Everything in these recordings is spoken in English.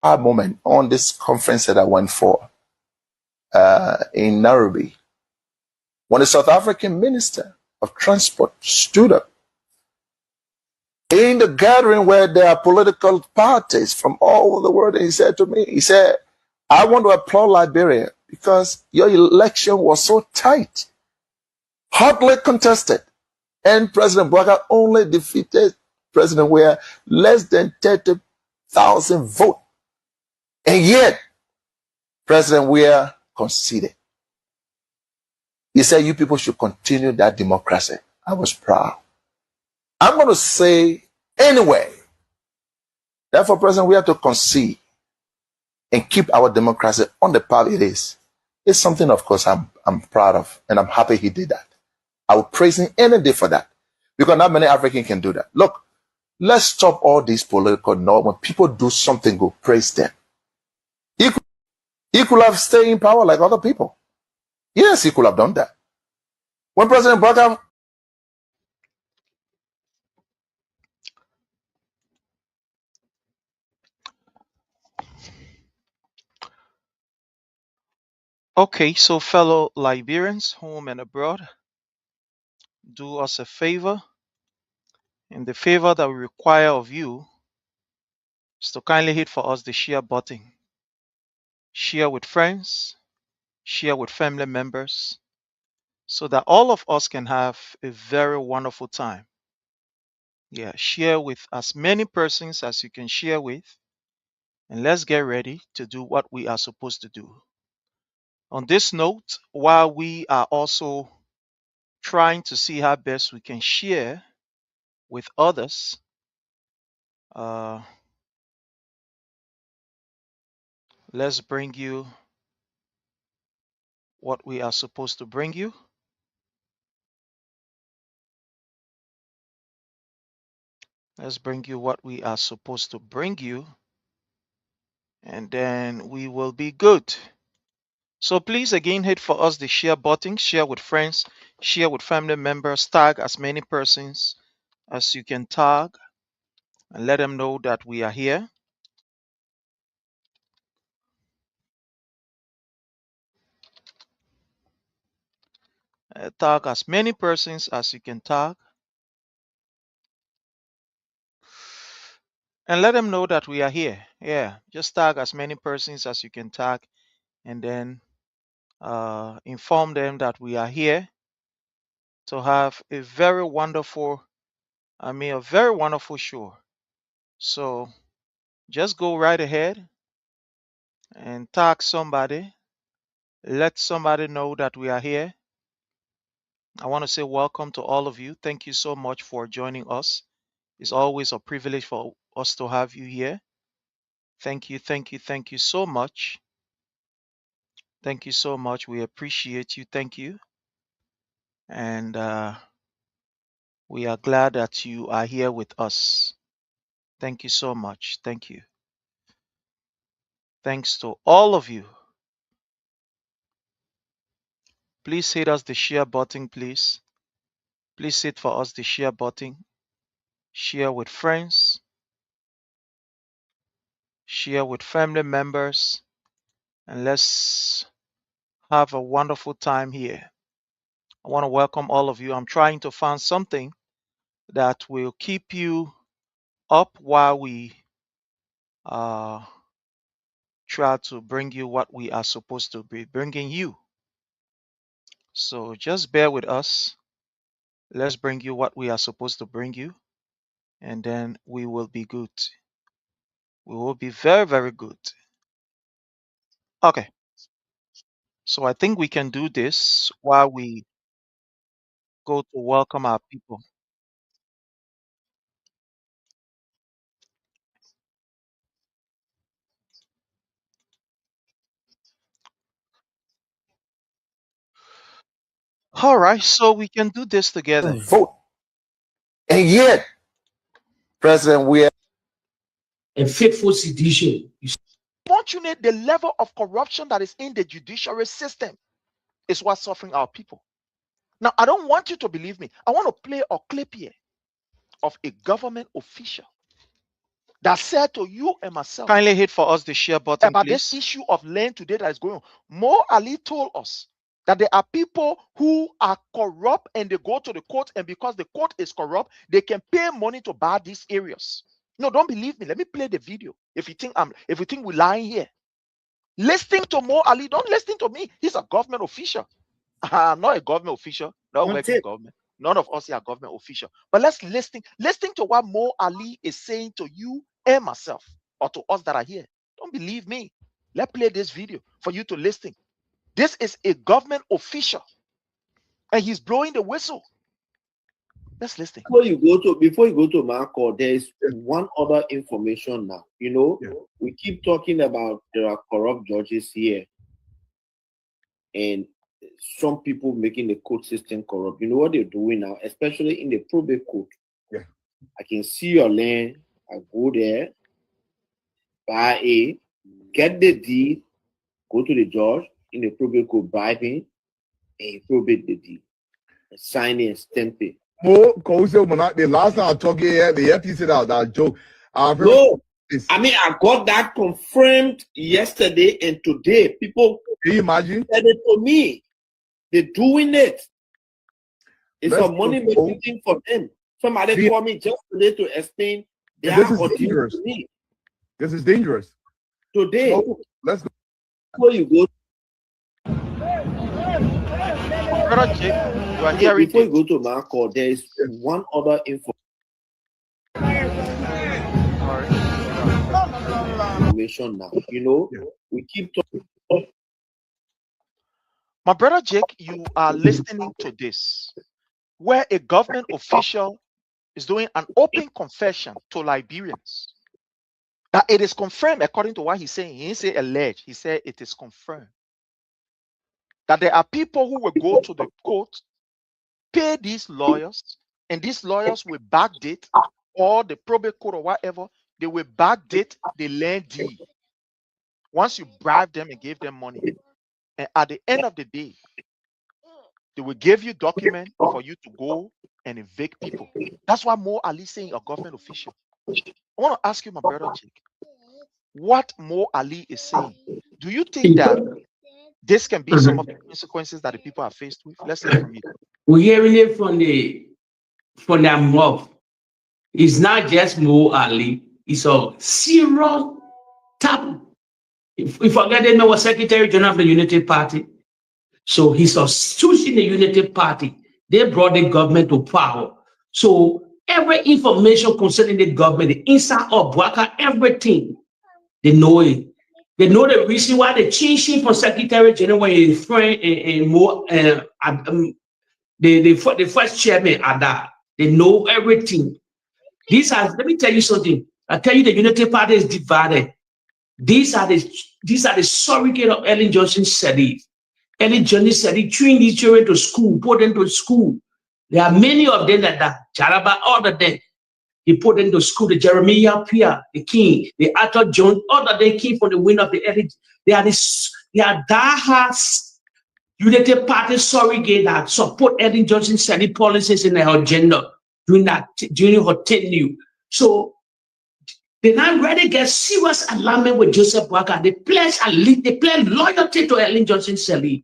moment on this conference that I went for in Nairobi, when the South African Minister of Transport stood up in the gathering where there are political parties from all over the world, and he said to me, he said, I want to applaud Liberia because your election was so tight, hotly contested, and President Bouaga only defeated President Weah less than 30,000 votes. And yet, President Weah conceded. He said, you people should continue that democracy. I was proud. I'm going to say anyway, therefore, President, we have to concede and keep our democracy on the path it is. It's something, of course, I'm proud of, and I'm happy he did that. I would praise him any day for that, because not many Africans can do that. Look, let's stop all these political norms. When people do something good, praise them. He could have stayed in power like other people. Yes, he could have done that. When President Bouaga... Okay, so fellow Liberians, home and abroad, do us a favor. And the favor that we require of you is to kindly hit for us the share button. Share with friends, share with family members, so that all of us can have a very wonderful time. Yeah, share with as many persons as you can share with, and let's get ready to do what we are supposed to do. On this note, while we are also trying to see how best we can share with others, let's bring you what we are supposed to bring you. Let's bring you what we are supposed to bring you, and then we will be good. So please again hit for us the share button, share with friends, share with family members, tag as many persons as you can tag, and let them know that we are here. Tag as many persons as you can tag, and let them know that we are here. Yeah, just tag as many persons as you can tag, and then inform them that we are here to have a very wonderful, a very wonderful show. So just go right ahead and tag somebody. Let somebody know that we are here. I want to say welcome to all of you. Thank you so much for joining us. It's always a privilege for us to have you here. Thank you, thank you, thank you so much. Thank you so much. We appreciate you. Thank you. And we are glad that you are here with us. Thank you so much. Thank you. Thanks to all of you. Please hit us the share button, please. Please hit for us the share button. Share with friends. Share with family members. And let's have a wonderful time here. I want to welcome all of you. I'm trying to find something that will keep you up while we try to bring you what we are supposed to be bringing you. So just bear with us. Let's bring you what we are supposed to bring you, and then we will be good. We will be very, very good. Okay. So I think we can do this while we go to welcome our people. All right, so we can do this together. vote. And yet, President Weah... A faithful sedition. Fortunate, the level of corruption that is in the judiciary system is what's suffering our people. Now, I don't want you to believe me. I want to play a clip here of a government official that said to you and myself Kindly hit for us the share button, about this please. issue of land today that is going on. Mo Ali told us that there are people who are corrupt and they go to the court, and because the court is corrupt, they can pay money to buy these areas. No, don't believe me. Let me play the video. If you think we're lying here, listening to Mo Ali, don't listen to me. He's a government official. I'm not a government official. Not working government. None of us here are government official. But let's listen to what Mo Ali is saying to you and myself, or to us that are here. Don't believe me. Let's play this video for you to listen. This is a government official, and he's blowing the whistle. Let's listen. Before you go to Marco, there is one other information now. You know, we keep talking about there are corrupt judges here, and some people making the court system corrupt. You know what they're doing now, especially in the probate court. Yeah. I can see your land. I go there, buy it, get the deed, go to the judge in the probate court, bribe him, and he probate the deed, and sign it and stamp it. The last time I talked here, the FTC said that joke. No, I mean, I got that confirmed yesterday and today. People, can you imagine? said it to me. They're doing it. It's a money-making thing for them. Somebody called me just today to explain their ordeal to me. This is dangerous. Today, let's go. Before you go, Brother Jake, you are hearing before you go to Marco, there is one other information now. You know, we keep talking. My brother Jake, you are listening to this, where a government official is doing an open confession to Liberians. That it is confirmed according to what he's saying. He didn't say alleged, he said it is confirmed. That there are people who will go to the court, pay these lawyers, and these lawyers will backdate, or the probate court or whatever, they will backdate the land deed. Once you bribe them and give them money, and at the end of the day, they will give you document for you to go and evict people. That's why Mo Ali saying a government official. I want to ask you, my brother Jake, what Mo Ali is saying. Do you think that this can be some of the consequences that the people are faced with? Let's hear from you. We're hearing it from the mob. It's not just Mo Ali. It's a serious tap. If we forget the man was Secretary General of the Unity Party. So he's a stooge in the Unity Party. They brought the government to power. So every information concerning the government, the inside of Bwaka, everything, they know it. They know the reason why they changed him from Secretary General when he's friend and more the first chairman at that. They know everything. Let me tell you something. I tell you the Unity Party is divided. These are the surrogate of Ellen Johnson Sirleaf. Ellen Johnson Sirleaf trained these children to school, put them to school. There are many of them like that. Jaraba, all of them. He put them to school. The Jeremiah Pierre, the king, the Arthur Jones, all of them came from the wing of the Ellen. They are diehard Unity Party surrogate that support Ellen Johnson Sirleaf policies in her agenda during her tenure. So they now ready to get serious alignment with Joseph Boakai. They pledge loyalty to Ellen Johnson Sirleaf.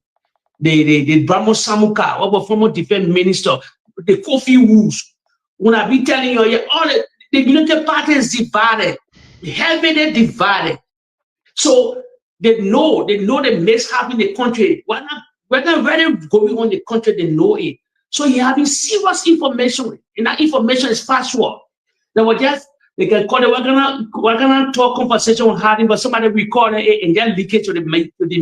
The Brahmo Samuka, our former defense minister, the Kofi Woods. When I be telling you, all the Unity Party is divided, heavily divided. So they know the mishap in the country. We're not ready going on the country, they know it. So you're having serious information, and that information is factual. They can call it, we're gonna talk conversation on having, but somebody recording it and then leak it to the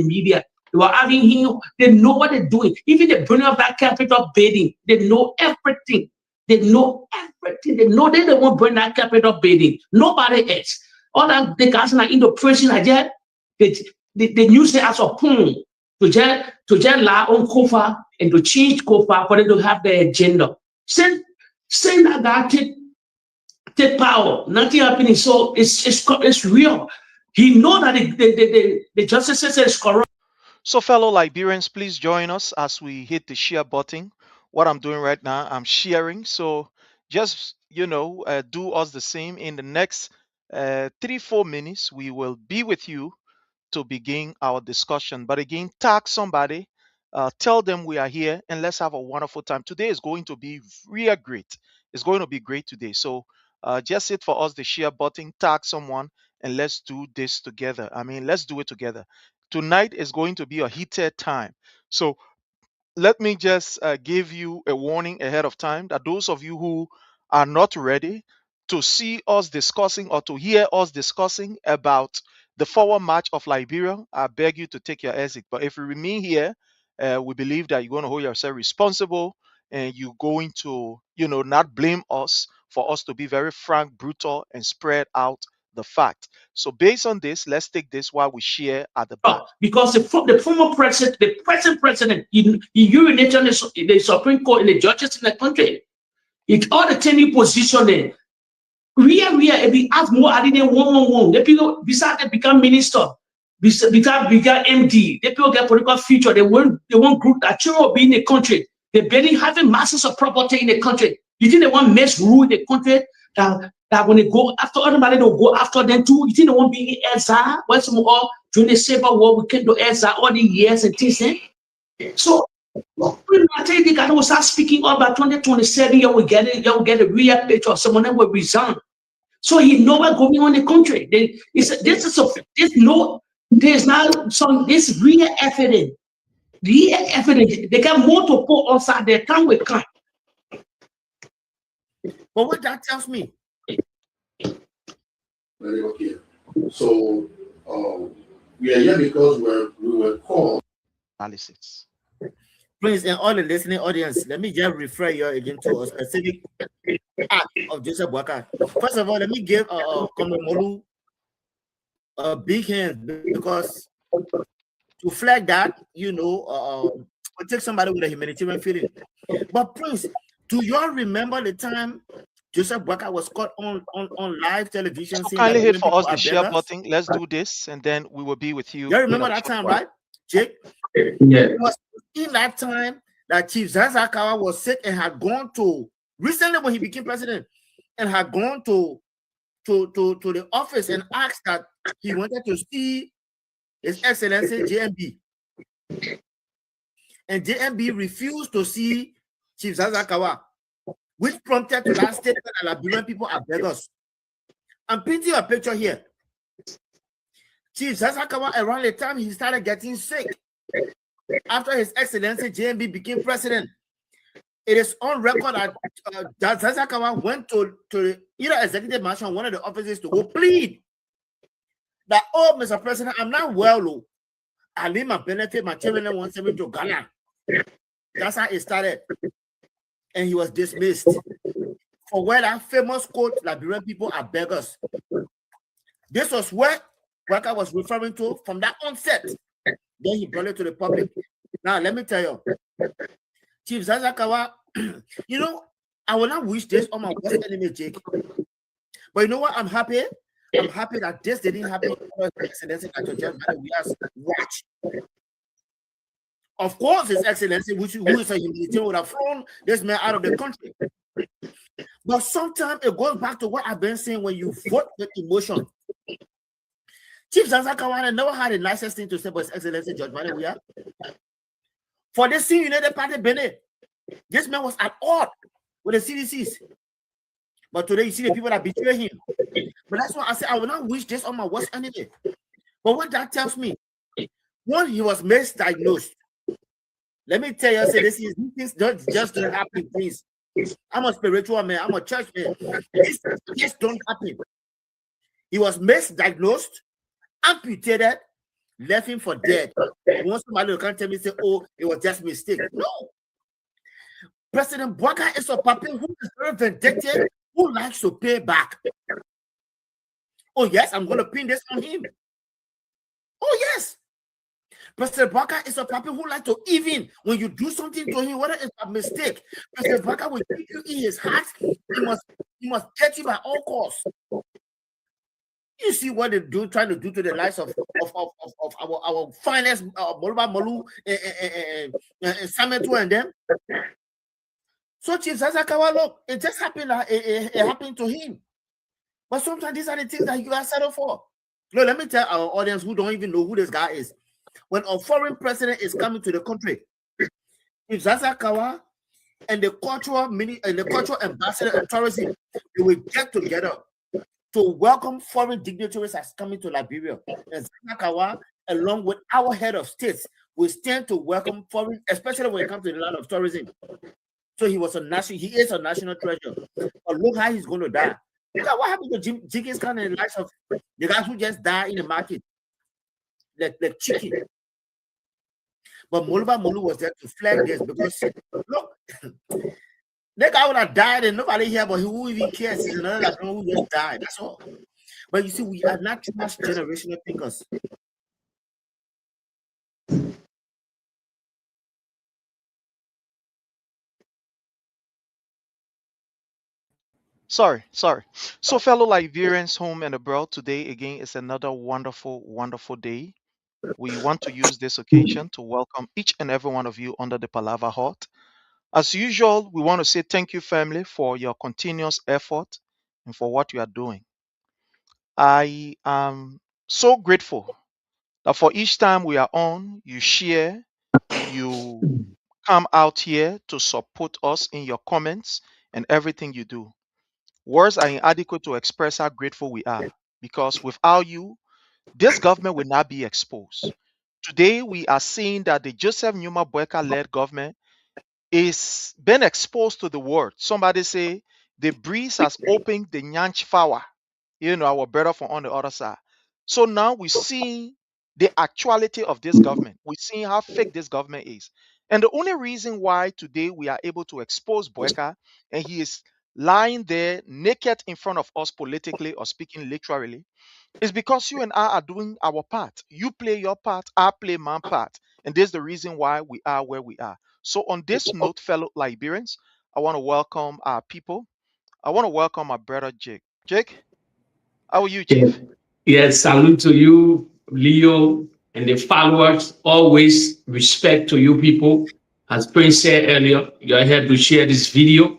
media. They were having him, they know what they're doing. Even the burning of that capital building, they know everything. They know everything. They know they don't want to burn that capital building. Nobody else. All that the guys are in the prison like that, they use it as a pawn to just lie on Kofa and to change Kofa for them to have their agenda. Saying that guy take power, nothing happening. So it's real. He know that the justice system is corrupt. So fellow Liberians, please join us as we hit the share button. What I'm doing right now, I'm sharing. So just, do us the same. In the next 3-4 minutes, we will be with you to begin our discussion. But again, tag somebody, tell them we are here, and let's have a wonderful time. Today is going to be real great. It's going to be great today. So just hit for us the share button, tag someone, and let's do this together. I mean, let's do it together. Tonight is going to be a heated time. So let me just give you a warning ahead of time that those of you who are not ready to see us discussing or to hear us discussing about the forward march of Liberia, I beg you to take your exit. But if you remain here, we believe that you're going to hold yourself responsible and you're going to, not blame us for us to be very frank, brutal, and spread out the fact. So based on this, let's take this while we share at the back. Because the former president, the present president, he urinated on the Supreme Court and the judges in the country. It all the tenure position there. If we have more, I didn't one. The people besides they become minister, become MD. The people get political future. They want group that will be in the country. They're barely having masses of property in the country. You think they want mess rule in the country? That when they go after everybody, they'll go after them too. You think they won't be Ezra? What's more during the Civil War, we came to Ezra all the years and things. So I tell you, the guy will start speaking about 2027. You will get a real picture of someone that will resign. So he know what's going on in the country. There's now this real evidence. Real evidence. They got more to put outside there. Come with come. But what that tells me. Very okay. So we are here because we were called. Analysis. Please, and all the listening audience, let me just refer you again to a specific act of Joseph Boakai. First of all, let me give Komemolu a big hand, because to flag that, it takes somebody with a humanitarian feeling. But Prince, do you all remember the time Joseph Boakai was caught on live television? So kindly hit for us the share button. Let's do this, and then we will be with you. You remember that time, right, Jake? Yeah. It was in that time that Chief Zazakawa was sick and had gone to, recently when he became president, and had gone to the office and asked that he wanted to see His Excellency JMB. And JMB refused to see Chief Zazakawa, which prompted to that statement that Liberian people are beggars. I'm painting a picture here. Chief Zazakawa, around the time he started getting sick, after His Excellency JMB became president, it is on record that Zazakawa went to the executive mansion, one of the offices, to go plead that, oh, Mr. President, I'm not well. I need my benefit, my children want to to Ghana. That's how it started. And he was dismissed. For where that famous quote, Liberian people are beggars. This was what Boakai was referring to from that onset. Then he brought it to the public. Now, let me tell you, Chief Zazakawa, I will not wish this on my worst enemy, Jake. But you know what? I'm happy. I'm happy that this didn't happen. Watch. Of course, His Excellency, who is a humanitarian, would have thrown this man out of the country. But sometimes it goes back to what I've been saying: when you vote with emotion. Chief Zazakawa never had the nicest thing to say about His Excellency George Manuel. For this United Party, Benin, this man was at odds with the CDCs. But today, you see the people that betray him. But that's why I say I will not wish this on my worst enemy. But what that tells me, when he was misdiagnosed, let me tell you, these things just don't happen, please. I'm a spiritual man. I'm a church man. These just don't happen. He was misdiagnosed, amputated, left him for dead. Once somebody can tell me, say, oh, it was just a mistake. No. President Boakai is a puppet who is very vindictive, who likes to pay back. Oh, yes, I'm going to pin this on him. Oh, yes. President Boakai is a puppet who likes to, even when you do something to him, whether it's a mistake, President Boakai will keep you in his heart. He must get you by all costs. You see what they do, trying to do to the lives of our finest Moluba Molu and Sametu and them. So Chief Zazakawa, look, it just happened. It happened to him. But sometimes these are the things that you are settled for. No, let me tell our audience who don't even know who this guy is. When a foreign president is coming to the country, if Zasakawa and the cultural ambassador and tourism, they will get together to welcome foreign dignitaries as coming to Liberia. And Zasakawa, along with our head of states, will stand to welcome foreign, especially when it comes to the land of tourism. So he is a national treasure. But look how he's going to die. Look at what happened to Jenkins Khan and the likes of the guys who just died in the market, like chicken. But Moluba Molu was there to flag this because look, that guy would have died and nobody here, but who even cares? He's another Latino who just died. That's all. But you see, we are not too much generational thinkers. Sorry. So, fellow Liberians home and abroad, today again is another wonderful, wonderful day. We want to use this occasion to welcome each and every one of you under the Palava Hut. As usual, we want to say thank you, family, for your continuous effort and for what you are doing. I am so grateful that for each time we are on, you share, you come out here to support us in your comments and everything you do. Words are inadequate to express how grateful we are because without you, this government will not be exposed. Today, we are seeing that the Joseph Numa Boyka led government is being exposed to the world. Somebody say the breeze has opened the Nyanch Fawa, our brother from on the other side. So now we see the actuality of this government. We're seeing how fake this government is. And the only reason why today we are able to expose Boyka and he is lying there naked in front of us politically or speaking literally is because you and I are doing our part. You play your part, I play my part. And this is the reason why we are where we are. So, on this note, fellow Liberians, I want to welcome our people. I want to welcome my brother Jake. Jake, how are you, Chief? Yes, salute to you, Leo, and the followers. Always respect to you people. As Prince said earlier, you're here to share this video.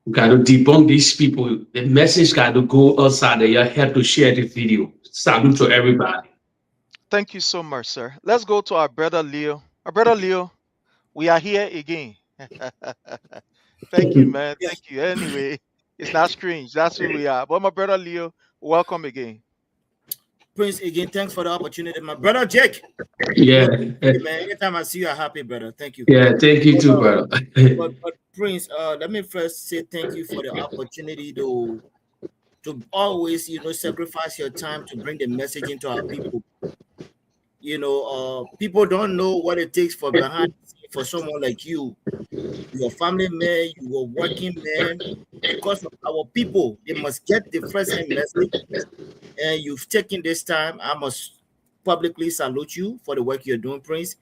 We got to debunk these people. The message got to go outside there. You're here to share this video. Salute to everybody. Thank you so much, sir. Let's go to our brother Leo. Our brother Leo, we are here again. Thank you, man. Thank you. Anyway, it's not strange. That's who we are. But my brother Leo, welcome again. Prince, again, thanks for the opportunity. My brother Jake. Yeah. Man, anytime I see you, I'm happy, brother. Thank you. Yeah, thank you too, brother. But Prince, let me first say thank you for the opportunity to always, sacrifice your time to bring the message into our people. People don't know what it takes for someone like you. You're a family man, you are working man. Because of our people, they must get the first-hand message. And you've taken this time. I must publicly salute you for the work you're doing, Prince.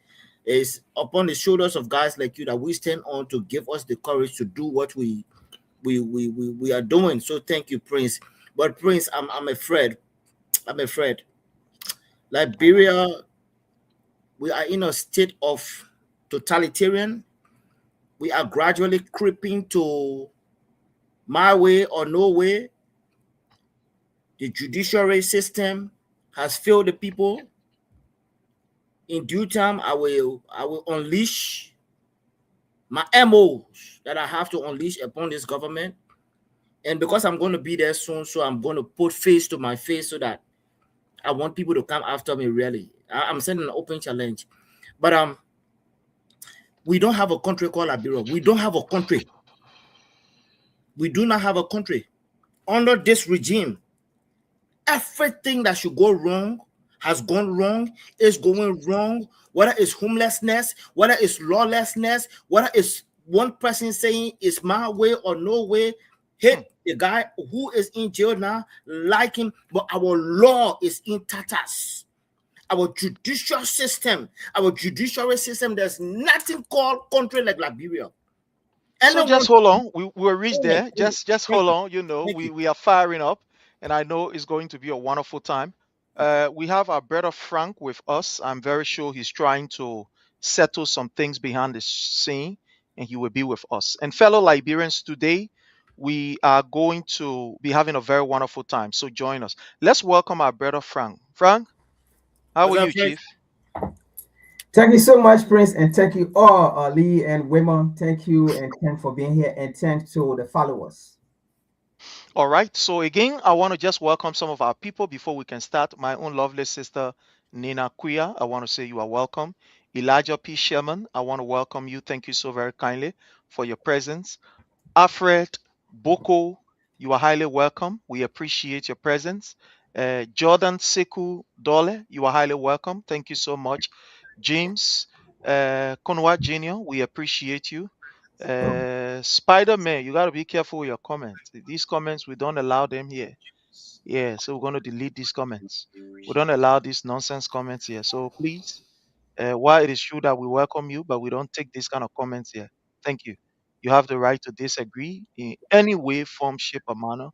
It's upon the shoulders of guys like you that we stand on to give us the courage to do what we are doing. So thank you, Prince. But Prince, I'm afraid. Liberia, we are in a state of totalitarian. We are gradually creeping to my way or no way. The judiciary system has failed the people. In due time, I will unleash my MOs that I have to unleash upon this government. And because I'm going to be there soon, so I'm going to put face to my face so that I want people to come after me, really. I'm sending an open challenge. But we don't have a country called Liberia. We don't have a country. We do not have a country. Under this regime, everything that should go wrong has gone wrong, is going wrong, whether it's homelessness, whether it's lawlessness, whether it's one person saying it's my way or no way, hit the guy who is in jail now, like him, but our law is in tatters. Our judicial system, our judiciary system, there's nothing called country like Liberia. So just hold on. We'll reach there. Just hold on. We are firing up, and I know it's going to be a wonderful time. We have our brother Frank with us. I'm very sure he's trying to settle some things behind the scene, and he will be with us. And fellow Liberians, today we are going to be having a very wonderful time. So join us. Let's welcome our brother Frank. Frank, how What's are up, you, Frank? Chief? Thank you so much, Prince, and thank you all, Lee and Women. Thank you and thanks for being here, and thanks to the followers. All right. So again, I want to just welcome some of our people before we can start. My own lovely sister, Nina Kuya, I want to say you are welcome. Elijah P. Sherman, I want to welcome you. Thank you so very kindly for your presence. Alfred Boko, you are highly welcome. We appreciate your presence. Jordan Seku Dole, you are highly welcome. Thank you so much. James Konwa Jr., we appreciate you. Spider-Man, you got to be careful with your comments. These comments, we don't allow them here. Yeah, so we're going to delete these comments. We don't allow these nonsense comments here. So please, while it is true that we welcome you, but we don't take this kind of comments here. Thank you. You have the right to disagree in any way, form, shape, or manner.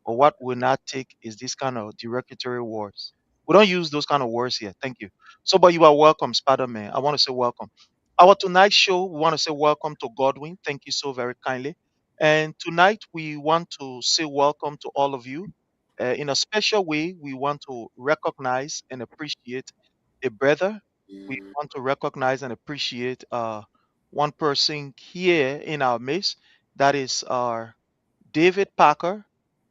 But what we'll not take is this kind of derogatory words. We don't use those kind of words here. Thank you. So, but you are welcome, Spider-Man. I want to say welcome. Our tonight's show, we want to say welcome to Godwin. Thank you so very kindly. And tonight, we want to say welcome to all of you. In a special way, we want to recognize and appreciate a brother. We want to recognize and appreciate one person here in our midst. That is our David Parker,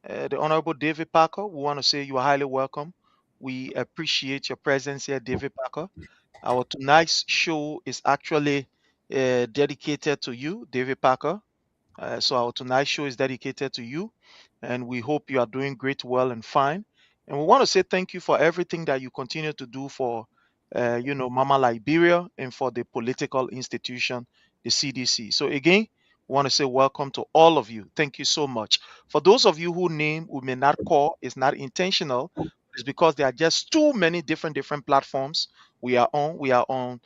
the Honorable David Parker. We want to say you are highly welcome. We appreciate your presence here, David Parker. Our tonight's show is actually dedicated to you, David Parker. So our tonight's show is dedicated to you, and we hope you are doing great, well, and fine. And we want to say thank you for everything that you continue to do for, Mama Liberia and for the political institution, the CDC. So again, we want to say welcome to all of you. Thank you so much. For those of you who name we may not call, it's not intentional. It's because there are just too many different platforms we are on. We are on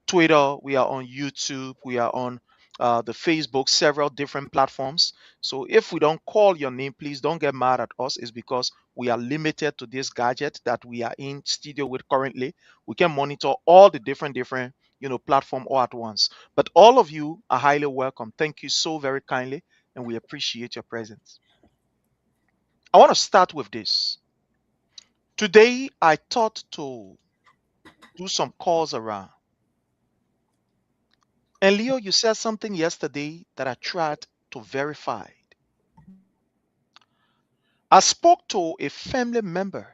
Twitter, we are on YouTube, we are on the Facebook, several different platforms. So if we don't call your name, please don't get mad at us. It's because we are limited to this gadget that we are in studio with currently. We can monitor all the different platform all at once. But all of you are highly welcome. Thank you so very kindly, and we appreciate your presence. I want to start with this. Today, I thought to do some calls around. And Leo, you said something yesterday that I tried to verify. I spoke to a family member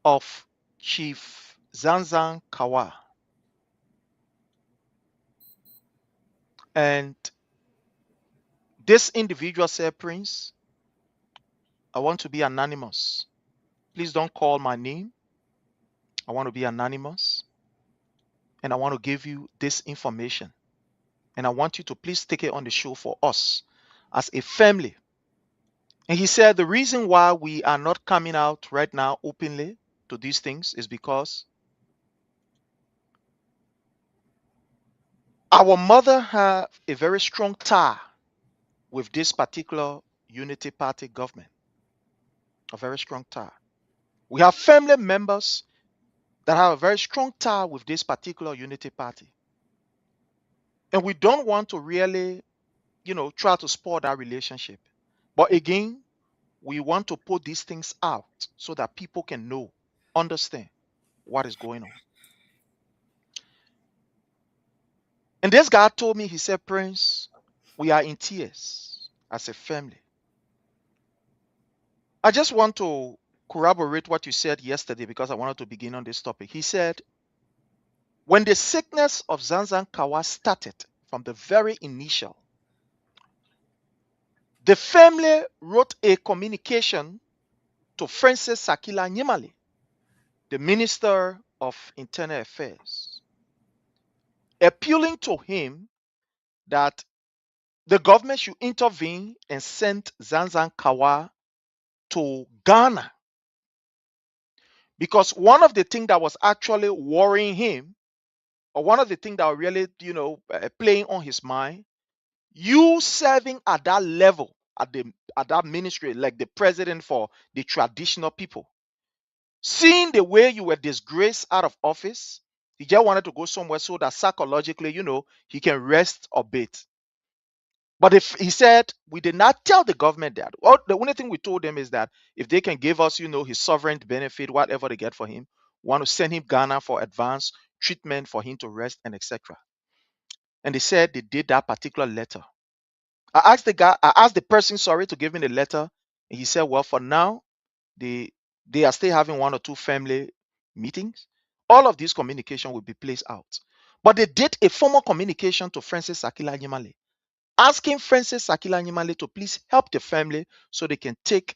of Chief Zanzan Kawa, and this individual said, Prince, I want to be anonymous. Please don't call my name. I want to be anonymous, and I want to give you this information. And I want you to please take it on the show for us as a family. And he said the reason why we are not coming out right now openly to these things is because our mother have a very strong tie with this particular Unity Party government, a very strong tie. We have family members that have a very strong tie with this particular Unity Party. And we don't want to really, try to spoil that relationship. But again, we want to put these things out so that people can know, understand what is going on. And this guy told me, he said, Prince, we are in tears as a family. I just want to corroborate what you said yesterday because I wanted to begin on this topic. He said, when the sickness of Zanzan Kawa started from the very initial, the family wrote a communication to Francis Sakila Nyimale, the Minister of Internal Affairs, appealing to him that the government should intervene and send Zanzan Kawa to Ghana. Because one of the things that was actually worrying him, or one of the things that were really, playing on his mind, you serving at that level, at that ministry, like the president for the traditional people, seeing the way you were disgraced out of office, he just wanted to go somewhere so that psychologically, he can rest a bit. But if he said we did not tell the government that, well, the only thing we told them is that if they can give us, his sovereign benefit, whatever they get for him, want to send him Ghana for advanced treatment for him to rest and etc. And they said they did that particular letter. I asked the person, sorry, to give me the letter, and he said, well, for now, they are still having 1 or 2 family meetings. All of this communication will be placed out. But they did a formal communication to Francis Sakila Nyimale, asking Francis Sakila Nyimale to please help the family so they can take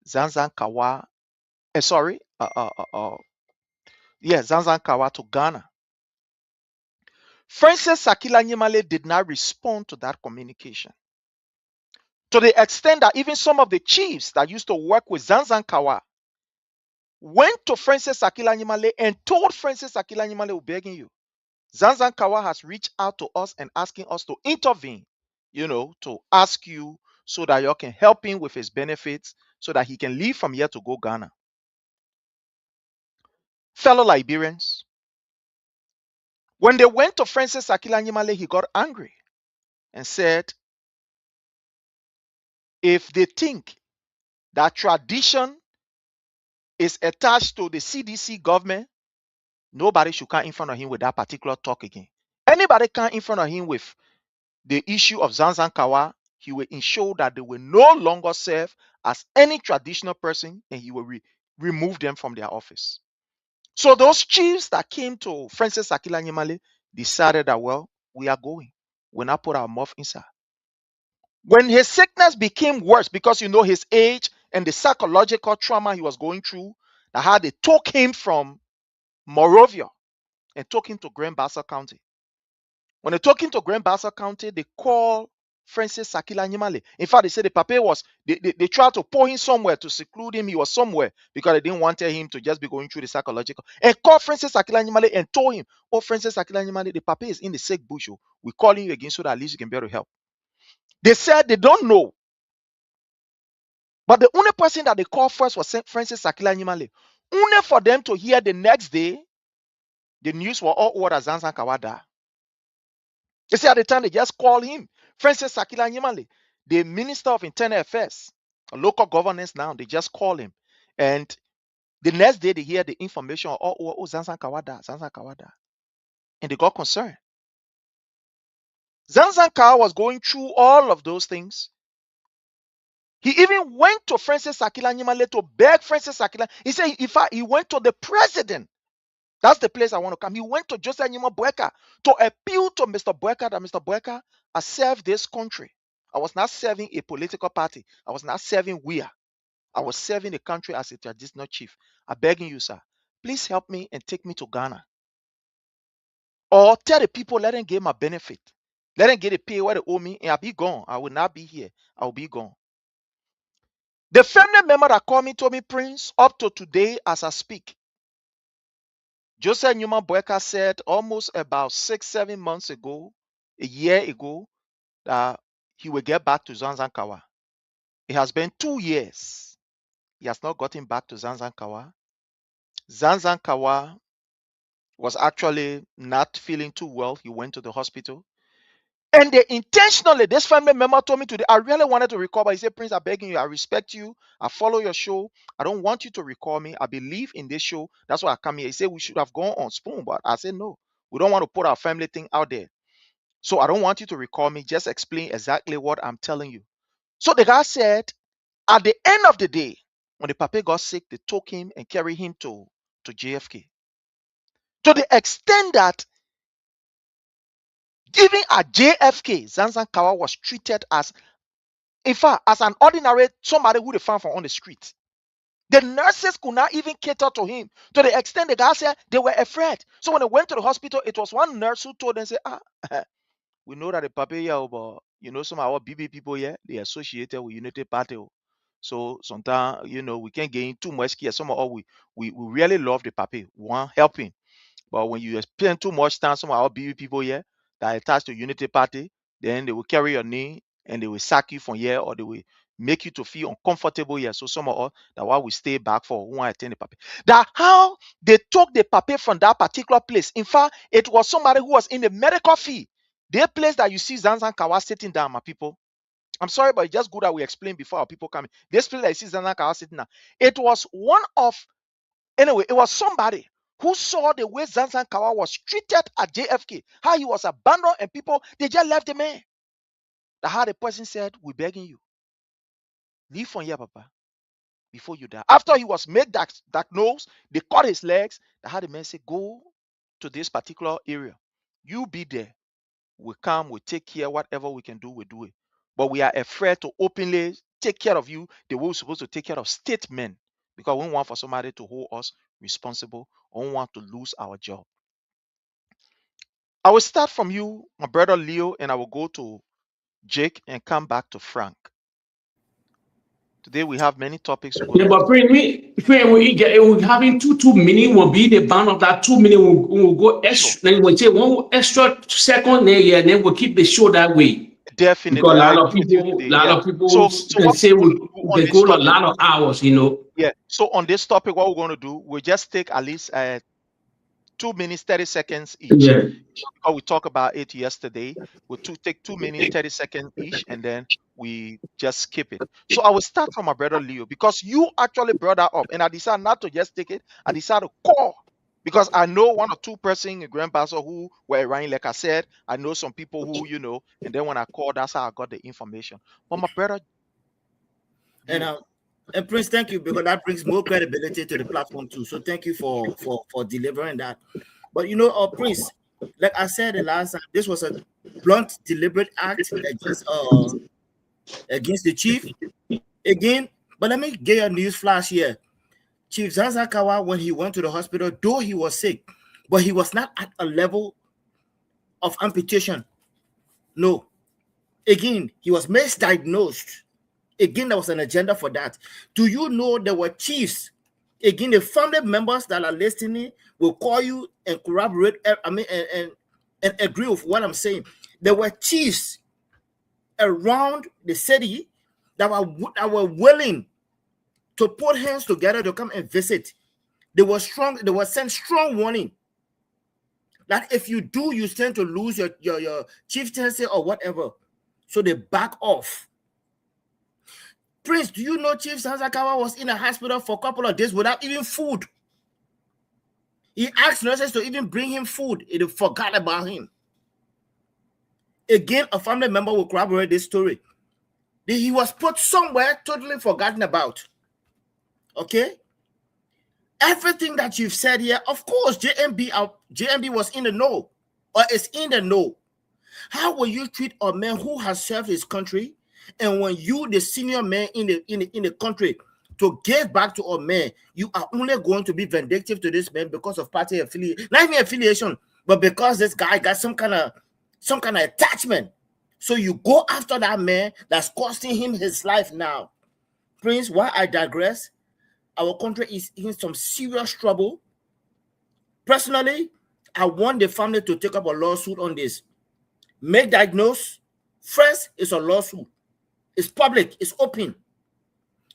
Zanzan Kawa, Zanzan Kawa to Ghana. Francis Sakila Nyimale did not respond to that communication. To the extent that even some of the chiefs that used to work with Zanzan Kawa went to Francis Sakila Nyimale and told Francis Sakila Nyimale, we're begging you, Zanzan Kawa has reached out to us and asking us to intervene, to ask you so that you can help him with his benefits so that he can leave from here to go Ghana. Fellow Liberians, when they went to Francis Sakila Nyimale, he got angry and said, if they think that tradition is attached to the CDC government, nobody should come in front of him with that particular talk again. Anybody come in front of him with the issue of Zanzan Kawa, he will ensure that they will no longer serve as any traditional person and he will remove them from their office. So those chiefs that came to Francis Sakila Nyimale decided that, well, we are going. We'll not put our mouth inside. When his sickness became worse, because his age and the psychological trauma he was going through, that how they took him from Morovia and took him to Grand Bassa County. When they took him to Grand Bassa County, they called Francis Sakila Nyimale. In fact, they said the papa was, they tried to pour him somewhere to seclude him. He was somewhere because they didn't want him to just be going through the psychological. And called Francis Sakila Nyimale and told him, oh, Francis Sakila Nyimale, the papa is in the sick bush. We're calling you again so that at least you can be able to help. They said they don't know. But the only person that they called first was Francis Sakila Nyimale. Only for them to hear the next day, the news were all over Zanzan Kawada. They say at the time they just called him, Francis Sakila Nyimale, the Minister of Internal Affairs, local governance now, they just call him. And the next day they hear the information, Zanzan Kawada. And they got concerned. Zanzan Kawa was going through all of those things. He even went to Francis Sakila Nyimale to beg Francis Sakila. He said, in fact, he went to the president. That's the place I want to come. He went to Joseph Nyima Boeka to appeal to Mr. Boeka that Mr. Boeka, I served this country. I was not serving a political party. I was not serving WIA. I was serving the country as a traditional chief. I'm begging you, sir, please help me and take me to Ghana. Or tell the people, let them get my benefit. Let them get a pay where they owe me, and I'll be gone. I will not be here. I will be gone. The family member that called me told me, Prince, up to today as I speak, Joseph Newman Boeka said almost about 6-7 months ago, a year ago, that he will get back to Zanzan Kawa. It has been 2 years. He has not gotten back to Zanzan Kawa. Zanzan Kawa was actually not feeling too well. He went to the hospital. And they intentionally, this family member told me today, I really wanted to recall, but he said, Prince, I'm begging you, I respect you. I follow your show. I don't want you to recall me. I believe in this show. That's why I come here. He said we should have gone on Spoon, but I said, no, we don't want to put our family thing out there. So I don't want you to recall me. Just explain exactly what I'm telling you. So the guy said, at the end of the day, when the papa got sick, they took him and carried him to JFK. To the extent that even at JFK, Zanzan Kawa was treated as, in fact, as an ordinary somebody who they found from on the street. The nurses could not even cater to him to the extent the guy said they were afraid. So when they went to the hospital, it was one nurse who told them, say, we know that the papa here, but some of our BB people here, they associated with Unity Party. So sometimes, we can't get in too much care. Some of us, we really love the papa. We want helping. But when you spend too much time, some of our BB people here that are attached to Unity Party, then they will carry your name and they will sack you from here, or they will make you to feel uncomfortable here. So some of us, that's why we stay back for who want to attend the papa. That how they took the papa from that particular place. In fact, it was somebody who was in the medical field. The place that you see Zanzan Kawa sitting down, my people, I'm sorry, but it's just good that we explain before our people come in. This place that you see Zanzibar Kawa sitting now, it was one of, anyway, it was somebody who saw the way Zanzibar Kawa was treated at JFK, how he was abandoned and people, they just left the man. The how the person said, we're begging you, leave from here, Papa, before you die. After he was made diagnosed, they cut his legs. The how the man said, go to this particular area. You be there. We come, we take care, whatever we can do, we do it. But we are afraid to openly take care of you the way we're supposed to take care of state men, because we don't want for somebody to hold us responsible, or we want to lose our job. I will start from you, my brother Leo, and I will go to Jake and come back to Frank. Today we have many topics. Yeah, but we having 2 minutes will be the bound of that 2 minutes. We'll go extra. Then we'll take 1 extra second there, yeah, and then we'll keep the show that way. Definitely, because a lot of people can say they go a lot of hours, you know. Yeah. So on this topic, what we're going to do, we'll just take at least 2 minutes 30 seconds each. Yeah. Because we talked about it yesterday. We'll take 2 minutes 30 seconds each, and then we just skip it. So I will start from my brother Leo, because you actually brought that up, and I decided not to just take it. I decided to call, because I know 1 or 2 persons in Grand Pastor who were around. Like I said, I know some people who, you know, and then when I called, that's how I got the information. But my brother, and Prince, thank you, because that brings more credibility to the platform too. So thank you for delivering that. But you know, Prince, like I said the last time, this was a blunt, deliberate act against the chief. Again, but let me get a news flash here. Chief Zanzibar Kawa, when he went to the hospital, though he was sick, but he was not at a level of amputation. No. Again, he was misdiagnosed. Again, there was an agenda for that. Do you know there were chiefs? Again, the family members that are listening will call you and corroborate, and agree with what I'm saying. There were chiefs around the city that were willing to put hands together to come and visit. They were strong. They were sent strong warning that if you do, you stand to lose your chieftaincy or whatever. So they back off. Prince, do you know Chief Zanzibar Kawa was in a hospital for a couple of days without even food? He asked nurses to even bring him food. They forgot about him. Again, a family member will corroborate this story. He was put somewhere totally forgotten about. Okay? Everything that you've said here, of course, JMB was in the know, or is in the know. How will you treat a man who has served his country, and when you, the senior man in the country, to give back to a man, you are only going to be vindictive to this man because of party affiliation, not even affiliation, but because this guy got some kind of attachment. So you go after that man that's costing him his life now. Prince, why I digress, our country is in some serious trouble. Personally, I want the family to take up a lawsuit on this. Make diagnose. First, it's a lawsuit. It's public. It's open.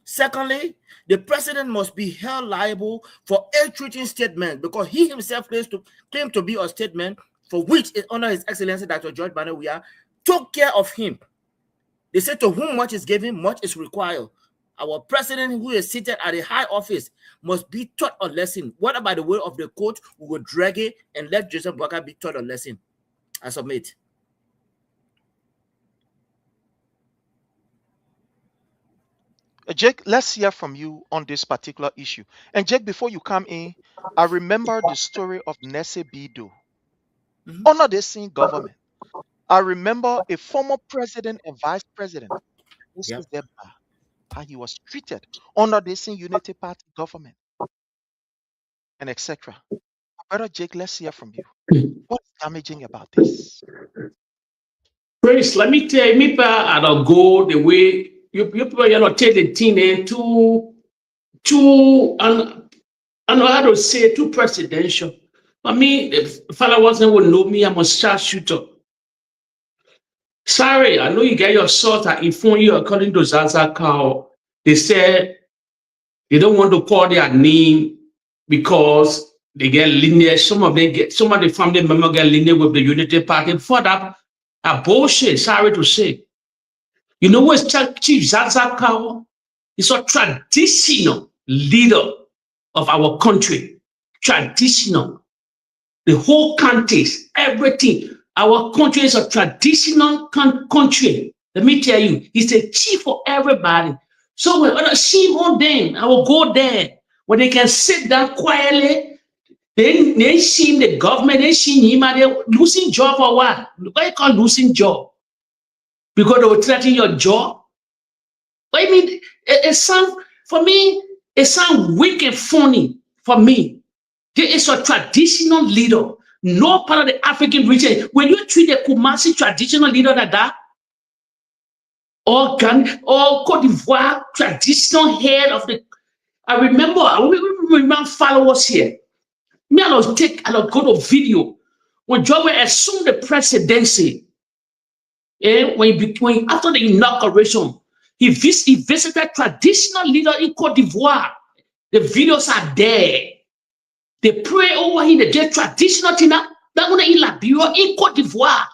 Secondly, the president must be held liable for ill-treating statements, because he himself claimed to be a statement for which is under His Excellency Dr. George Banawia took care of him. They said, to whom much is given, much is required. Our president, who is seated at a high office, must be taught a lesson. What about the way of the court? We will drag it and let Joseph Boakai be taught a lesson. I submit. Jake, let's hear from you on this particular issue. And Jake, before you come in, I remember the story of Nesse Bido. Under the same government, I remember a former president and vice president who says that how he was treated under the same Unity Party government, and etc. Brother Jake, let's hear from you. What's damaging about this? Prince, let me tell you, I don't go the way you people take the thing I know how to say too presidential. I mean, the fellow wasn't would know me, I'm a sharpshooter. Sorry, I know you get your sort and inform you according to Zanzibar Kawa. They said they don't want to call their name because they get linear. Some of the family members get linear with the Unity Party. For that, a bullshit, sorry to say. You know what's Chief Zazakawa? He's a traditional leader of our country. Traditional. The whole countries, everything. Our country is a traditional country. Let me tell you, he's the chief for everybody. So when I see on them, I will go there where they can sit down quietly. They see the government, they see him, and they're losing job for what? Why you call losing job? Because they will threaten your job? I mean, it sounds, for me, it sounds weak and funny for me. There is a traditional leader, no part of the African region. When you treat a Kumasi traditional leader like that, or Cote d'Ivoire traditional head of the, I remember followers here. Me, I will go to video when Joe assumed the presidency. When after the inauguration, he visited traditional leader in Cote d'Ivoire. The videos are there. They pray over him. They get traditional thing that in Liberia, in Cote d'Ivoire.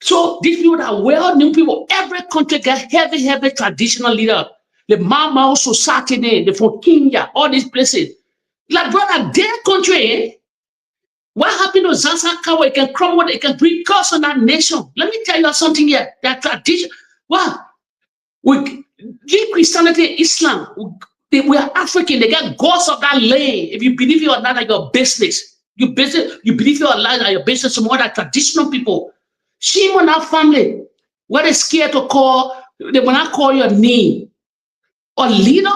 So these people are well-known people. Every country get heavy traditional leader. The Mama Society, the from Kenya, all these places. Like brother, their country, what happened to Zanzibar? It can crumble, it can bring curse on that nation. Let me tell you something here. That tradition, wow. We leave Christianity, Islam. We are African. They get gods of that land. If you believe you are not like your business, you believe you are like your business. Some other traditional people. Shame on our family. What they scared to call, they will not call your name. Or leader,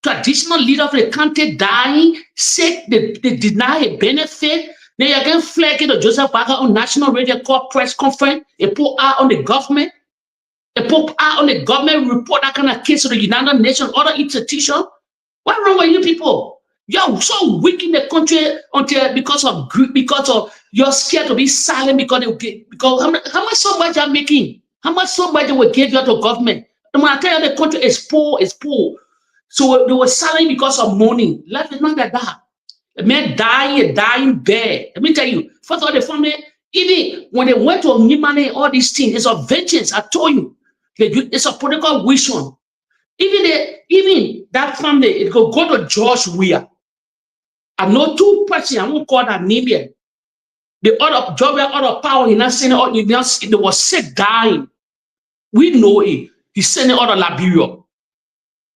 traditional leader of the country dying, sick, they deny a benefit. Then you again flag it to Joseph Parker on national radio call press conference. They put out on the government. They put out on the government report that kind of case to the United Nations, other institutions. What's wrong with you people? You're so weak in the country until because of you're scared to be silent because how much so much are making? How much so much they will give you to government? And when I tell you the country is poor, it's poor. So they were silent because of money. Life is not like that. A man dying bad. Let me tell you, first of all, the family, even when they went to Nimane, all these things, it's a vengeance. I told you, it's a political vision. Even that family, it could go to George Weah. I know two persons, I won't call that name yet. The other George other power, he not saying they was sick, dying. We know it. He's sending out of Liberia.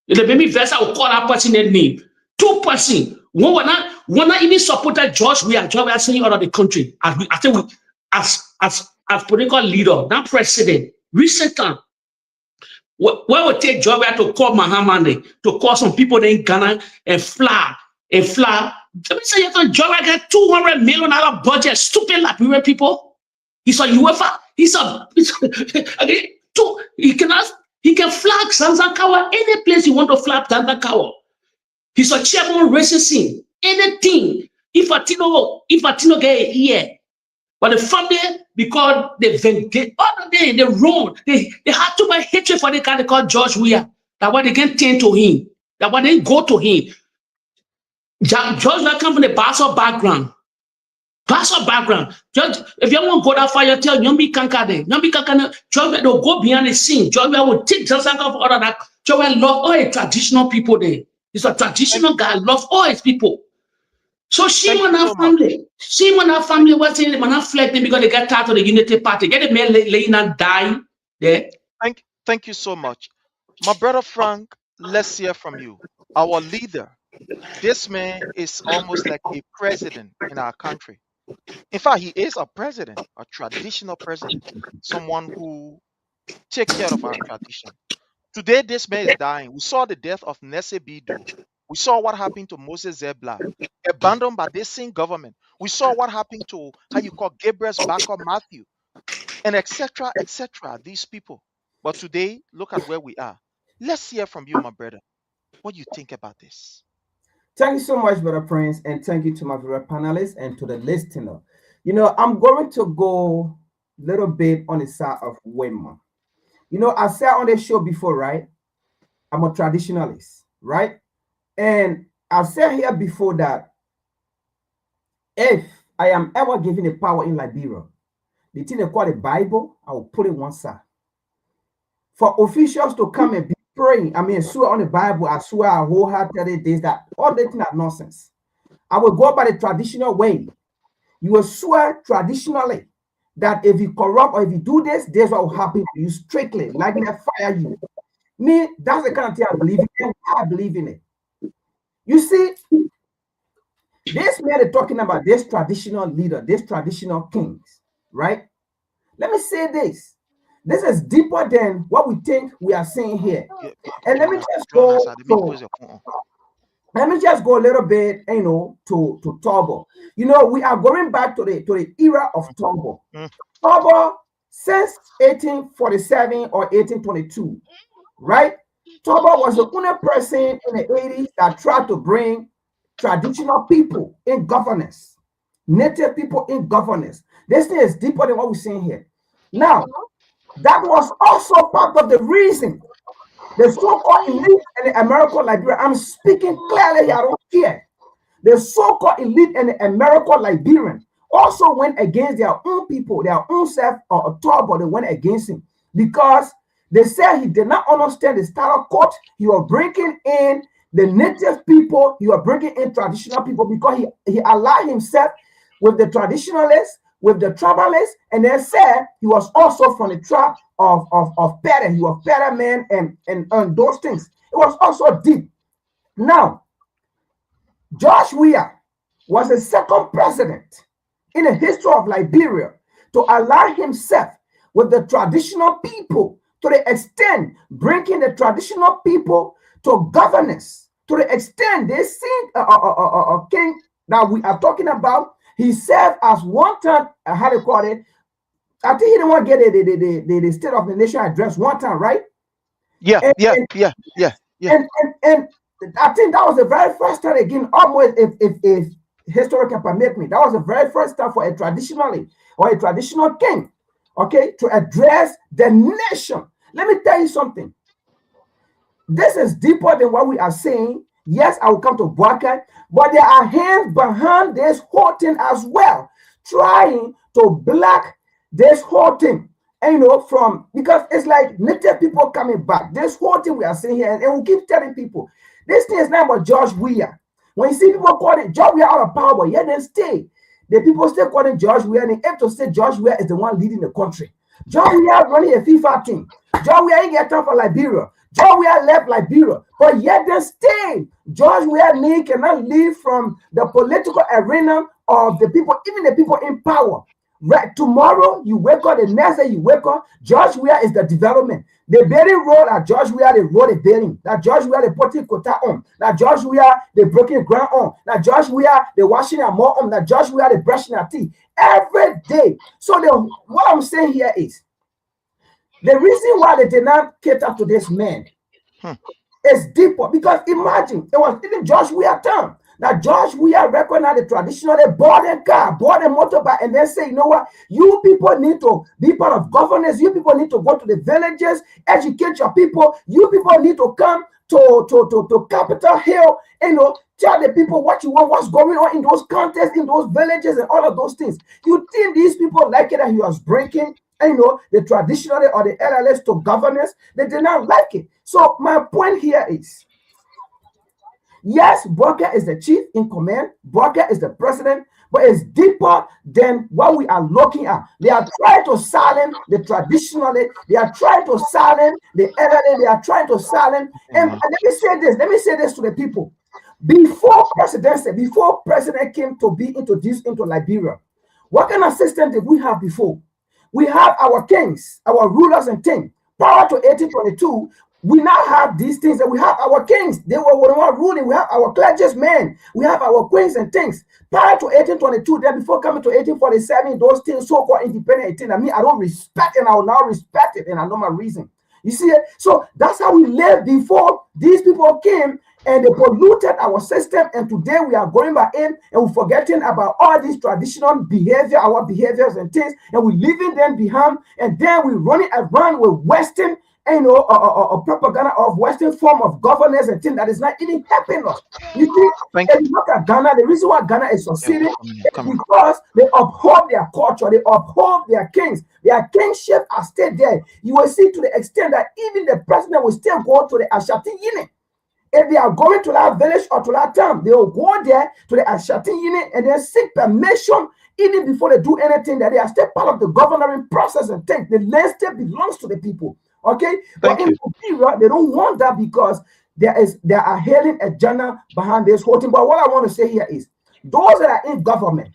The baby verse, I will call that person name. Two persons. One not even supported George Weah. George Weah sending out of the country. As political leader, not president. Recent time. Where would take George Weah to call Mahamane, to call some people in Ghana and fly. Let me say, George Weah got $200 million budget. Stupid Liberian people. He's a UEFA. He can flag Zanzakawa any place you want to flag Zanzakawa. He's a chairman racism. Anything. If Atino get here. But the family, because they wrong. They had too much hatred for the guy they call George Weah. That's why they can turn to him. That's why they go to him. George Weah come from the Basel background. Just if you want to go that far, you tell Yombi Kankade. George Weah will go behind the scene. George Weah will take Zanzakawa for all of that. George Weah love all the traditional people there. He's a traditional guy, love all his people. So she and her family was saying they were not flagging because they got tired of the Unity Party. Get the man laying and dying there. Thank you so much. My brother Frank, let's hear from you. Our leader. This man is almost like a president in our country. In fact, he is a president, a traditional president, someone who takes care of our tradition. Today, this man is dying. We saw the death of Nesse Bidu. We saw what happened to Moses Zebla, abandoned by this same government. We saw what happened to Gabriel's backup Matthew, and etc., etc., these people. But today, look at where we are. Let's hear from you, my brother. What do you think about this? Thank you so much, Brother Prince, and thank you to my favorite panelists and to the listener. You know, I'm going to go a little bit on the side of women. You know, I said on the show before, right? I'm a traditionalist, right? And I said here before that if I am ever given a power in Liberia, the thing they call the Bible, I will put it one side. for officials to come and be praying. I mean, swear on the Bible, I swear I wholeheartedly this, that all the things are nonsense. I will go by the traditional way. You will swear traditionally that if you corrupt or if you do this, this what will happen to you strictly, like they fire you. Me, that's the kind of thing I believe in, and I believe in it. You see, this man is talking about this traditional leader, this traditional kings, right? Let me say this. This is deeper than what we think we are saying here. And let me just go. Let me just go a little bit, to Togo. We are going back to the era of Togo. Togo since 1847 or 1822, right? Togo was the only person in the 80s that tried to bring traditional people in governance, native people in governance. This thing is deeper than what we're seeing here. Now, that was also part of the reason the so-called elite in the American Liberia, I'm speaking clearly here, I don't care. The so-called elite in the American Liberian also went against their own people, their own self, or Togo, they went against him because they said he did not understand the status quo. He was bringing in the native people, he was bringing in traditional people because he allied himself with the traditionalists, with the tribalists, and then said he was also from the tribe of Pere. He was Pere man and those things. It was also deep. Now, George Weah was the second president in the history of Liberia to align himself with the traditional people to the extent bringing the traditional people to governance, to the extent they see a king that we are talking about. He served as one time, how they call it, I think he didn't want to get the State of the Nation address one time, right? Yeah. And I think that was the very first time again, almost if history can permit me, that was the very first time for a traditional king, okay, to address the nation. Let me tell you something. This is deeper than what we are saying. Yes, I will come to Boakai, but there are hands behind this whole thing as well, trying to block this whole thing. And because it's like native people coming back. This whole thing we are saying here, and we keep telling people, this thing is not about George Weah. When you see people calling George Weah out of power, yeah, then stay. The people still calling George Weah, and they aim to say George Weah is the one leading the country. George Weah running a FIFA team. George Weah ain't get time for Liberia. George Weah left Liberia, but yet they stay. George Weah cannot leave from the political arena of the people, even the people in power. Right, tomorrow you wake up, the next day you wake up, George Weah is the development. The building road at George Weah, they road a building. That George Weah, they putting quota on. That George Weah, they breaking ground on. That George Weah, they washing their more on. That George Weah, they brushing their teeth every day. So what I'm saying here is, the reason why they did not cater to this man is deeper, because imagine, it was even George Weah time. Now, George Weah recognized the traditional, they bought a car, bought a motorbike, and then say, you know what, you people need to be part of governance, you people need to go to the villages, educate your people, you people need to come to Capitol Hill, tell the people what you want, what's going on in those contests, in those villages, and all of those things. You think these people like it that he was breaking, the traditional or the LLS to governance? They did not like it. So my point here is, yes, Boakai is the chief in command. Boakai is the president, but it's deeper than what we are looking at. They are trying to silence the traditionally. They are trying to silence the elderly. They are trying to silence. And let me say this to the people. Before president came to be introduced into Liberia, what kind of system did we have before? We have our kings, our rulers and things. Prior to 1822, we now have these things that we have our kings. They were the one ruling. We have our clergymen. We have our queens and things. Prior to 1822, then before coming to 1847, those things, so-called independent things, I don't respect, and I will now respect it, and I know my reason. You see it? So that's how we lived before these people came, and they polluted our system, and today we are going back in, and we're forgetting about all these traditional behavior, our behaviors and things, and we're leaving them behind, and then we're running around with Western you know, a propaganda of Western form of governance and things that is not even helping us. You see, Thank if you look at Ghana, the reason why Ghana is succeeding you. is because they uphold their culture, they uphold their kings, their kingship are still there. You will see to the extent that even the president will still go to the Ashanti unit. If they are going to that village or to that town, they will go there to the Ashanti unit and then seek permission even before they do anything, that they are still part of the governing process and think the land still belongs to the people. Okay, but in Nigeria, they don't want that because there are hailing agenda behind this whole thing. But what I want to say here is those that are in government,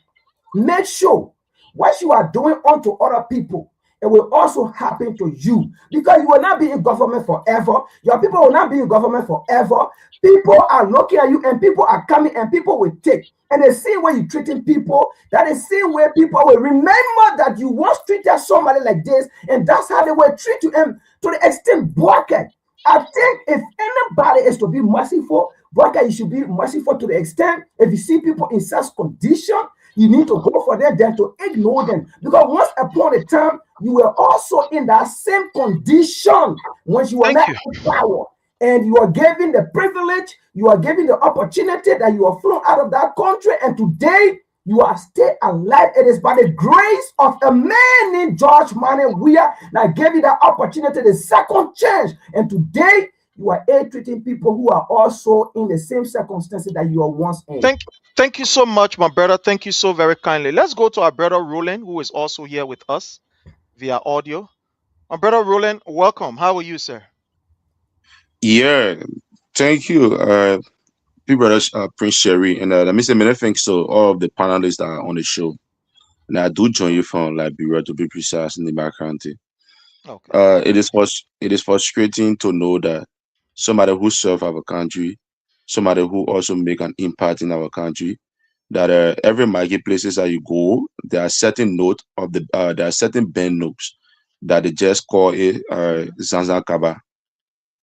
make sure what you are doing unto other people, it will also happen to you, because you will not be in government forever. Your people will not be in government forever. People are looking at you and people are coming and people will take. And they see where you're treating people, that is see where people will remember that you once treated somebody like this, and that's how they will treat you. And to the extent, bucket, I think if anybody is to be merciful, bucket, you should be merciful to the extent if you see people in such condition, you need to go for them, then to ignore them. Because once upon a time, you were also in that same condition when you were not in power. And you are given the privilege, you are given the opportunity that you are flown out of that country. And today, you are still alive. It is by the grace of a man named George Manning Weah that gave you that opportunity, the second chance. And today, you are treating people who are also in the same circumstances that you are once in. Thank you so much, my brother. Thank you so very kindly. Let's go to our brother Roland, who is also here with us via audio. My brother Roland, welcome. How are you, sir? Yeah, thank you, people, Prince Sherry, and let me say many thanks to all of the panelists that are on the show. And I do join you from Liberia, to be precise, in the back county. Okay. It is frustrating to know that somebody who serve our country, somebody who also make an impact in our country, that every marketplaces that you go, there are certain note of the there are certain band notes that they just call it Zanzan Kaba.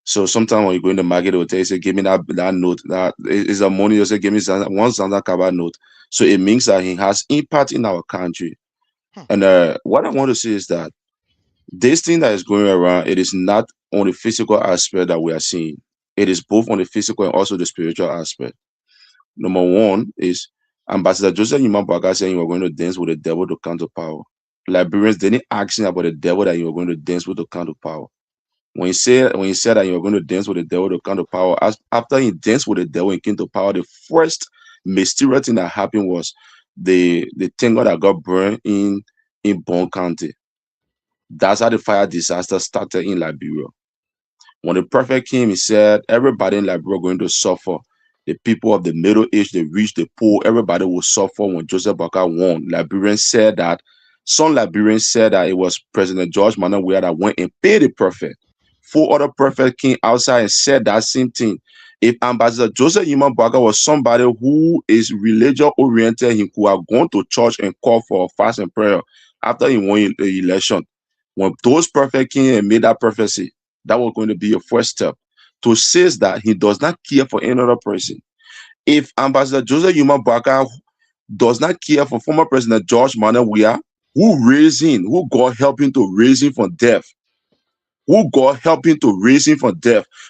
So sometimes when you go in the market, they will tell you, say, give me that note. That is the money. You say, give me one Zanzan Kaba note. So it means that he has impact in our country. And what I want to say is that this thing that is going around, it is not on the physical aspect that we are seeing. It is both on the physical and also the spiritual aspect. Number one is Ambassador Joseph Yimabwaga saying you were going to dance with the devil to come to power. Liberians didn't ask him about the devil that you were going to dance with to come to power. When he said that you were going to dance with the devil to come to power, after he danced with the devil and came to power, the first mysterious thing that happened was the tanker that got burned in Bon County. That's how the fire disaster started in Liberia. When the prophet came, he said, everybody in Liberia going to suffer. The people of the middle age, the rich, the poor, everybody will suffer when Joseph Boakai won. Some Liberians said that it was President George Manning Weah that went and paid the prophet. 4 other prophets came outside and said that same thing. If Ambassador Joseph Yimabwaga was somebody who is religious oriented, he could have gone to church and called for fast and prayer after he won the election. When those prophets came and made that prophecy, that was going to be a first step to say that he does not care for another person. If Ambassador Joseph Yimabwaga does not care for former President George Manning Weah, who raised him, who God helped him to raise him from death,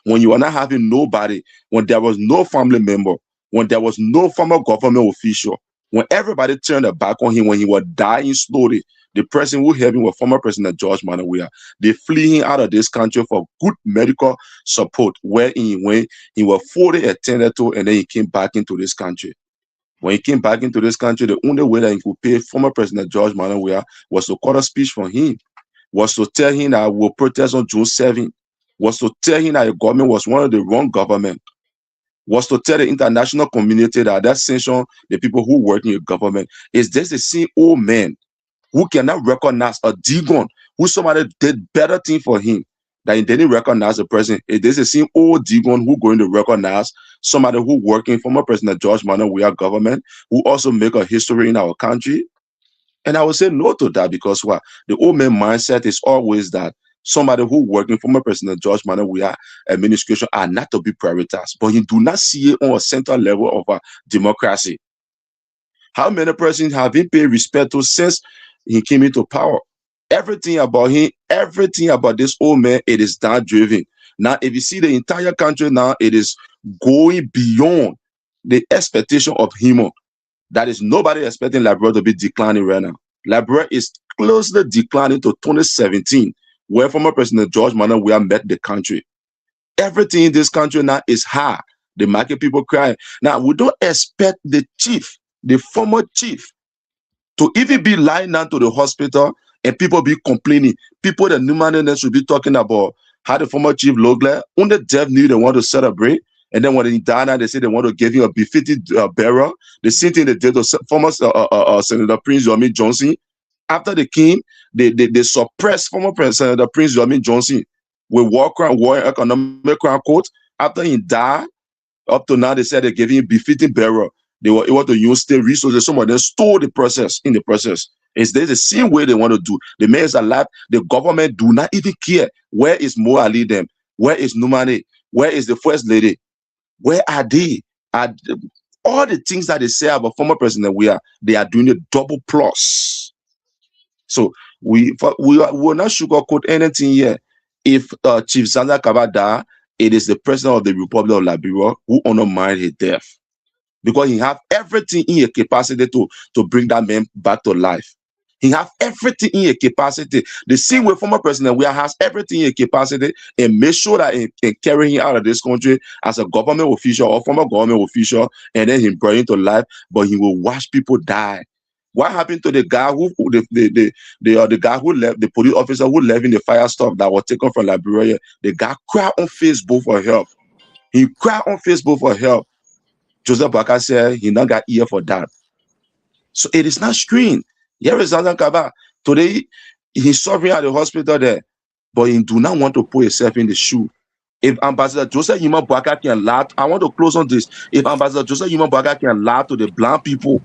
when you are not having nobody, when there was no family member, when there was no former government official, when everybody turned their back on him, when he was dying slowly, the person who helped him was former President George Manning Weah. They flee him out of this country for good medical support, where he went, he was fully attended to, and then he came back into this country. When he came back into this country, the only way that he could pay former President George Manning Weah was to cut a speech from him, was to tell him that we'll protest on June 7th, was to tell him that the government was one of the wrong government, was to tell the international community that sanction the people who work in the government. Is this the same old man who cannot recognize a Degon, who somebody did better thing for him, that he didn't recognize the president? Is this the same old Degon who going to recognize somebody who working former President George Manning Weah government, who also make a history in our country? And I would say no to that, because what? The old man mindset is always that somebody who working former President George Manning Weah administration are not to be prioritized, but you do not see it on a central level of democracy. How many persons have been paid respect to since he came into power? Everything about him, everything about this old man, it is down driven. Now, if you see the entire country now, it is going beyond the expectation of human. That is nobody expecting Liberia to be declining right now. Liberia is closely declining to 2017, where former President George Manuel Weah met the country. Everything in this country now is high. The market people crying. Now, we don't expect the chief, the former chief, to even be lying down to the hospital and people be complaining. People that Newman should be talking about how the former chief looked like. On the death knew they want to celebrate. And then when he died, now they say they want to give him a befitting burial. The same thing they did to former Senator Prince Yomi Johnson. After they came, they suppressed former Senator Prince Yomi Johnson with war and economic crime court. After he died, up to now, they said they gave him befitting burial. They were able to use state resources. Some of them stole the process in the process. It's the same way they want to do. The man is alive. The government do not even care. Where is Mo Ali them? Where is Numane? Where is the first lady? Where are they? All the things that they say about former president, they are doing a double plus. So we will not sugarcoat anything here. If Chief Zanza Kabada, it is the president of the Republic of Liberia who honor mind his death, because he have everything in a capacity to bring that man back to life. He have everything in a capacity. The same way former president we has everything in a capacity and make sure that in carrying him out of this country as a government official or former government official, and then he bring him to life, but he will watch people die. What happened to the guy the guy who left, the police officer who left in the fire stuff that was taken from Liberia? The guy cried on Facebook for help. He cried on Facebook for help. Joseph Baka said he not got ear for that. So it is not screen. Here is Zanzan Kaba. Today, he's suffering at the hospital there, but he do not want to put himself in the shoe. If Ambassador Joseph Yuma Baka can lie, I want to close on this. If Ambassador Joseph Yuma Baka can lie to the blind people,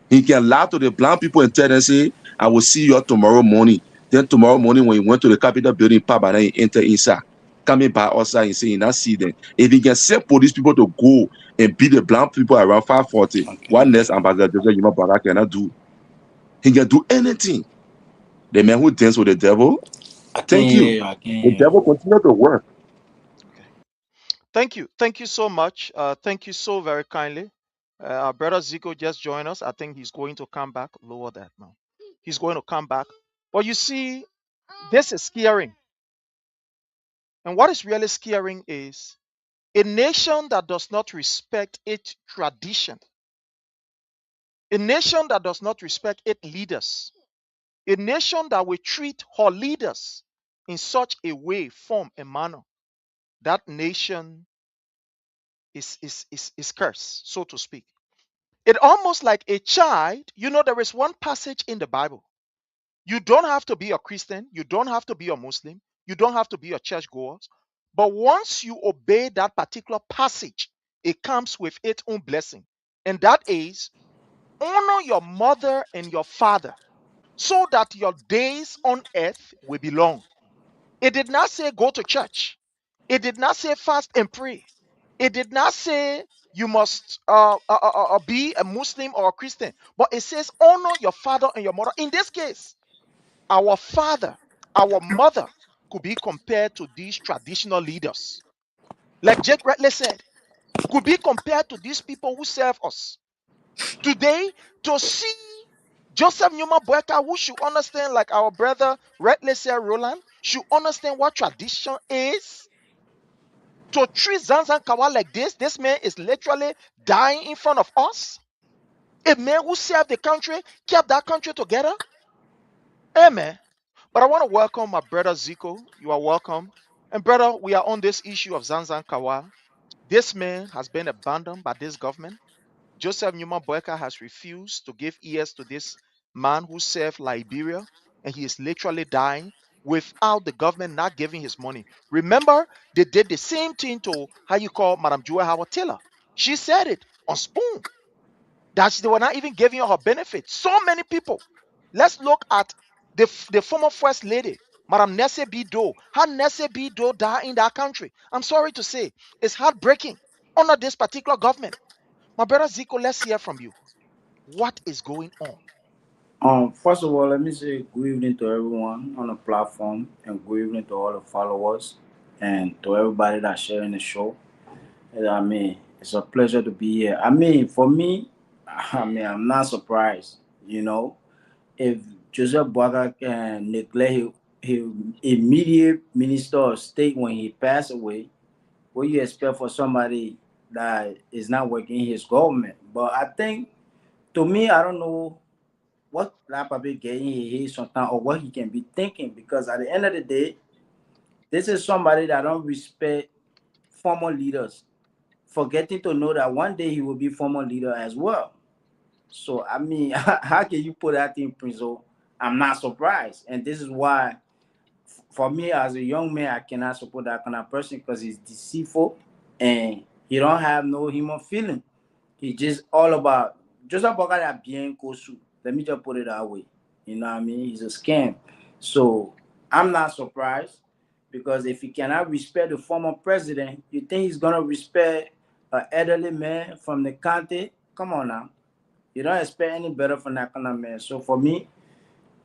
he can lie to the blind people and tell them, say, I will see you tomorrow morning. Then tomorrow morning, when he went to the Capitol building, Pabana, he enter inside. Coming by outside and saying, not see them. If he can send police people to go and beat the blind people around 540, what next Ambassador Joseph Yuma Baka cannot do? He can do anything. The man who danced with the devil, thank you. The devil continue to work. Okay. Thank you so much. Thank you so very kindly. Our brother Zico just joined us. I think he's going to come back. Lower that now. He's going to come back. But you see, this is scaring. And what is really scaring is a nation that does not respect its tradition, a nation that does not respect its leaders, a nation that will treat her leaders in such a way, form, and manner. That nation is cursed, so to speak. It almost like a child. You know, there is one passage in the Bible. You don't have to be a Christian, you don't have to be a Muslim, you don't have to be a churchgoer. But once you obey that particular passage, it comes with its own blessing. And that is, honor your mother and your father so that your days on earth will be long. It did not say go to church. It did not say fast and pray. It did not say you must be a Muslim or a Christian. But it says honor your father and your mother. In this case, our father, our mother could be compared to these traditional leaders. Like Jake rightly said, could be compared to these people who serve us. Today, to see Joseph Numa Boyka, who should understand, like our brother rightly said, Roland, should understand what tradition is. To treat Zanzan Kawa like this man is literally dying in front of us. A man who served the country, kept that country together. Amen. But I want to welcome my brother Zico. You are welcome. And brother, we are on this issue of Zanzan Kawa. This man has been abandoned by this government. Joseph Numa Boyka has refused to give ears to this man who served Liberia, and he is literally dying without the government not giving his money. Remember, they did the same thing to how you call Madam Joy Howard Taylor. She said it on Spoon that they were not even giving her benefits. So many people. Let's look at the former first lady, Madam Nesse B. Doe. How Nesse B. Doe died in that country. I'm sorry to say, it's heartbreaking under this particular government. My brother Zico, let's hear from you. What is going on? First of all, let me say good evening to everyone on the platform and good evening to all the followers and to everybody that's sharing the show. I mean, it's a pleasure to be here. I mean, for me, I'm not surprised. You know, if Joseph Boaga can neglect his immediate minister of state when he passed away, what you expect for somebody that is not working in his government? But I think, to me, I don't know what that probably getting he is sometimes or what he can be thinking, because at the end of the day, this is somebody that don't respect former leaders, forgetting to know that one day he will be former leader as well. So I mean, how can you put that in prison? I'm not surprised, and this is why, for me as a young man, I cannot support that kind of person because he's deceitful and he don't have no human feeling. He just all about just about that bien kosu. Let me just put it that way. You know what I mean? He's a scam. So I'm not surprised, because if he cannot respect the former president, you think he's gonna respect an elderly man from the county? Come on now. You don't expect any better from that kind of man. So for me,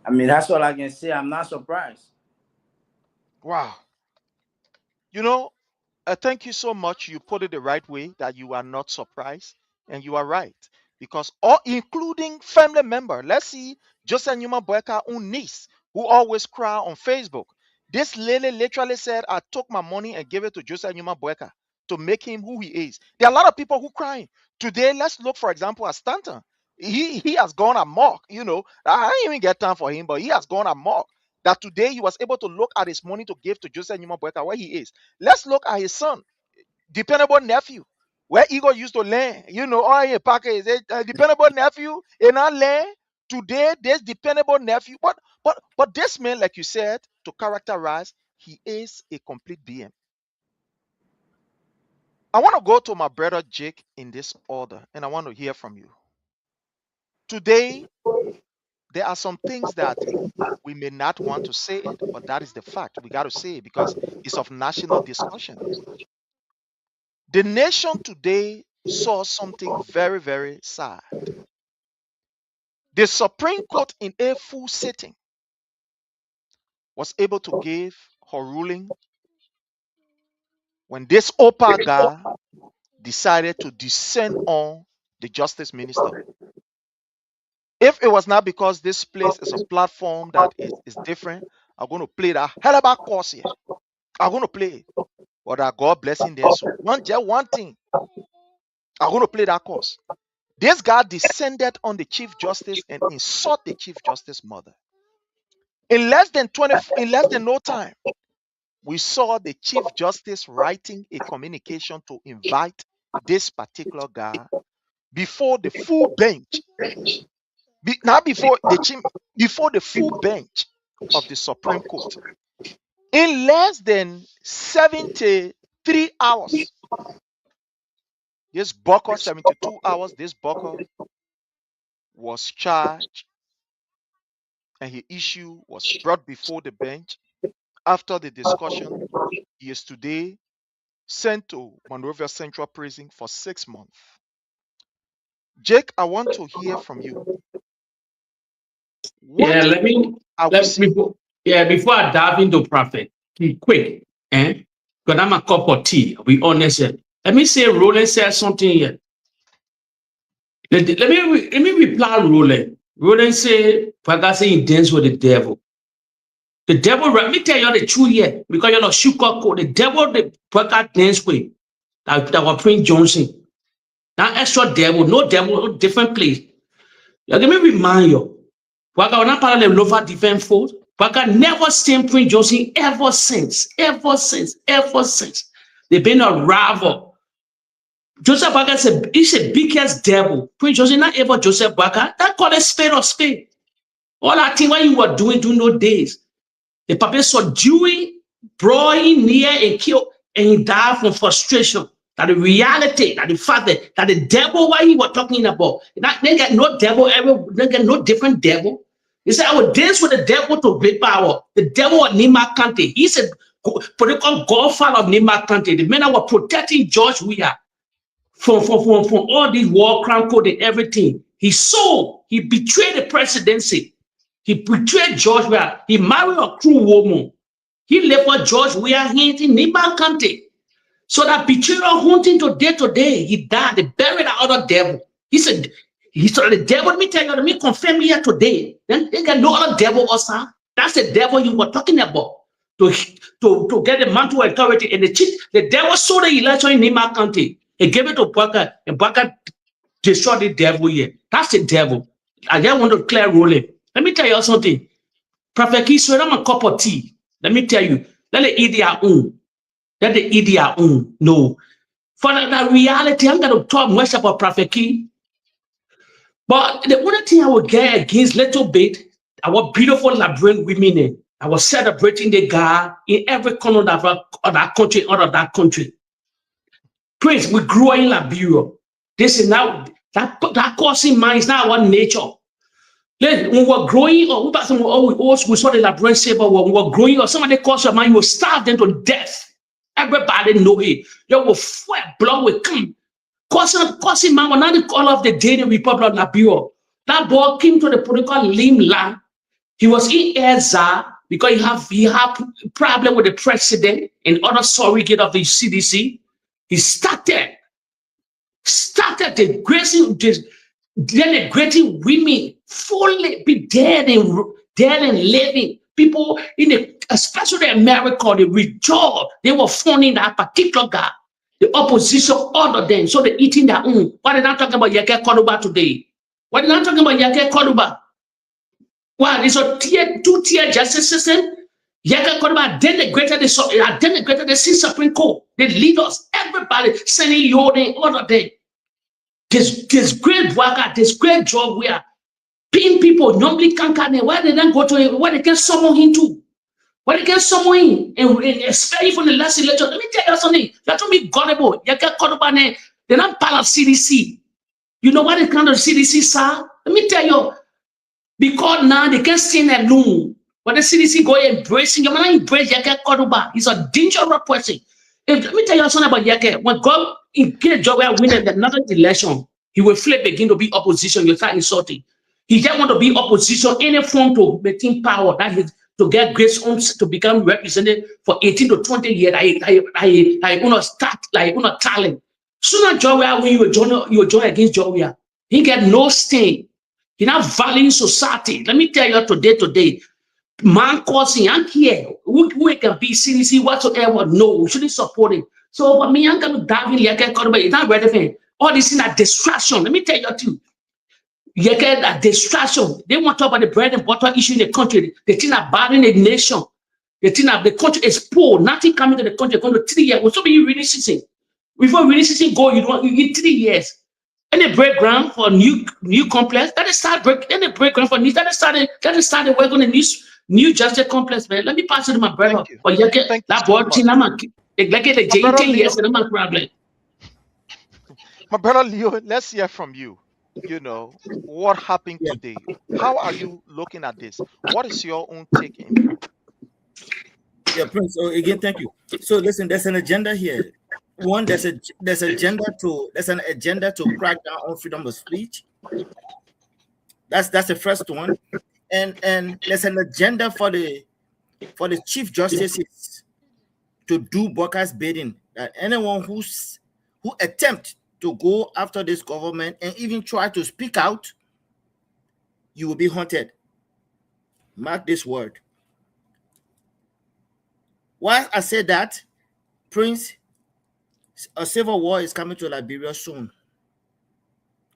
I mean, that's all I can say. I'm not surprised. Wow. You know, thank you so much. You put it the right way, that you are not surprised, and you are right, because all, including family member. Let's see, Joseph Newman Boyka own niece, who always cry on Facebook. This lady literally said, "I took my money and gave it to Joseph Newman Boyka to make him who he is." There are a lot of people who crying today. Let's look, for example, at Stanton. He has gone amok. You know, I didn't even get time for him, but he has gone amok. That today he was able to look at his money to give to Joseph Newman Boyka, where he is. Let's look at his son, dependable nephew, where Igor used to learn. You know, oh, yeah, Parker is a dependable nephew in our land. Today, this dependable nephew, but this man, like you said, to characterize, he is a complete being. I want to go to my brother Jake in this order, and I want to hear from you. Today, there are some things that we may not want to say it, but that is the fact. We got to say it because it's of national discussion. The nation today saw something very, very sad. The Supreme Court, in a full sitting, was able to give her ruling when this Opa guy decided to descend on the justice minister. If it was not because this place is a platform that is different, I'm going to play that hell of a course here. I'm going to play it. But God blessing them. So one thing, I'm going to play that course. This guy descended on the Chief Justice and insult the Chief Justice mother. In less than no time, we saw the Chief Justice writing a communication to invite this particular guy before the full bench. Before the full bench of the Supreme Court. In less than 73 hours, this Booker, 72 hours, this Booker was charged and his issue was brought before the bench. After the discussion, he is today sent to Monrovia Central Prison for 6 months. Jake, I want to hear from you. Yeah, What are we seeing? before I dive into prophet, quick, because I'm a cup of tea. I'll be honest here. Let me say, Roland said something here. Let me reply, Roland. Roland said, "Paga say he dance with the devil." The devil, let me tell you the truth here, because you're not sugarcoat. The devil, the Paga dance with that was Prince Johnson. That extra devil, no different place. Let me remind you, Paga was not part of the Lover Defense Force. Paga never seen Prince Johnson ever since. They've been a rival. Joseph Baga is a biggest devil. Prince Joseph, not ever Joseph Baga. That called a spade of spade. All that thing what you were doing during those days. The papa subduing, brawling near and kill, and he died from frustration. That the reality, that the fact that the devil, what he was talking about, they get no devil ever, they get no different devil. He said, I will dance with the devil to great power. The devil of Nima Kante. He's a political godfather of Nima Kante. The men that were protecting George Weah from all these war crime code and everything. He sold, he betrayed the presidency. He betrayed George Weah. He married a cruel woman. He left for George Weah in Niba County. So that betrayal hunting today, he died. They buried the other devil. He said, the devil, let me tell you, let me confirm here today. Then they got no other devil also. That's the devil you were talking about. To get the mantle of authority. And the devil sold the election in Nima County. He gave it to Baka, and Baka destroyed the devil here. That's the devil. I just want to clear ruling. Let me tell you something. Prophet Kiswe, I'm a cup of tea. Let me tell you. Let the eat their own. Let the eat their own. No. For the reality, I'm going to talk much about Prophet Key. But the only thing I would get against little bit, our beautiful Liberian women, I was celebrating the God in every corner of that country, out of that country. Prince, we grew in Liberia. This is now, that causing mind is now our nature. When we were growing, or we saw the Liberian saber, when we were growing, or somebody caused your mind, you will starve them to death. Everybody know it. There will sweat, blood will come. Causing man, when I call of the Daniel Republic of Liberia, that boy came to the political limelight. He was in Ezra because he have problem with the president and other surrogate of the CDC. He started the denigrating women, fully be dead and living. People especially America, they rejoice. They were funding that particular guy. The opposition ordered them, so they're eating their own. Why are they not talking about Yake Koduba today? Why are they not talking about Yake Koduba? Why? There's a two-tier justice system. Yake Koduba denigrated the Supreme Court, the leaders, everybody sending your name, order them. This great worker, this great job where paying people normally can't why they don't go to where they can summon him to. Why they can summon him and especially from the last election. Let me tell you something. That don't be gullible. They're not part of CDC. You know why they come to the CDC, sir? Let me tell you. Because now they can't stand alone. But the CDC go embracing you. Man, embrace Yake Koduba. He's a dangerous person. Let me tell you something about Yake. When God get job where winning another election, he will flip begin to be opposition. You start insulting. He just want to be opposition, any form to maintain power. That is to get grace to become represented for 18 to 20 years. I want to start like talent. Sooner Joria when you join against Joria, he get no stain. He not valuing society. Let me tell you today, man causing I'm here. We can be CDC whatsoever. No, we shouldn't support it. So for me, I'm gonna dive in like it's not relevant. All this in a distraction. Let me tell you too. You get a distraction. They want to talk about the bread and butter issue in the country. They think about in the nation. They think that the country is poor. Nothing coming to the country. Going to 3 years. Well, so be you really season. Before really season go, you need 3 years. And the break ground for new complex. That is start break. Then the break ground for new. That is started work on the new justice complex, man. Let me pass it to my brother. Or you get that boy like the 10 years. My problem. My brother Leo, let's hear from you. You know, what happened today? How are you looking at this? What is your own take in view? Yeah, Prince. So again, thank you. So listen, there's an agenda here. One, there's an agenda to crack down on freedom of speech. That's the first one. And there's an agenda for the chief justices to do Baka's bidding. That anyone who attempt to go after this government and even try to speak out, you will be haunted. Mark this word. Why I say that, Prince, a civil war is coming to Liberia soon.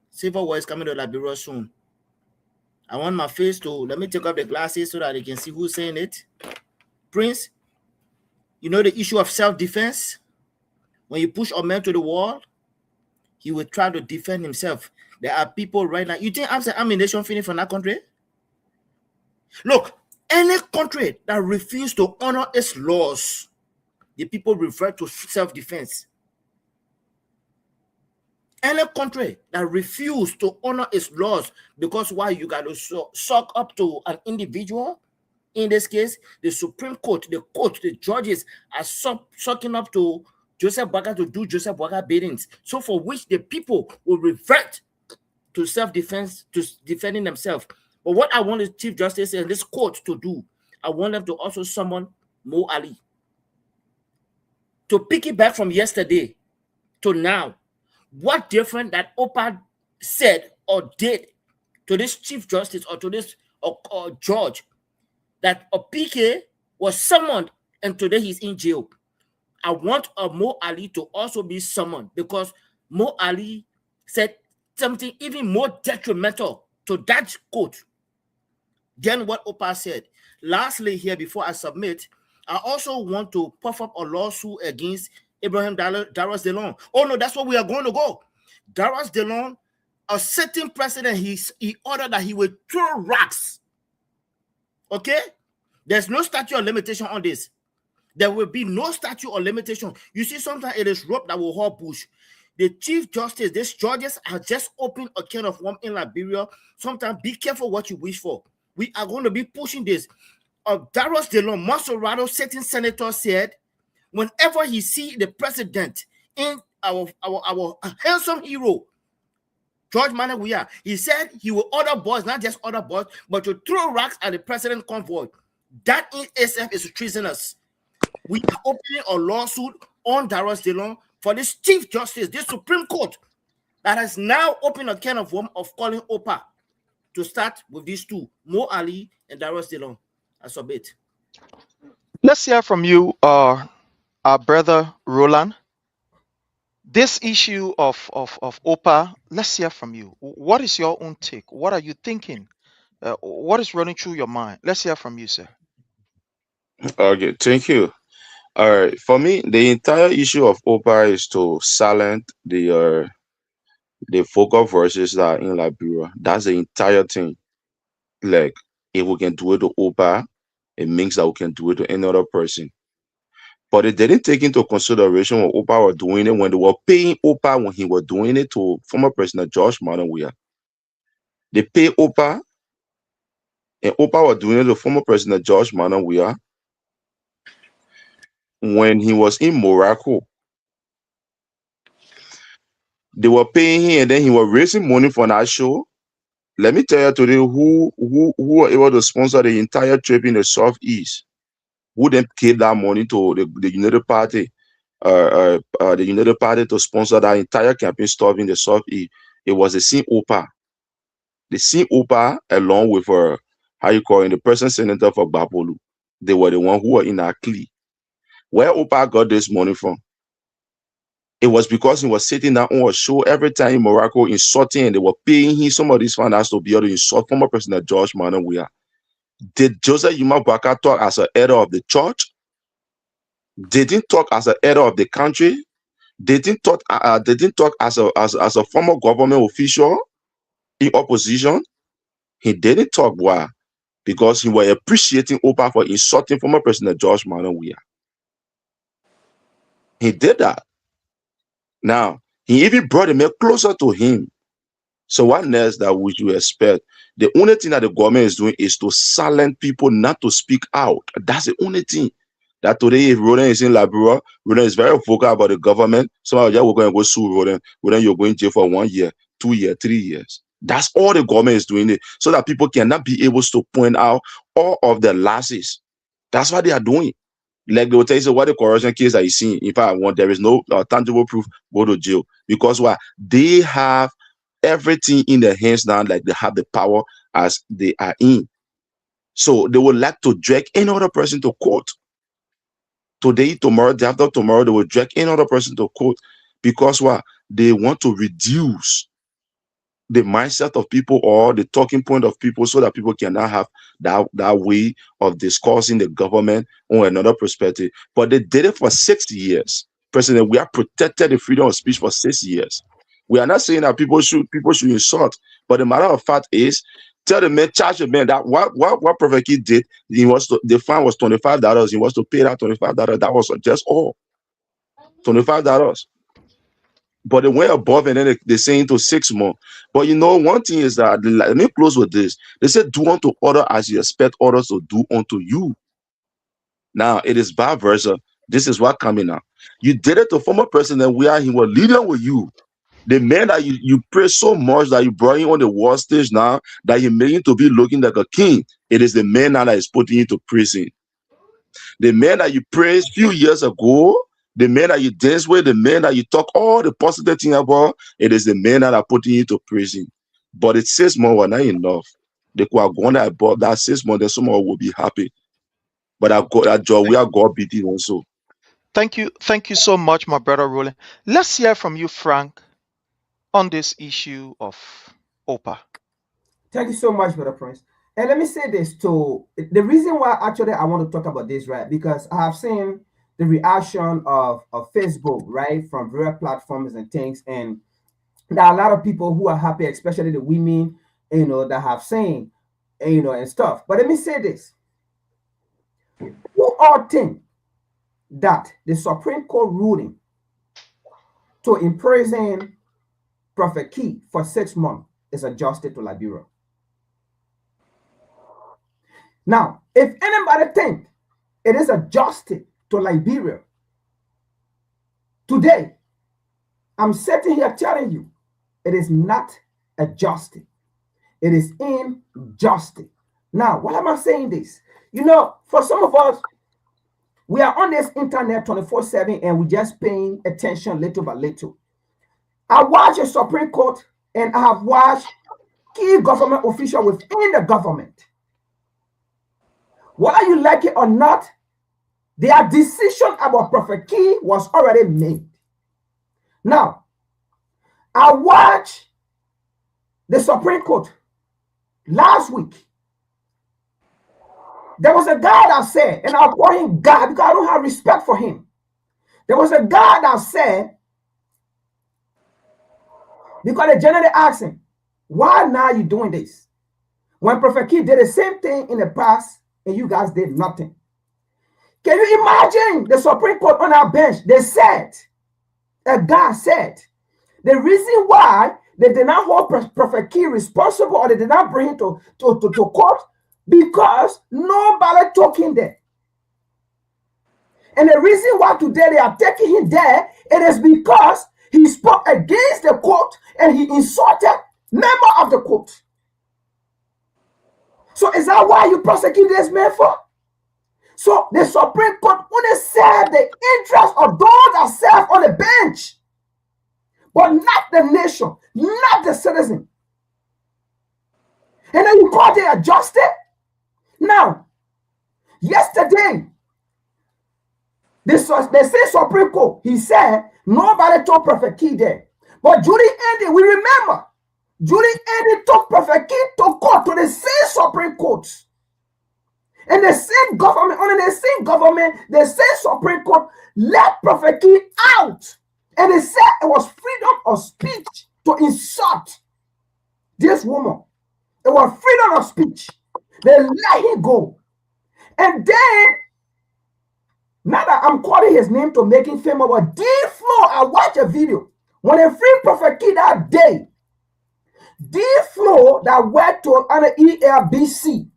Civil war is coming to Liberia soon. I want my face to, let me take off the glasses so that they can see who's saying it. Prince, you know the issue of self-defense? When you push a man to the wall, he will try to defend himself. There are people right now. You think after ammunition finished from that country? Look, any country that refuses to honor its laws, the people refer to self-defense. Any country that refuses to honor its laws, because why you got to suck up to an individual, in this case, the Supreme Court, the judges are sucking up to Joseph Boakai to do Joseph Boakai biddings, so for which the people will revert to self-defense, to defending themselves. But what I want the Chief Justice and this court to do, I want them to also summon Mo Ali. To pick it back from yesterday to now, what different that OPA said or did to this Chief Justice or to this or judge that a PK was summoned and today he's in jail. I want a Mo Ali to also be summoned because Mo Ali said something even more detrimental to that court than what OPA said. Lastly, here before I submit, I also want to puff up a lawsuit against Ibrahim Daras Delon. Oh no, that's where we are going to go. Daras Delon, a sitting president, he ordered that he would throw rocks. Okay? There's no statute of limitation on this. There will be no statute or limitation. You see, sometimes it is rope that will hold bush. The Chief Justice, these judges have just opened a can of worms in Liberia. Sometimes be careful what you wish for. We are going to be pushing this. Daros Delon, Monserrato sitting senator, said, whenever he see the president in our handsome hero, George Manawia, he said he will order boys, not just order boys, but to throw rocks at the president convoy. That in itself is treasonous. We are opening a lawsuit on Daros Delon for this Chief Justice, this Supreme Court, that has now opened a can of worms of calling OPA to start with these two, Mo Ali and Daros Delon. I submit. Let's hear from you, our brother Roland. This issue of OPA, let's hear from you. What is your own take? What are you thinking? What is running through your mind? Let's hear from you, sir. Okay, thank you. All right, for me, the entire issue of OPA is to silence the vocal voices that are in Liberia. That's the entire thing. Like, if we can do it to OPA, it means that we can do it to any other person. But it didn't take into consideration what OPA were doing it when they were paying OPA when he was doing it to former President George Manawia. They pay OPA, and OPA was doing it to former President George Manawia when he was in Morocco. They were paying him, and then he was raising money for that show. Let me tell you today who were able to sponsor the entire trip in the Southeast, who then gave that money to the United Party, the United Party to sponsor that entire campaign stuff in the Southeast. It was the same OPA. The same OPA along with the present senator for Bapolu. They were the one who were in our clique. Where OPA got this money from? It was because he was sitting down on a show every time in Morocco insulting, and they were paying him some of these finance to be able to insult former President George Manawia. Did Joseph Yuma Baka talk as an elder of the church? Didn't talk as an elder of the country? Didn't talk as a former government official in opposition? He didn't talk. Why? Because he was appreciating OPA for insulting former President George Manawia. He did that. Now, he even brought him closer to him. So what next that would you expect? The only thing that the government is doing is to silence people not to speak out. That's the only thing. That today, if Roland is in Liberia, Roland is very vocal about the government. Somebody we're going to go sue Roland. Roland, you're going to jail for 1 year, 2 years, 3 years. That's all the government is doing it, so that people cannot be able to point out all of the losses. That's what they are doing. Like they will tell you, so what the corruption case that you see, in fact, there is no tangible proof, go to jail. Because what? They have everything in their hands now, like they have the power as they are in. So they would like to drag any other person to court. Today, tomorrow, day after tomorrow, they will drag any other person to court. Because what? They want to reduce the mindset of people or the talking point of people, so that people cannot have that way of discussing the government on another perspective. But they did it for 6 years. President, we have protected the freedom of speech for 6 years. We are not saying that people should insult, but the matter of fact is, tell the man, charge the man that what Prophet Kid did, the fine was $25. He was to pay that $25. That was just all. $25. But they went above, and then they saying to 6 more. But you know, one thing is that, let me close with this. They said, do unto others as you expect others to do unto you. Now, it is vice versa. This is what coming now. You did it to former president where he was leading with you. The man that you praise so much that you brought him on the world stage now, that you made him to be looking like a king, it is the man now that is putting you to prison. The man that you praised a few years ago, the man that you dance with, the man that you talk all the positive thing about, it is the man that are putting you to prison. But it 6 months were not enough. They could have gone above that 6 months, then someone will be happy. But that job, we are God beating also. Thank you so much, my brother Roland. Let's hear from you, Frank, on this issue of OPA. Thank you so much, Brother Prince. And let me say this too. The reason why actually I want to talk about this, right? Because I have seen the reaction of Facebook, right, from various platforms and things. And there are a lot of people who are happy, especially the women, that have seen, and stuff. But let me say this. Who all think that the Supreme Court ruling to imprison Prophet Key for 6 months is adjusted to Liberia? Now, if anybody think it is adjusted to Liberia, today, I'm sitting here telling you, it is not adjusted. It is injustice. Now, why am I saying this? For some of us, we are on this internet 24/7 and we're just paying attention little by little. I watch a Supreme Court and I have watched key government officials within the government. Whether you like it or not, their decision about Prophet Key was already made. Now, I watched the Supreme Court last week. There was a guy that said, and I'll call him God because I don't have respect for him. There was a guy that said, because the generally asked him, why now are you doing this? When Prophet Key did the same thing in the past, and you guys did nothing. Can you imagine the Supreme Court on our bench? They said, a guy said, the reason why they did not hold Prophet Key responsible or they did not bring him to court because nobody took him there. And the reason why today they are taking him there, it is because he spoke against the court and he insulted members of the court. So is that why you prosecute this man for? So the Supreme Court only serve the interest of those that serve on the bench, but not the nation, not the citizen. And then you call it adjusted? Now, yesterday, the same Supreme Court, he said, nobody took Prophet Key there. But Judy Andy, we remember, Judy Andy took Prophet Key to court, to the same Supreme Court. And the same government, under the same government, the same Supreme Court let Prophet Key out. And they said it was freedom of speech to insult this woman. It was freedom of speech. They let him go. And then, now that I'm calling his name to make him famous, but D-Flow, I watched a video. When they freed Prophet Key that day, D-Flow that worked to under ELBC,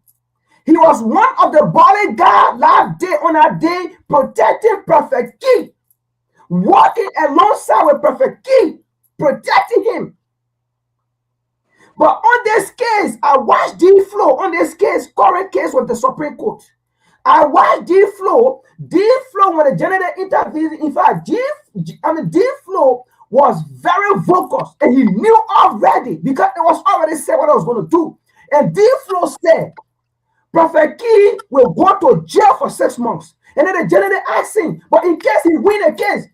he was one of the bodyguards that day on that day protecting Prophet Key, working alongside with Prophet Key, protecting him. But on this case, I watched D-Flow on this case, current case with the Supreme Court. I watched D-Flow when the general intervened. In fact, D-Flow was very vocal and he knew already because it was already said what I was going to do. And D-Flow said, Prophet Key will go to jail for 6 months. And then the general asked him, but in case he win a case,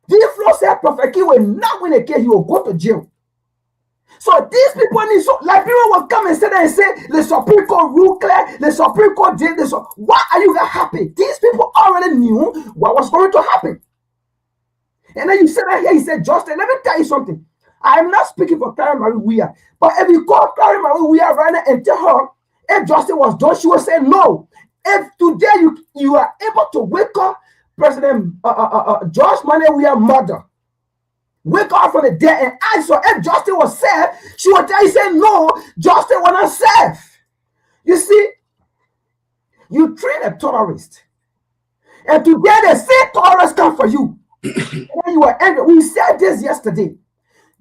D-Flow said Prophet Key will not win a case, he will go to jail. So these people need, so Liberia will come and sit there and say, the Supreme Court rule clear, the Supreme Court did this. Why are you guys happy? These people already knew what was going to happen. And then you sit right here, he said, Justin, let me tell you something. I am not speaking for Carrie Marie Weir, but if you call Carrie Marie Weir right now and tell her, if Justin was done, she will say no. If today you are able to wake up President George Manuel Weir's mother, wake up from the dead and ask her if Justin was saved, she will tell you, say no, Justin was not saved. You see, you train a terrorist, and today the same terrorists come for you. And you are angry. We said this yesterday.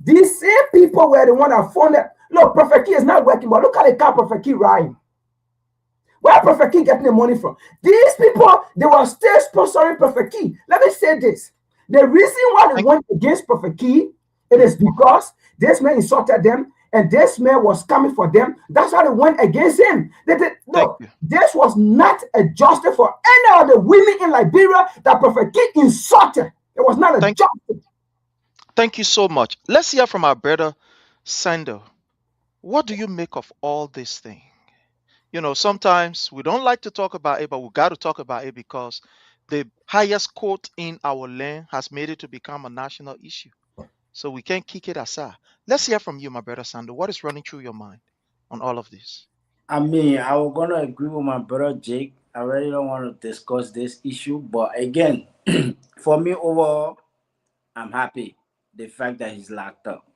These same people were the one that funded. Look, Prophet Key is not working, but look at the car Prophet Key riding. Where Prophet Key getting the money from? These people, they were still sponsoring Prophet Key. Let me say this. The reason why they went against Prophet Key, it is because this man insulted them and this man was coming for them. That's why they went against him. No, this was not a justice for any of the women in Liberia that Prophet Key insulted. It was not a justice. Thank you so much. Let's hear from our brother Sando. What do you make of all this thing? You know, sometimes we don't like to talk about it, but we got to talk about it because the highest court in our land has made it to become a national issue. So we can't kick it aside. Let's hear from you, my brother Sando. What is running through your mind on all of this? I mean, I was gonna agree with my brother Jake. I really don't want to discuss this issue, but again, for me overall, I'm happy the fact that he's locked up.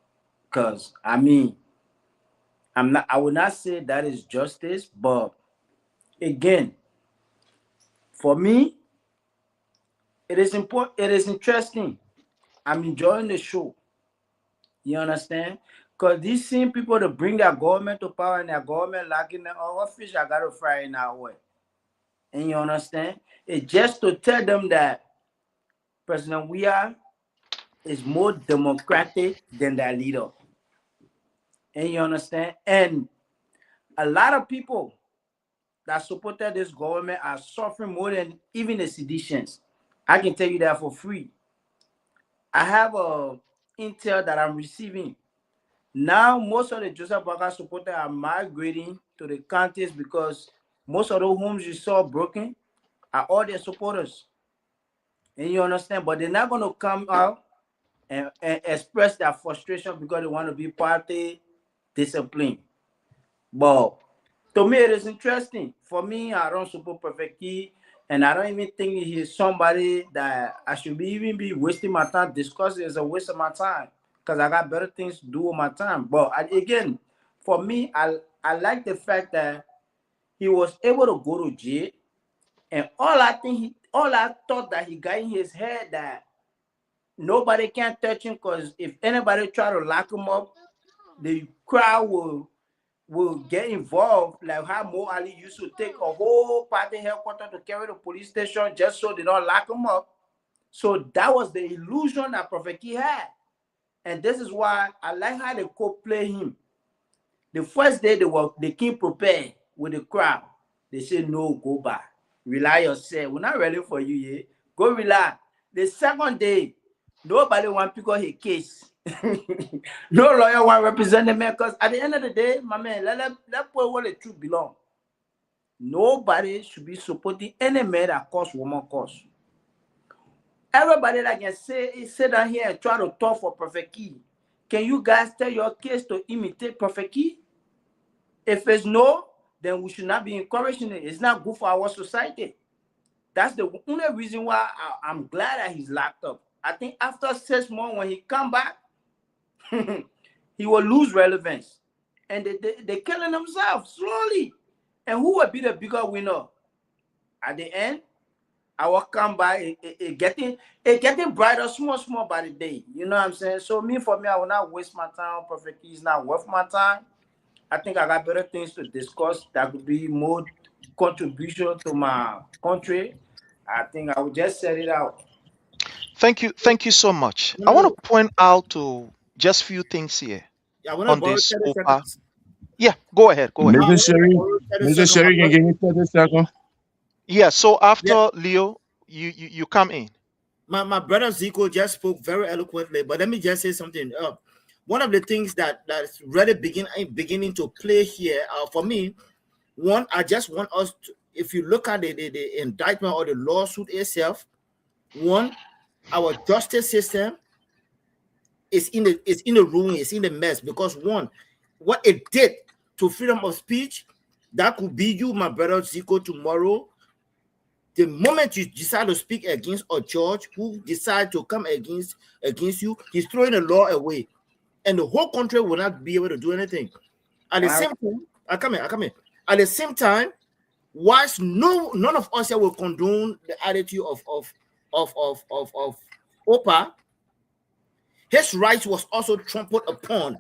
Cause I mean, I would not say that is justice, but again, for me, it is important. It is interesting. I'm enjoying the show. You understand? Because these same people to bring their government to power and their government lacking the other fish, I gotta fry in our way. And you understand? It's just to tell them that President Weah is more democratic than their leader. And you understand? And a lot of people that supported this government are suffering more than even the seditions. I can tell you that for free. I have a intel that I'm receiving. Now, most of the Joseph Baka supporters are migrating to the counties because most of the homes you saw broken are all their supporters. And you understand? But they're not going to come out and express their frustration because they want to be party discipline. But to me, it is interesting. For me, I don't support Perfect Key, and I don't even think he's somebody that I should even be wasting my time discussing. It's a waste of my time because I got better things to do with my time. But again, for me, I like the fact that he was able to go to jail, and all I thought that he got in his head that nobody can touch him because if anybody try to lock him up, the crowd will get involved, like how Mo Ali used to take a whole party headquarters to carry the police station just so they don't lock him up. So that was the illusion that Prophet Key had. And this is why I like how they co-play him. The first day they came prepared with the crowd. They said, no, go back. Rely yourself. We're not ready for you yet. Go relax. The second day, nobody want to pick up his case. No lawyer want to represent the man because at the end of the day, my man, let put where the truth belong. Nobody should be supporting any man that cause woman cause. Everybody that can sit down here and try to talk for Prophet Key. Can you guys tell your case to imitate Prophet Key? If it's no, then we should not be encouraging it. It's not good for our society. That's the only reason why I'm glad that he's locked up. I think after 6 months, when he come back, he will lose relevance. And they're killing themselves slowly. And who will be the bigger winner? At the end, I will come by, it getting brighter, small by the day. You know what I'm saying? So for me, I will not waste my time. Prophet Key is not worth my time. I think I got better things to discuss that could be more contribution to my country. I think I will just set it out. Thank you so much. I want to point out to just few things here on this OPA. Yeah, go ahead. Mr. Sherry, can give me 30 seconds? Yeah, so after Leo, you come in. My brother Zico just spoke very eloquently, but let me just say something. One of the things that's really beginning to play here for me, one, I just want us to, if you look at the indictment or the lawsuit itself, one, our justice system is in the ruin, it's in the mess, because one, what it did to freedom of speech, that could be you, my brother Zico, tomorrow. The moment you decide to speak against a judge who decide to come against you, he's throwing the law away, and the whole country will not be able to do anything. At the same time, I come in. At the same time, whilst none of us here will condone the attitude of OPA, his rights was also trampled upon.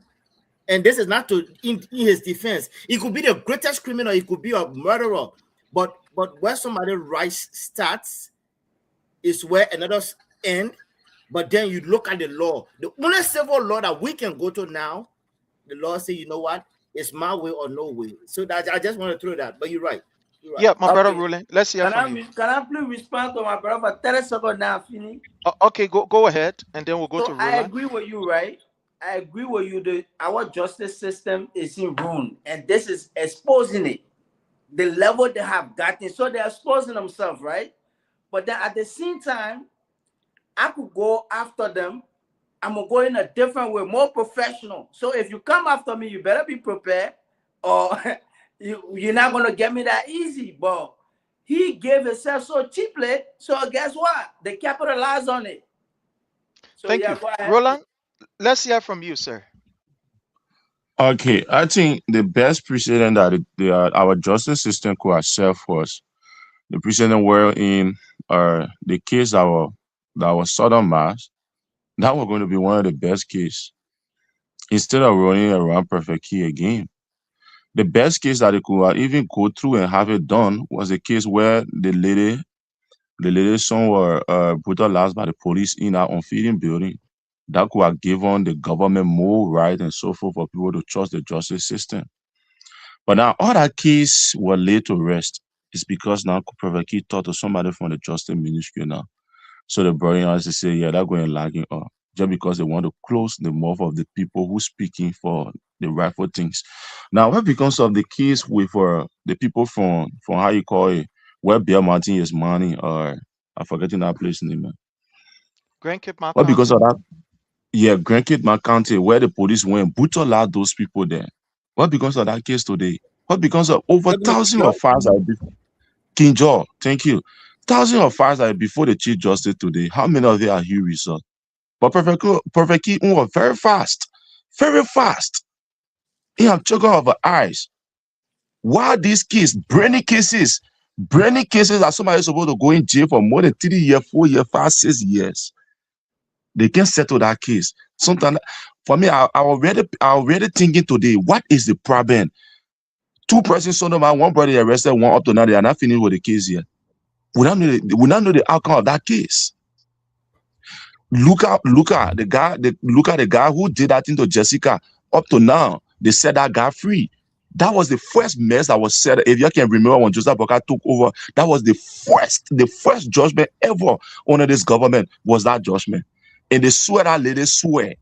And this is not to in his defense. He could be the greatest criminal, he could be a murderer, but where somebody's rights starts is where another's end. But then you look at the law. The only civil law that we can go to now, the law say, you know what, it's my way or no way. So that I just want to throw that. But you're right. You're right. Yeah, my brother Roland. Let's hear from you. Can I please respond to my brother for 30 seconds now, Fini? Okay, go ahead, and then we'll go to Roland. I agree with you, right? I agree with you. Our justice system is in ruin, and this is exposing it. The level they have gotten, so they're exposing themselves, right? But then at the same time, I could go after them. I'm gonna go in a different way, more professional. So if you come after me, you better be prepared, or you're not gonna get me that easy. But he gave himself so cheaply, so guess what? They capitalized on it. So Thank you, Roland. Let's hear from you, sir. Okay, I think the best precedent that our justice system could accept was the precedent wherein the case that was Southern Mass, that was going to be one of the best cases. Instead of running around Perfect Key again, the best case that they could even go through and have it done was a case where the lady's son were brutalized by the police in our unfeeding building. That could have given the government more right and so forth for people to trust the justice system. But now all that case were laid to rest is because now Perfect Key talked to somebody from the justice ministry now. So the brother has to say, yeah, they're going lagging up just because they want to close the mouth of the people who speaking for the rightful things. Now, what becomes of the case with the people from how you call it, where Bear Mountain is money, or I'm forgetting that place name, man. Grand Cape County. What because of that? Yeah, Grand Cape County, where the police went brutalized those people there. What becomes of that case today? What becomes of over thousands of fires King George, thank you. Thousands of fires are before the Chief Justice today. How many of them are Hugh result? But Perfect Key was very fast. Very fast. He have choker over eyes. Why these cases, brainy cases are somebody supposed to go in jail for more than 3 years, 4 years, 5, 6 years. They can't settle that case. Sometimes, for me, I already thinking today, what is the problem? 2 persons, one brother arrested, one up to now, they are not finished with the case yet. We not know the outcome of that case. Look at the guy who did that thing to Jessica. Up to now, they said that guy free. That was the first mess that was said. If you can remember when Joseph Boka took over, that was the first judgment ever under this government was that judgment. And they swear that lady swear.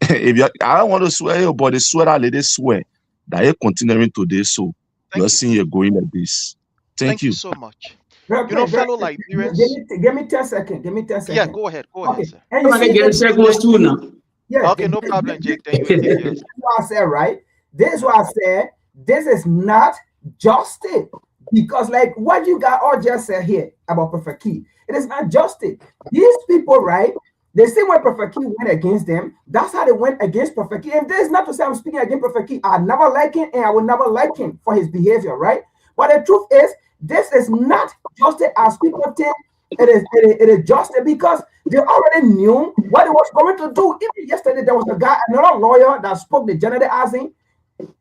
I don't want to swear, but they swear that lady swear that you're continuing today. So you're seeing you're going like this. Thank you so much. Fellow Liberians. Give me 10 seconds. Give me 10 seconds. Yeah, go ahead, sir. And you see, yeah, okay, no problem, Jake. Then you take yours. This is what I said, right? This is what I said. This is not justice. Because like what you got all just said here about Perfect Key, it is not justice. These people, right? They say when Perfect Key went against them, that's how they went against Perfect Key. And this is not to say I'm speaking against Perfect Key. I never like him and I will never like him for his behavior, right? But the truth is, this is not justice as people think it is justice because they already knew what it was going to do. Even yesterday, there was another lawyer that spoke the general asking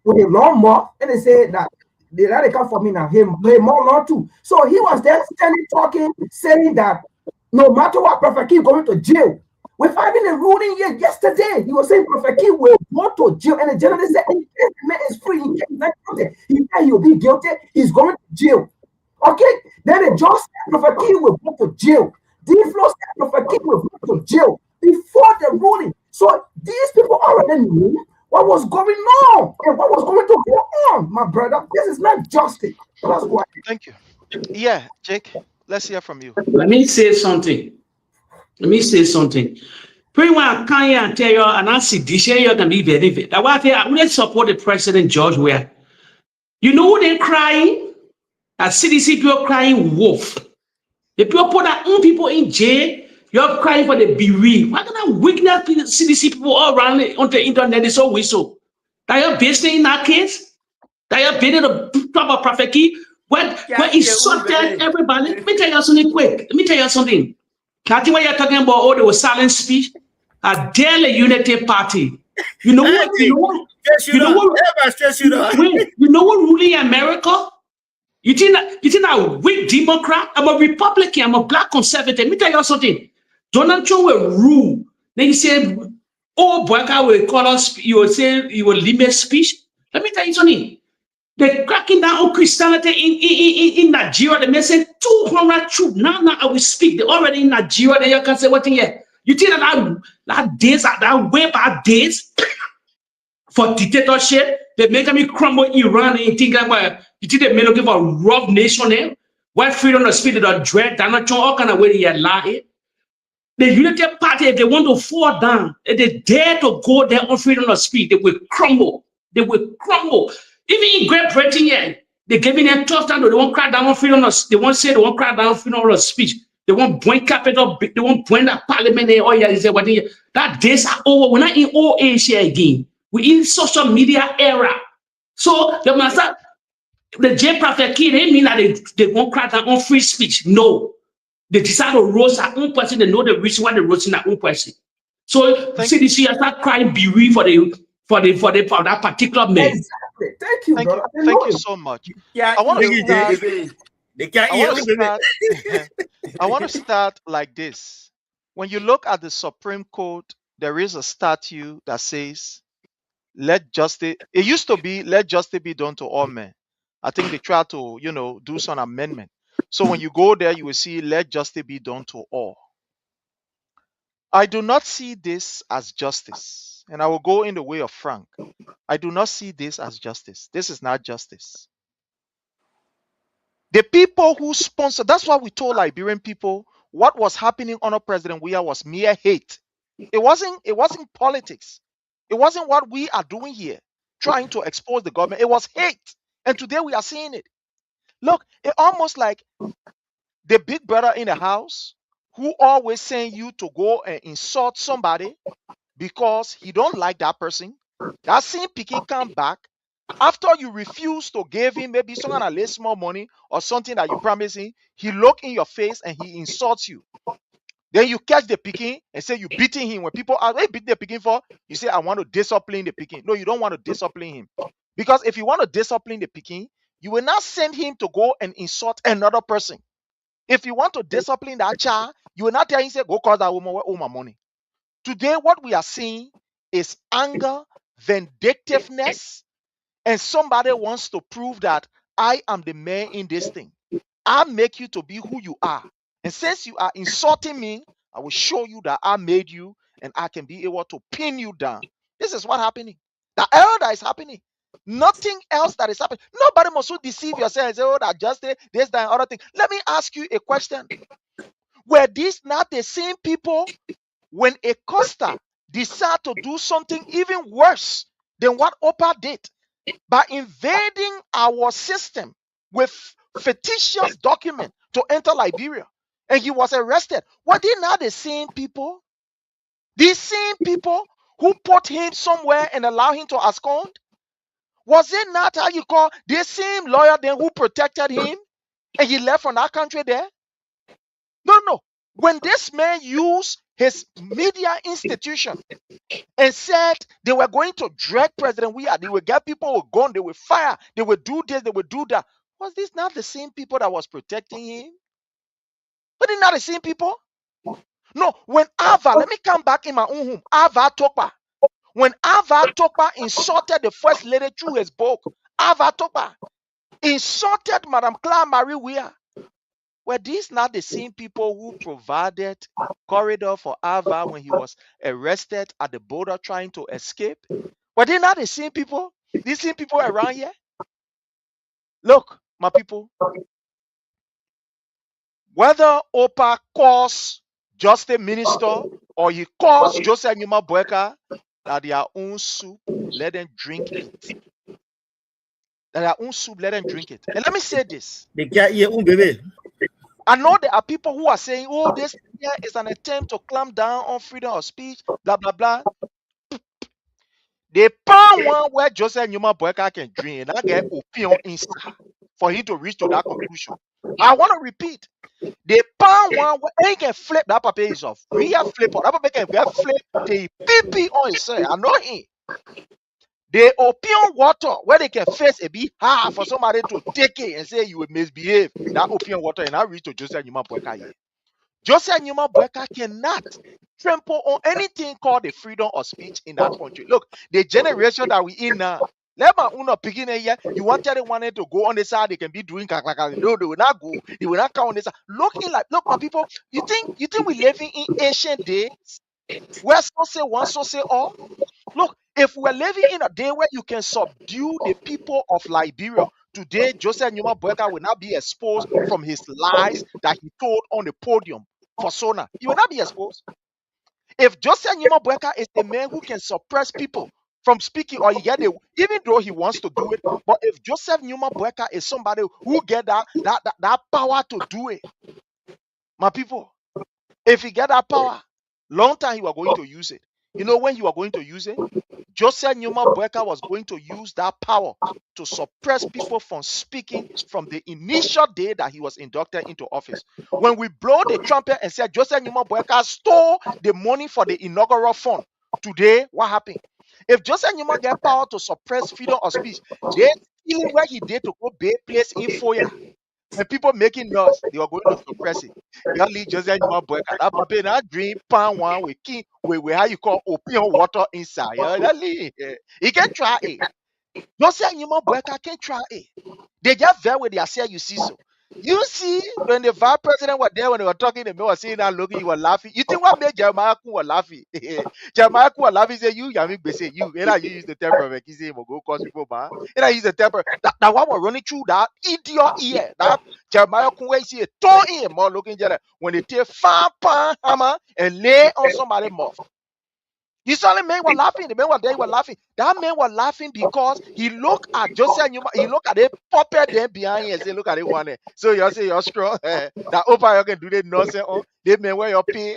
with a lawnmower, and they said that they come for me now. He more law too. So he was there standing talking, saying that no matter what, Perfect Key going to jail. We're finding a ruling here yesterday. He was saying Perfect Key will go to jail, and the general said, "The man is free. He's not guilty. He said he will be guilty. He's going to jail." Okay, then the judge said Perfect Key will go to jail. The floor said Perfect Key will go to jail before the ruling. So these people already knew what was going on and what was going to go on, my brother. This is not justice. That's why. Thank you. Yeah, Jake, let's hear from you. Let me say something. Pretty well, can you tell you, and I see this year you can be very, very. That's why I wouldn't support the President George where you know they're crying. As CDC people crying wolf. The people put their own people in jail, you're crying for the bereaved. What kind of weakness CDC people all around on the internet is so whistle? That you're based in that case? That you're based in the proper Perfect Key? When insulted everybody? Let me tell you something quick. Let me tell you something. I think when you're talking about, oh, there was silent speech. I dare the Unity Party. You know what? You know what? You know what? Wait, you know what ruling America? You think I'm a weak Democrat? I'm a Republican. I'm a black conservative. Let me tell you something. Donald Trump will rule. Then you say, oh, Boyka will call us, you will say, you will limit speech. Let me tell you something. They're cracking down on Christianity in Nigeria. They may say 200 troops. Now I will speak. They're already in Nigeria. Then you can say, what thing here? You think that days are that way bad days for dictatorship? They make me crumble Iran and think about you think they may looking for a rough nation there? Why freedom of speech, they don't dread, they're not all kind of way they lie. The Unity Party, if they want to fall down, if they dare to go there on freedom of speech, they will crumble. They will crumble. Even in Great Britain, yeah, they're giving them tough time. They won't crack down on freedom of speech. They won't say they won't crack down on freedom of speech. They won't point capital. They won't point that parliament. Oh, yeah, they say, what that days are over. We're not in old age here again. We're in social media era. So the master, the J Prophet Key, they mean that they won't crack down on free speech. No. They decide to roast their own person. They know the reason why they're roasting their own person. So CDC has not crying bereaved for that particular man. Exactly. Thank you, brother. Thank you so much. Yeah, I want to start like this. When you look at the Supreme Court, there is a statute that says, let justice, it used to be, let justice be done to all men. I think they try to, do some amendment. So when you go there, you will see, let justice be done to all. I do not see this as justice. And I will go in the way of Frank. I do not see this as justice. This is not justice. The people who sponsor, that's why we told Liberian people what was happening under President Weah was mere hate. It wasn't politics. It wasn't what we are doing here, trying to expose the government. It was hate. And today we are seeing it. Look, it almost like the big brother in the house who always send you to go and insult somebody because he don't like that person. That same picking come back after you refuse to give him maybe some kind of less small money or something that you promise him. He look in your face and he insults you. Then you catch the picking and say you beating him. When people ask, what you beat the picking for? You say, I want to discipline the picking. No, you don't want to discipline him. Because if you want to discipline the picking, you will not send him to go and insult another person. If you want to discipline that child, you will not tell him, say, go cause that woman all my money. Today, what we are seeing is anger, vindictiveness, and somebody wants to prove that I am the man in this thing. I make you to be who you are. And since you are insulting me, I will show you that I made you and I can be able to pin you down. This is what's happening. The error that is happening. Nothing else that is happening. Nobody must deceive yourself and say, oh, that just this, that, and other thing. Let me ask you a question. Were these not the same people when a Costa decided to do something even worse than what Opa did by invading our system with fictitious document to enter Liberia, and he was arrested? Were they not the same people? These same people who put him somewhere and allow him to abscond? Was it not how you call the same lawyer then who protected him and he left from that country there? No. When this man used his media institution and said they were going to drag President Weah, they would get people with guns, they would fire, they would do this, they would do that. Was this not the same people that was protecting him? But they not the same people? No, when Ava, let me come back in my own home, Ava Topa. When Ava Topa insulted the first lady through his book, Ava Topa insulted Madame Claire Marie Weah. Were these not the same people who provided corridor for Ava when he was arrested at the border trying to escape? Were they not the same people? These same people around here? Look, my people, whether Opa calls just a minister or he calls Joseph Nyuma Boyka, that their own soup, let them drink it. That their own soup, let them drink it. And let me say this. I know there are people who are saying, oh, this here is an attempt to clamp down on freedom of speech, blah, blah, blah. They found one where Joseph Nyuma Boyka can drink, and I get opinion inside for him to reach to that conclusion. I want to repeat, They pound one, they can flip. That papa is a real flipper. That papa can get flip the PP on his side. I know him. They opium water where they can face a bit hard for somebody to take it and say you will misbehave. That opium water and I reach to Joseph Numa Boyka here. Joseph Numa Boyka cannot trample on anything called the freedom of speech in that country. Look, the generation that we in now. Let my uno picking here. You want everyone to go on the side, they can be doing kakaka. No, they will not go. They will not come on the side. Looking like, look, my people, you think we living in ancient days where so say one, so say all? Look, if we're living in a day where you can subdue the people of Liberia, today Joseph Numa Boyka will not be exposed from his lies that he told on the podium for Sona. He will not be exposed. If Joseph Numa Boyka is a man who can suppress people from speaking, or he get it, even though he wants to do it, but if Joseph Numa Boyka is somebody who get that power to do it, my people, if he get that power, long time he was going to use it. You know when you are going to use it? Joseph Numa Boyka was going to use that power to suppress people from speaking from the initial day that he was inducted into office. When we blow the trumpet and said Joseph Numa Boyka stole the money for the inaugural fund, today what happened? If Joseph Numa get power to suppress freedom of speech, they stealing where he did to go be place in Foya. When people making noise, they were going to suppress it. You leave Joseph Numa Boyka. That papa now drink pan one with king with how you call opium water inside. That leave. He can try it. Joseph Numa Boyka can try it. They just very with their say you see so. You see, when the vice president was there, when they were talking, they were saying that looking, you were laughing. You think what made Jeremiah Kun was laughing? Jeremiah Kun was laughing, say, you, Yami, say, you. And I use the temper, he say, go cause people, man. And I use the temper. That one was running through that idiot ear. That Jeremiah Kun, where he see a torn ear, more looking at when they take fire pan hammer and lay on somebody's mouth. You saw the man was laughing. The man was there, he was laughing. That man was laughing because he looked at Joseph Numa, he looked at the puppet there behind him and say, look at the one there. So you say you're strong. That Opa you can do the nonsense on. They men where you pay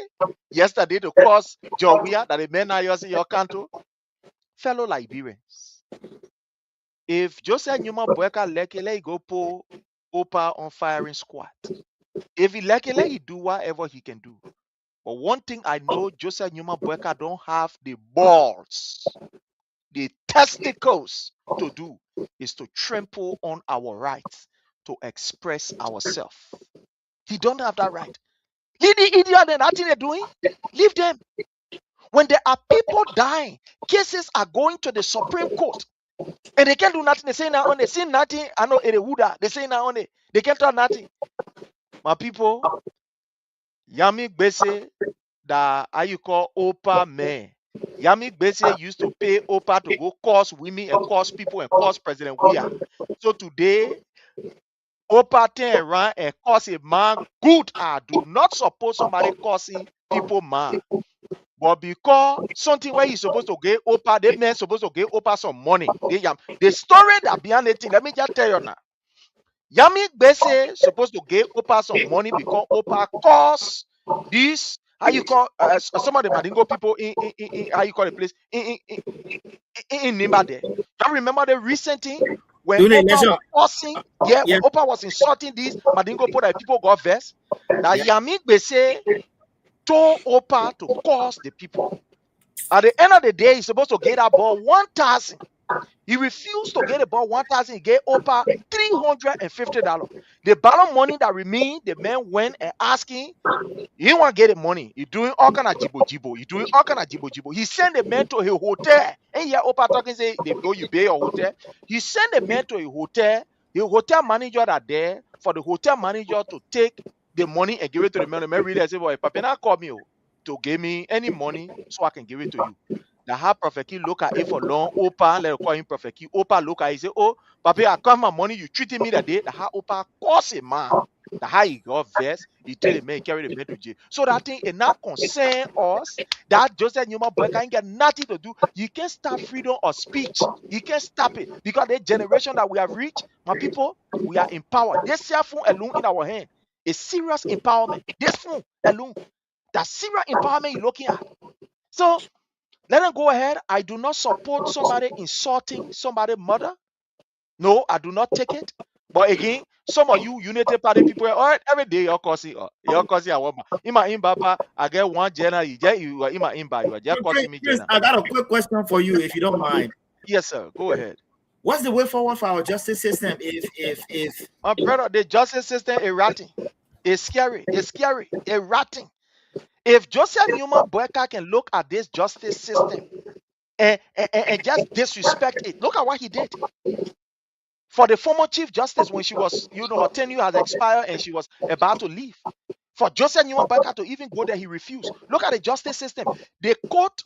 yesterday to cause Jowia that the men are using your canto. Fellow Liberians. If Joseph Numa Boyka let go pull Opa on firing squad. If he let he do whatever he can do. But one thing I know, Joseph Numa Boyka don't have the balls, the testicles to do is to trample on our rights to express ourselves. He don't have that right. Leave the idiot and nothing they're doing. Leave them. When there are people dying, cases are going to the Supreme Court, and they can't do nothing. They say now on they say nothing. I know it Huda. They say now on it. They can't do nothing. My people, Yami Bese. That how you call Opa man. Yami Bese used to pay Opa to go cause women and cause people and cause President Weah. So today, Opa turn around and cause a man good. I do not suppose somebody causing people man. But because something where he's supposed to get Opa, they men supposed to get Opa some money. The story that behind the thing, let me just tell you now. Yami Bese supposed to get Opa some money because Opa caused this. How you call some of the Madingo people in how you call the place in Nimba there? You remember the recent thing when Opa was forcing, when Opa was insulting these Madingo people that people got vexed. That Yami Bese told Opa to cause the people. At the end of the day, he's supposed to get that ball 1,000. He refused to get about 1,000. He gave Opa $350. The bottom money that remained, the man went and asking. He want to get the money. He doing all kind of jibo. He doing all kind of jibo. He sent the man to a hotel. And yeah, Opa talking say, they go, you pay your hotel. He sent the man to a hotel. The hotel manager are there for the hotel manager to take the money and give it to the man. The man really say, boy, Papa, now call me to give me any money so I can give it to you. The how Prophet Key look at it for long. Opa, let call him Prophet Key. Opa look at it, he say, oh, Papa, I got my money. You treated me that day. The how Opa calls a man. The how he got vexed, he tell the man, carry the man to jail. So that thing it not concern us. That Joseph Numa Boyka ain't got nothing to do. You can't stop freedom of speech. You can't stop it. Because the generation that we have reached, my people, we are empowered. This cell phone alone in our hand is serious empowerment. This phone alone, that serious empowerment you're looking at. So let them go ahead. I do not support somebody insulting somebody's mother. No, I do not take it. But again, Some of you Unity Party people, all right, every day you're causing a woman. Ima imbaba, I get one general, you ima imba, you are just causing me Chris, general. I got a quick question for you, if you don't mind. Yes, sir. Go ahead. What's the way forward for our justice system if My brother, the justice system is rotting. It's scary. It's scary. It's rotting. If Joseph Newman Boyka can look at this justice system and just disrespect it, look at what he did. For the former Chief Justice, when she was, her tenure has expired and she was about to leave. For Joseph Newman Boyka to even go there, he refused. Look at the justice system. The court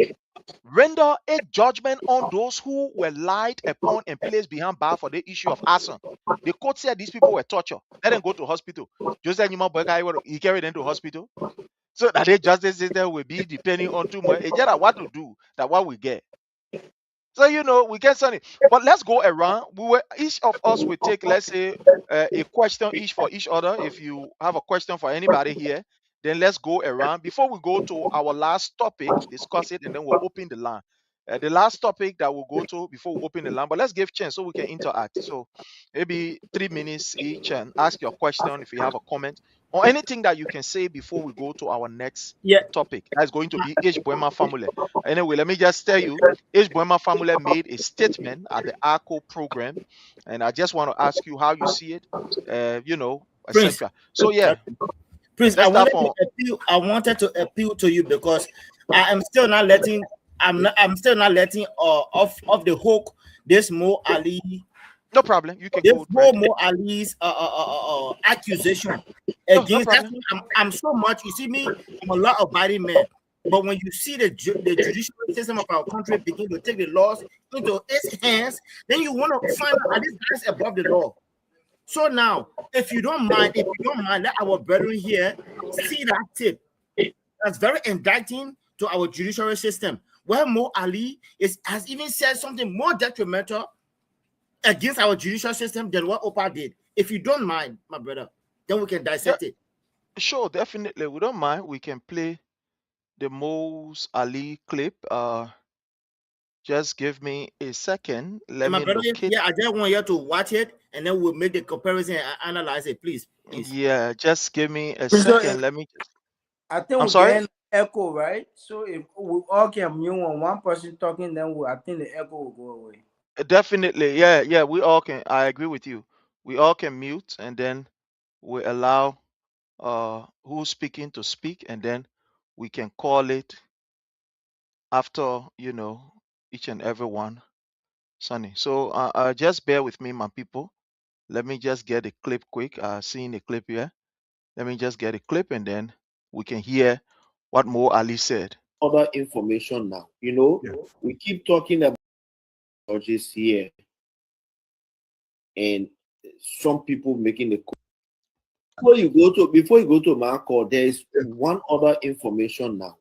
render a judgment on those who were lied upon and placed behind bar for the issue of arson. The court said these people were tortured. Let them go to hospital. Joseph Newman Boyka, he carried them to hospital. So that the justice system will be depending on too much. It's just what to do, that what we get. So we get something. But let's go around. Each of us will take, let's say, a question each for each other. If you have a question for anybody here, then let's go around. Before we go to our last topic, discuss it, and then we'll open the line. The last topic that we'll go to before we open the line, but let's give chance so we can interact. So maybe 3 minutes each and ask your question if you have a comment or anything that you can say before we go to our next topic. That's going to be H. Boema Family. Anyway, let me just tell you, H. Boema Family made a statement at the ARCO program, and I just want to ask you how you see it, Prince, etc. So yeah, Prince, let's start from. I wanted to appeal to you because I am still not letting I'm still not letting off the hook this Mo Ali. No problem. You can this go. Mo Ali's accusation against. No I'm so much. You see me, I'm a law-abiding man. But when you see the judicial system of our country begin to take the laws into its hands, then you want to find out, are these guys above the law? So now, if you don't mind, let our brethren here see that tip. That's very indicting to our judicial system, where Mo Ali has even said something more detrimental against our judicial system than what Opa did. If you don't mind, my brother, then we can dissect it. Sure, definitely. We don't mind. We can play the Mo Ali clip. Just give me a second. Let me locate. Yeah, I just want you to watch it, and then we'll make the comparison and analyze it, please. Yeah, just give me a second. Let me. I think I'm sorry. Echo, right? So if we all can mute on one person talking, then I think the echo will go away. Definitely, yeah. We all can. I agree with you. We all can mute, and then we allow who's speaking to speak, and then we can call it after each and every one. Sonny. So just bear with me, my people. Let me just get a clip quick. Seeing the clip here. Let me just get a clip, and then we can hear what Mo Ali said. Other information now. We keep talking about judges here, and some people making the. Before you go to Marco, there is one other information now.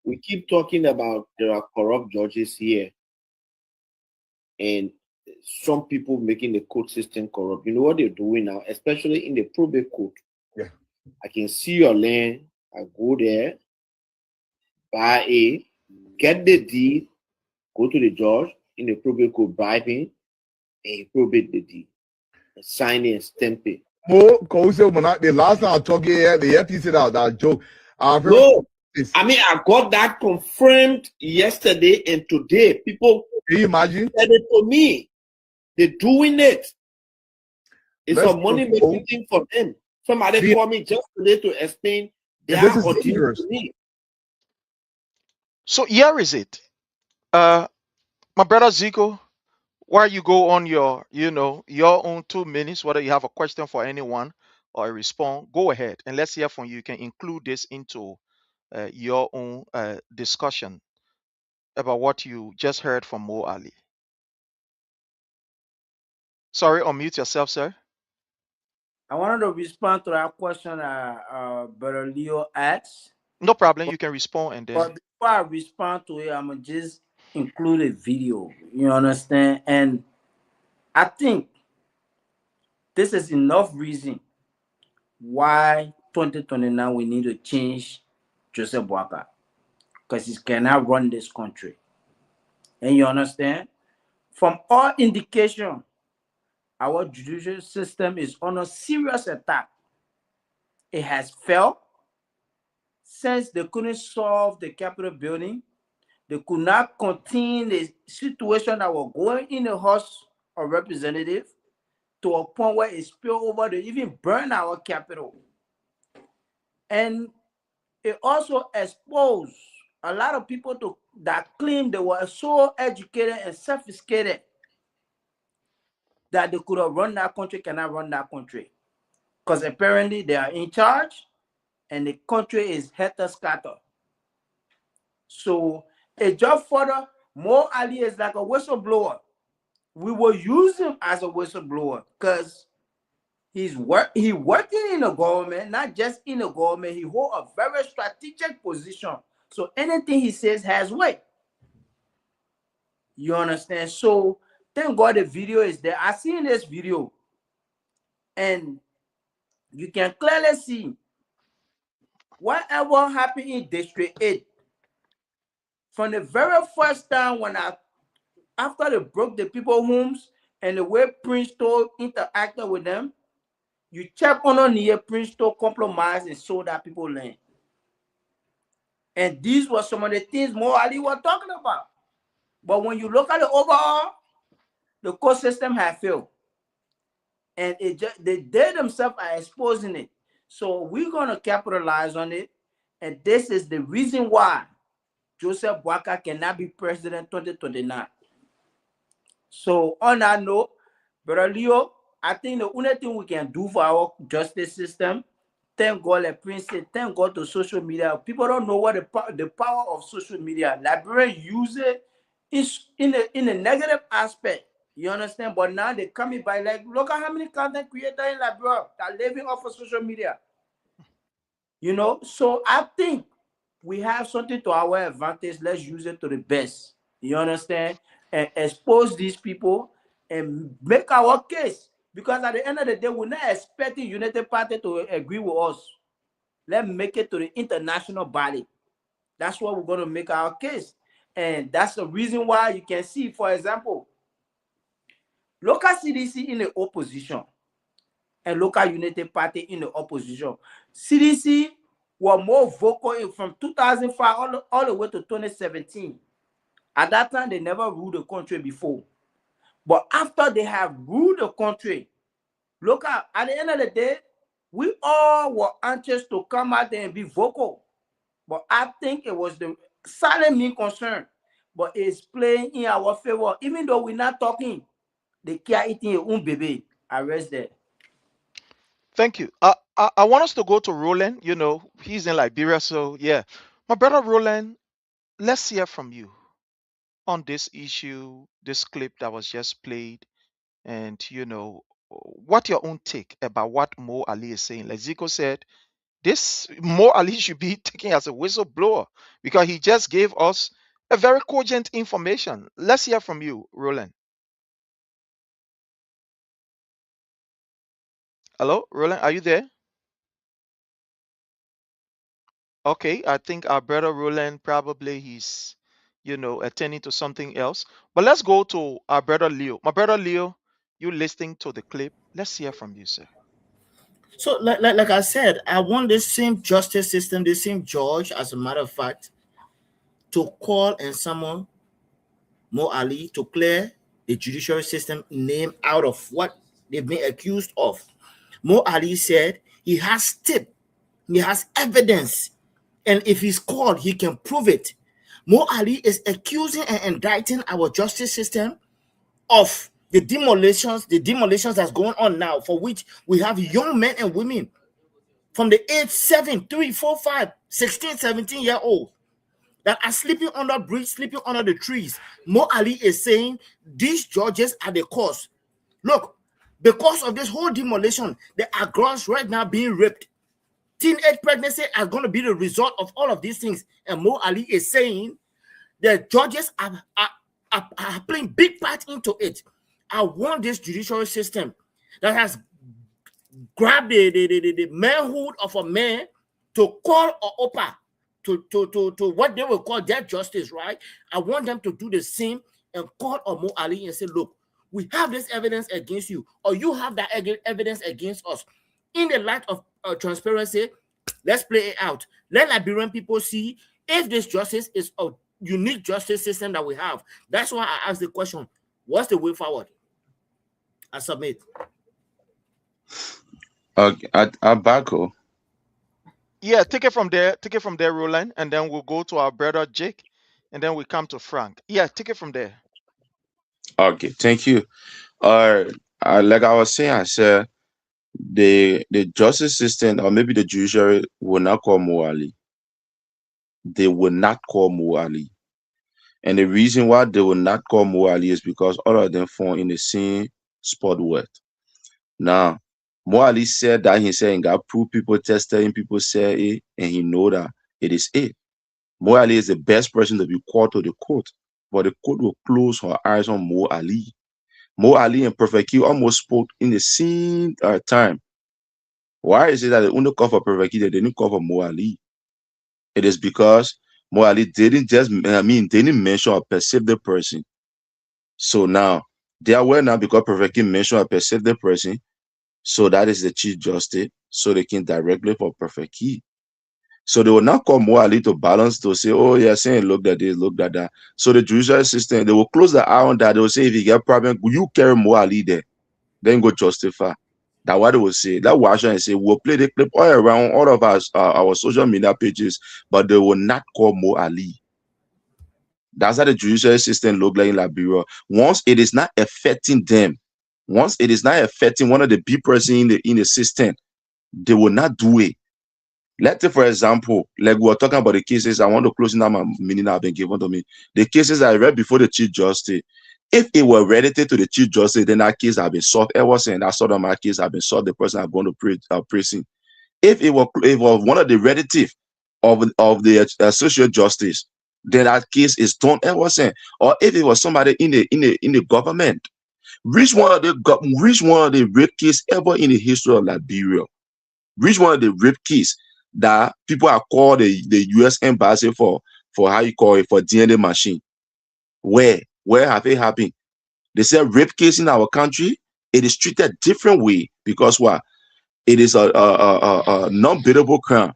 We keep talking about there are corrupt judges here, and some people making the court system corrupt. You know what they're doing now, especially in the probate court. Yeah. I can see your land. I go there, buy get the deed, go to the judge in the probate court, bribe him, and he probate the deed, sign it and stamp it. The last time I talked here, the FTC that joke. No, I mean, I got that confirmed yesterday and today. People, can you imagine? Said it to me. They're doing it. It's a money making thing for them. Somebody called me just today to explain their audience to me. So here is it. My brother Zico, while you go on your own 2 minutes, whether you have a question for anyone or a response, go ahead and let's hear from you. You can include this into your own discussion about what you just heard from Mo Ali. Sorry, unmute yourself, sir. I wanted to respond to that question Brother Leo asked. No problem. You can respond, and then. But before I respond to it, I'm gonna just include a video. You understand? And I think this is enough reason why 2029 we need to change Joseph Boyka, because he cannot run this country. And you understand? From all indication, our judicial system is under serious attack. It has failed since they couldn't solve the Capitol building. They could not contain the situation that was going in the House of Representatives to a point where it spilled over to even burn our Capitol. And it also exposed a lot of people that claimed they were so educated and sophisticated that they could have run that country, cannot run that country. Because apparently they are in charge and the country is helter-skelter. So a job further, Mo Ali is like a whistleblower. We will use him as a whistleblower because he working in the government, not just in the government. He hold a very strategic position. So anything he says has weight. You understand? So thank God the video is there. I seen this video and you can clearly see whatever happened in District 8. From the very first time after they broke the people's homes and the way Prince Toll interacted with them, you check on near Prince Toll compromised and sold that people land. And these were some of the things Mo Ali was talking about. But when you look at the overall, the court system had failed. And they themselves are exposing it. So we're going to capitalize on it. And this is the reason why Joseph Boakai cannot be president 2029. So on that note, Brother Leo, I think the only thing we can do for our justice system, thank God, like Prince said, thank God to social media. People don't know what the power of social media. Liberians use it in a negative aspect. You understand? But now they coming by like, look at how many content creators in Liberia that are living off of social media. You know, so I think we have something to our advantage. Let's use it to the best. You understand? And expose these people and make our case. Because at the end of the day, we're not expecting United Party to agree with us. Let's make it to the international body. That's what we're going to make our case. And that's the reason why you can see, for example, local CDC in the opposition and local United Party in the opposition. CDC were more vocal from 2005 all the way to 2017. At that time, they never ruled the country before. But after they have ruled the country, look at the end of the day, we all were anxious to come out there and be vocal. But I think it was the silent mean concern. But it's playing in our favor. Even though we're not talking, they care eating your own baby. I rest there. Thank you. I want us to go to Roland. You know, he's in Liberia. So, yeah. My brother Roland, let's hear from you on this issue, this clip that was just played, and, you know, what your own take about what Mo Ali is saying. Like Zico said, this Mo Ali should be taken as a whistleblower because he just gave us a very cogent information. Let's hear from you, Roland. Hello, Roland, are you there? Okay, I think our brother Roland probably he's, you know, attending to something else. But let's go to our brother Leo. My brother Leo, you listening to the clip? Let's hear from you, sir. So, like I said, I want this same justice system, the same judge, as a matter of fact, to call and summon Mo Ali to clear the judiciary system name out of what they've been accused of. Mo Ali said he has tip, he has evidence, and if he's called, he can prove it. Mo Ali is accusing and indicting our justice system of the demolitions that's going on now, for which we have young men and women from the age 7, 3, 4, 5, 16, 17-year-old that are sleeping under bridge, sleeping under the trees. Mo Ali is saying these judges are the cause. Look, because of this whole demolition, there are girls right now being raped. Teenage pregnancy are going to be the result of all of these things. And Mo Ali is saying that judges are playing big part into it. I want this judicial system that has grabbed the manhood of a man to call or opa to what they will call their justice, right? I want them to do the same and call Mo Ali and say, look, we have this evidence against you, or you have that evidence against us. In the light of transparency, let's play it out. Let Liberian people see if this justice is a unique justice system that we have. That's why I asked the question, what's the way forward? I submit. Abako. Yeah, take it from there, Roland, and then we'll go to our brother Jake, and then we come to Frank. Yeah, take it from there. Okay, thank you. Like I was saying, I said the justice system, or maybe the judiciary, will not call Mo Ali. They will not call Mo Ali. And the reason why they will not call Mo Ali is because all of them fall in the same spot worth. Now, Mo Ali said that he said he got proof, people tested him, people say it, and he know that it is it. Mo Ali is the best person to be called to the court, but the court will close her eyes on Mo Ali. Mo Ali and Prophet Q almost spoke in the same time. Why is it that they only call for Prophet Q, they didn't call for Mo Ali? It is because Mo Ali didn't mention or perceive the person. So now, they are aware now because Prophet Q mentioned or perceive the person. So that is the Chief Justice. So they can directly for Prophet Q. So they will not call Mo Ali to balance to say, oh, yeah, saying look at this, look at that. So the judicial system, they will close the eye on that. They will say, if you get problem, you carry Mo Ali there. Then go justify. That's what they will say. That's why I should say we'll play the clip all around all of us, our social media pages, but they will not call Mo Ali. That's how the judicial system look like in Liberia. Once it is not affecting them, once it is not affecting one of the big person in the system, they will not do it. Let's say, for example, like we were talking about the cases, I want to close now my meaning have been given to me. The cases I read before the Chief Justice, if it were related to the Chief Justice, then that case have been solved. Ever since that sort of my case have been solved, the person have gone to prison. If it was one of the relative of the social justice, then that case is done ever since. Or if it was somebody in the government, which one of the rape case ever in the history of Liberia? Which one of the rape case that people are called the U.S. embassy for how you call it, for DNA machine? Where have it happened? They say rape case in our country, it is treated different way because what? It is a non-biddable crime.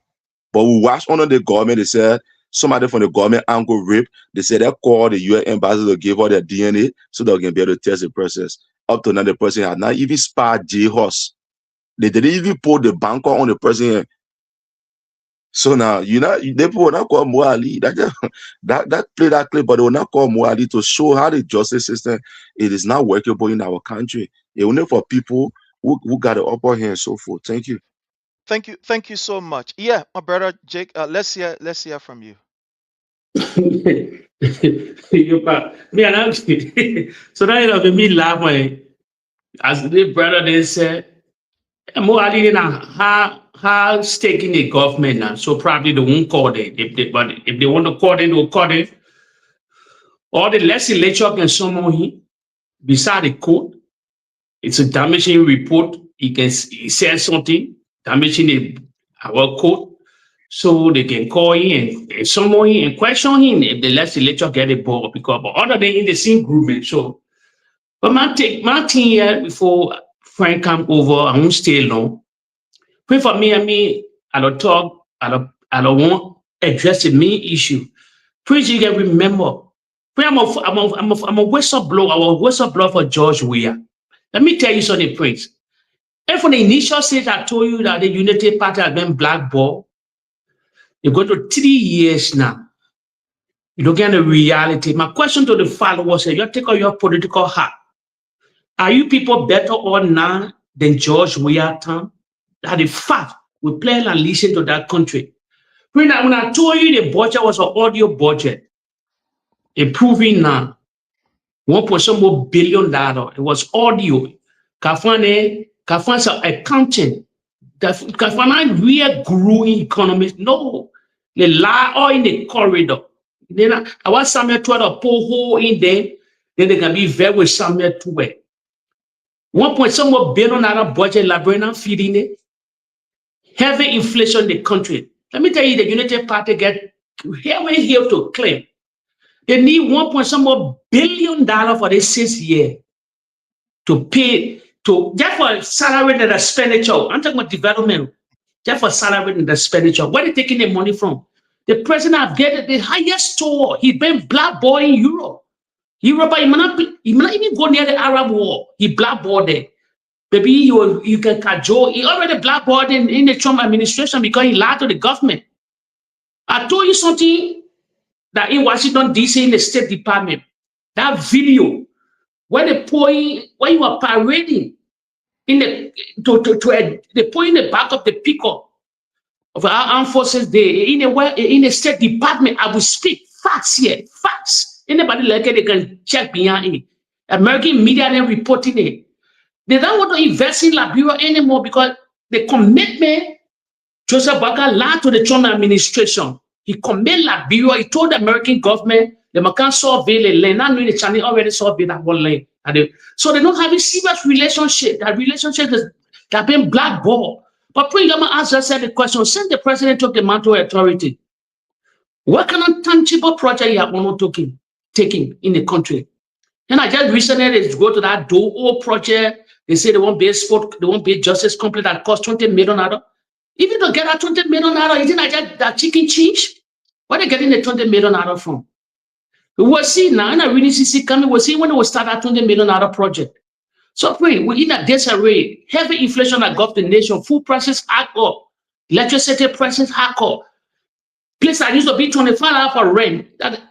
But we watch under the government, they said somebody from the government angle rape. They said they call the U.S. embassy to give all their DNA so they can be able to test the process. Up to now, the person had not even spared J-Horse. They didn't even put the banker on the person. So now, they will not call Mo Ali. That play that clip, but they will not call Mo Ali to show how the justice system it is not workable in our country. It only for people who got the upper hand and so forth. Thank you. Thank you so much. Yeah, my brother Jake, let's hear from you. Me and so now me laugh when as the brother they said, Mo Ali how stake in the government now, so probably they won't call it. But if they want to call it, they'll call it. Or the legislature can summon him beside the court. It's a damaging report. He says something damaging our court. So they can call him and summon him and question him if the legislature get a ball because but other than in the same grouping. So but my thing here before Frank come over, I won't stay long. Pray for me, I don't talk, I don't want address the main issue. Please you can remember. I'm a whistleblower. I was a whistleblower for George Weah. Let me tell you something, Prince. And from the initial stage, I told you that the Unity Party has been blackballed. You go to 3 years now. You look at the reality. My question to the followers is, you take out your political hat. Are you people better or now than George Weah time? That the fact we play and listen to that country. When I told you the budget was an audio budget, improving now, $1.some billion. It was audio. Kafan's accounting. Kafana real growing economy. No, the lie all in the corridor. Then I want somewhere to a hole in there. Then they can be very somewhere to it. $1.some billion budget Liberian feeding it. Heavy inflation in the country. Let me tell you, the United Party get here to claim. They need $1.some billion for this 6 years. to pay, to just for salary and expenditure. I'm talking about development. Just for salary and expenditure. Where are they taking the money from? The president have get the highest tour. He's been blackballed in Europe. Europe, he might not even go near the Arab war. He blackballed there. Maybe you can cajole. He already blackballed in the Trump administration because he lied to the government. I told you something that in Washington, D.C., in the State Department, that video where where you are parading in the they put in the back of the pickup of our armed forces there in the State Department. I will speak facts here, facts. Anybody like it, they can check behind it. American media then reporting it. They don't want to invest in Liberia anymore because the commitment Joseph Boakai lied to the Trump administration. He committed Liberia. He told the American government they can't survey the land. Not knowing the Chinese already surveyed that whole land. So they don't have a serious relationship. That relationship is that been blackballed. But Pringama answer said the question, since the president took the mantle of authority, what kind of tangible project you have taking in the country? And I just recently go to that DOO project. They say they won't be justice company that cost $20 million. Even to get that $20 million, isn't that chicken cheese? Where are they getting the $20 million from? We will see now, and I really see coming. We'll see when we start that $20 million project. So pray, we're in a disarray. Heavy inflation that got the nation, food prices high up, electricity prices high up. Place that used to be $25 for rent.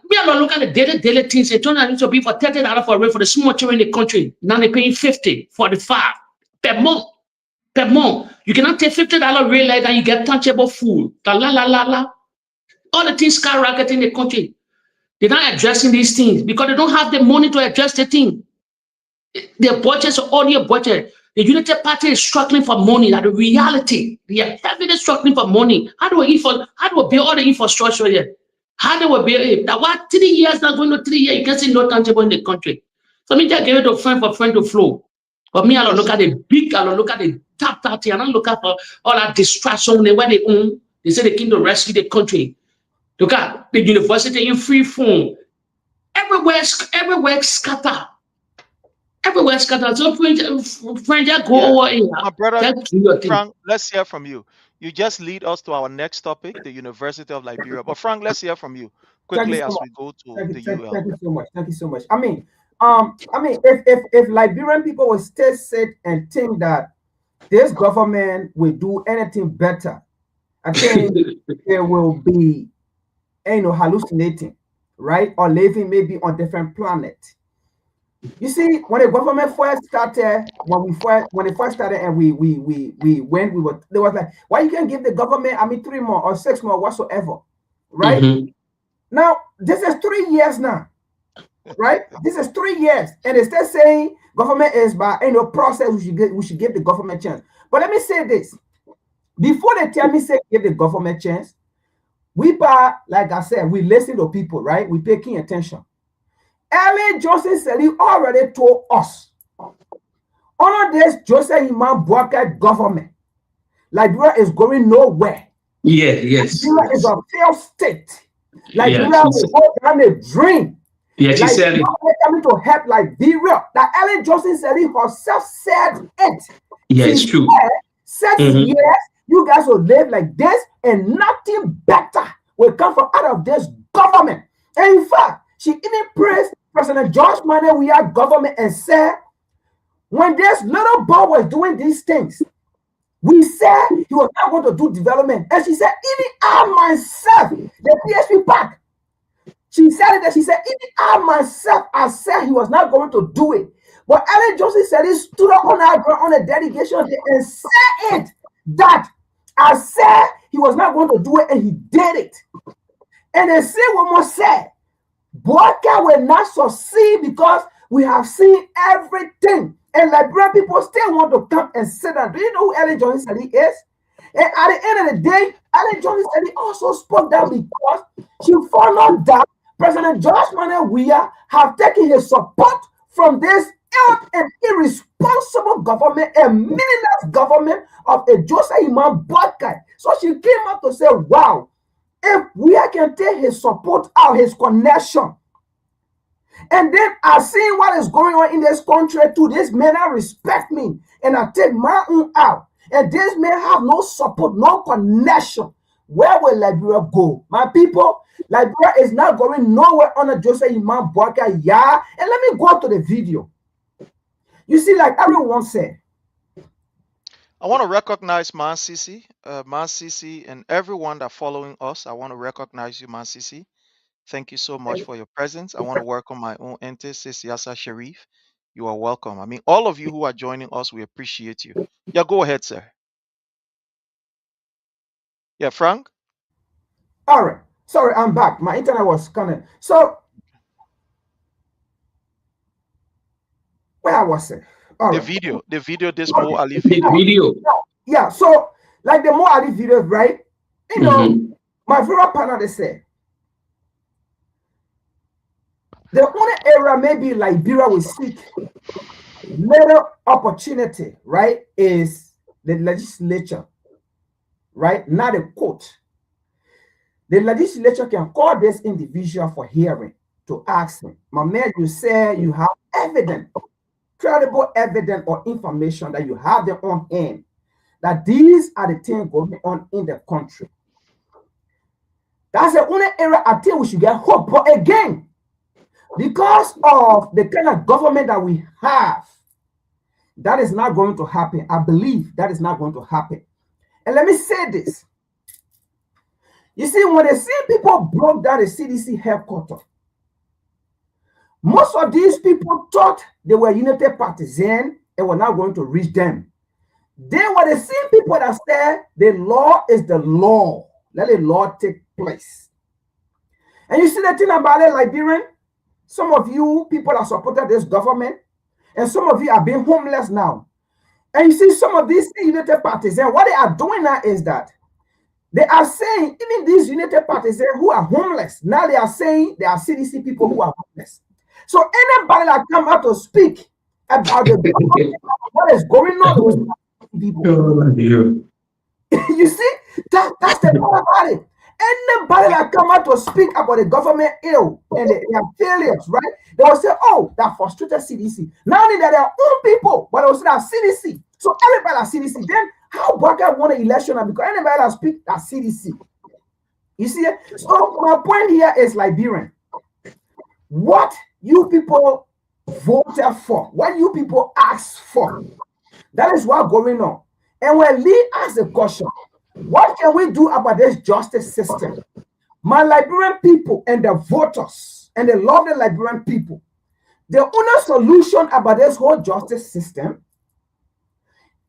We are not looking at the daily things. It turned out used to be for $30 for rent for the small children in the country. Now they're paying $50, $45 per month. Per month. You cannot take $50 rate like that, you get tangible food. All the things skyrocket in the country. They're not addressing these things because they don't have the money to address the thing. Their budgets are all your budget. The Unity Party is struggling for money. That's the reality. They are heavily struggling for money. How do we build all the infrastructure here? How do we build it? Now, what 3 years, not going to 3 years, you can see no tangible in the country. So me just give it to friend for friend to flow. But me, I don't look at the big, I don't look at the top 30, I don't look at all that distraction where they own. They say they came to rescue the country. Look at the university in free form. Everywhere scatter. Everywhere scattered. So friend, just go over here. My brother Frank, let's hear from you. You just lead us to our next topic, the University of Liberia. But Frank, let's hear from you quickly as we go to the UL. Thank you so much. Thank you so much. I mean, if Liberian people will still sit and think that this government will do anything better, I think they will be, hallucinating, right? Or living maybe on different planet. You see, when the government first started, when it first started, and we went, they was like, why you can't give the government, 3 more or 6 more whatsoever, right? Mm-hmm. Now this is 3 years now, right? This is 3 years, and they still saying government is by process. We should give the government chance. But let me say this: before they tell me say give the government chance, like I said, we listen to people, right? We pay keen attention. Ellen Johnson said he already told us under this Joseph Imam Boakai government, Liberia is going nowhere. Yes. Liberia is a failed state. Liberia will go down the drain. Yes, she said it. Coming to help Liberia. That Ellen Johnson said he herself said it. Yeah, it's true. 6 years, you guys will live like this, and nothing better will come from out of this government. And in fact, she even praised President George Manawiya government and said, when this little boy was doing these things, we said he was not going to do development. And she said, even I myself, the PSP pack, she said that even I myself, I said he was not going to do it. But Ellen Johnson said he stood up on the delegation and said it, that I said he was not going to do it, and he did it. And they say one more said, Boakai will not succeed because we have seen everything. And Liberian people still want to come and sit down. Do you know who Ellen Johnson said he is? And at the end of the day, Ellen Johnson said he also spoke down because she followed that President George Manawiya have taken his support from this ill and irresponsible government and meaningless government of a Joseph Imam Boakai. So she came up to say, wow, if we can take his support out, his connection, And then I see what is going on in this country too. This man I respect me, and I take my own out. And this man have no support, no connection. Where will Liberia go? My people, Liberia is not going nowhere under Joseph Imam Boaka. Yeah. And let me go to the video. You see, like everyone said, I want to recognize Man Sisi, and everyone that following us. I want to recognize you, Man Sisi. Thank you so much for your presence. I want to welcome my own auntie, Sis Yasa Sharif. You are welcome. I mean, all of you who are joining us, we appreciate you. Yeah, go ahead, sir. Yeah, Frank? all right, sorry, I'm back. My internet was kind of, so where was it? All The right. video, this Mo Ali The video. video. Yeah, so like the more I did videos, right? You know, my favorite partner they say the only area maybe Liberia will seek little opportunity, right, is the legislature, right? Not the court. The legislature can call this individual for hearing to ask him, my man, you say you have evidence, credible evidence or information that you have them on hand, that these are the things going on in the country. That's the only area I think we should get hope. But again, because of the kind of government that we have, that is not going to happen. I believe that is not going to happen. And let me say this. You see, when the same people broke down the CDC headquarters, most of these people thought they were United Partisan and were not going to reach them. They were the same people that said the law is the law. Let the law take place. And you see the thing about it, Liberian, some of you people that supported this government, and some of you are being homeless now. And you see some of these United Partisans, what they are doing now is that they are saying, even these United Partisans who are homeless, now they are saying they are CDC people who are homeless. So anybody that come out to speak about the what is going on with people. You see, that's the part about it. Anybody that come out to speak about the government ill and their failures, right? They will say, oh, that frustrated CDC. Not only that, their own people, but they will say that CDC. So everybody that CDC. Then how Baka won an election because anybody that speak that CDC. You see it? So my point here is Liberian. What you people voted for, what you people asked for, that is what going on. And when Lee asked the question, what can we do about this justice system? My Liberian people and the voters and the lovely Liberian people, the only solution about this whole justice system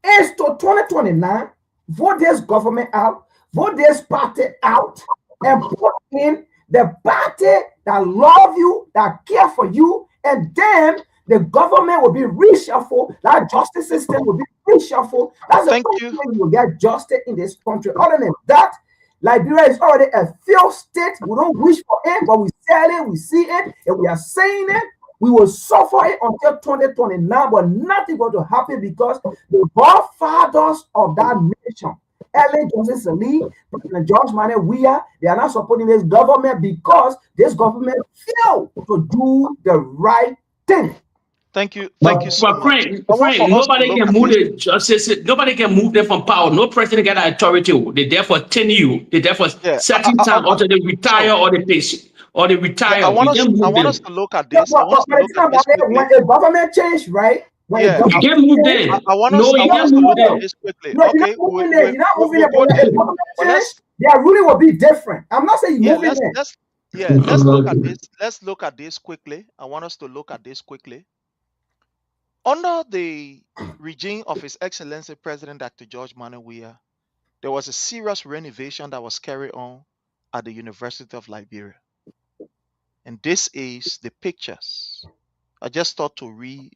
is to 2029, vote this government out, vote this party out, and put in the party that love you, that care for you, and then the government will be reshuffled, that justice system will be reshuffled. That's the only way we will get justice in this country. Other than that, Liberia is already a failed state. We don't wish for it, but we say it, we see it, and we are saying it. We will suffer it until 2029, but nothing going to happen because the godfathers of that nation, Ellen Johnson Sirleaf, President George Manuel Weah, they are not supporting this government because this government failed to do the right thing. Thank you so much. Frank, nobody can move the justice. Nobody can move them from power. No president get authority. They there for 10 years. They there for certain time until they retire or they pay. Or they retire. I want us to look at this. I want us to look at this quickly. When the government changed, right? When yeah, you can't move there. I want us to look at this quickly. No, okay, you're not moving there. When the government changed, their ruling will be different. I'm not saying you're moving there. Let's look at this. Let's look at this quickly. I want us to look at this quickly. Under the regime of His Excellency President Dr. George Manuel Weah, there was a serious renovation that was carried on at the University of Liberia. And this is the pictures. I just thought to read,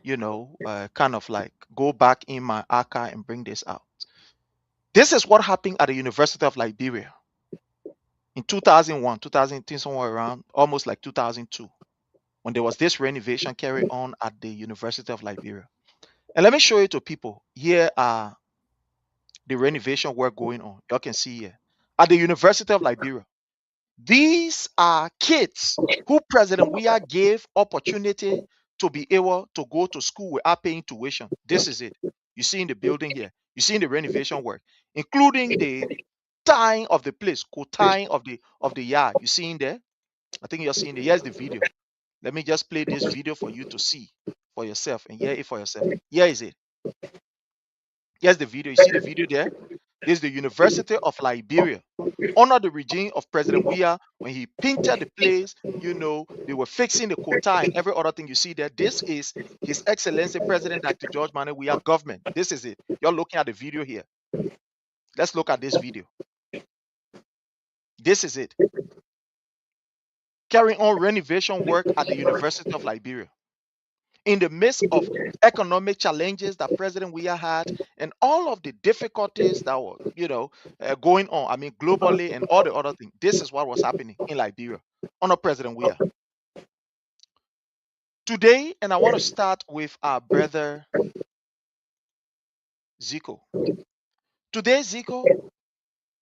kind of like go back in my archive and bring this out. This is what happened at the University of Liberia in 2001, 2010, somewhere around, almost like 2002, when there was this renovation carried on at the University of Liberia. And let me show you to people. Here are the renovation work going on. Y'all can see here. At the University of Liberia, These are kids who President Weah gave opportunity to be able to go to school without paying tuition. This is it. You see in the building here. You see in the renovation work, including the tying of the place, co-tying of the yard. You see in there? I think you're seeing it. Here's the video. Let me just play this video for you to see for yourself and hear it for yourself. Here is it. Here's the video. You see the video there? This is the University of Liberia. Under the regime of President Weah, when he painted the place, they were fixing the quota and every other thing you see there. This is His Excellency President Dr. George Manneh Weah government. This is it. You're looking at the video here. Let's look at this video. This is it. Carrying on renovation work at the University of Liberia. In the midst of economic challenges that President Weah had and all of the difficulties that were, going on, I mean, globally and all the other things, this is what was happening in Liberia under President Weah. Today, and I want to start with our brother Zico. Today, Zico,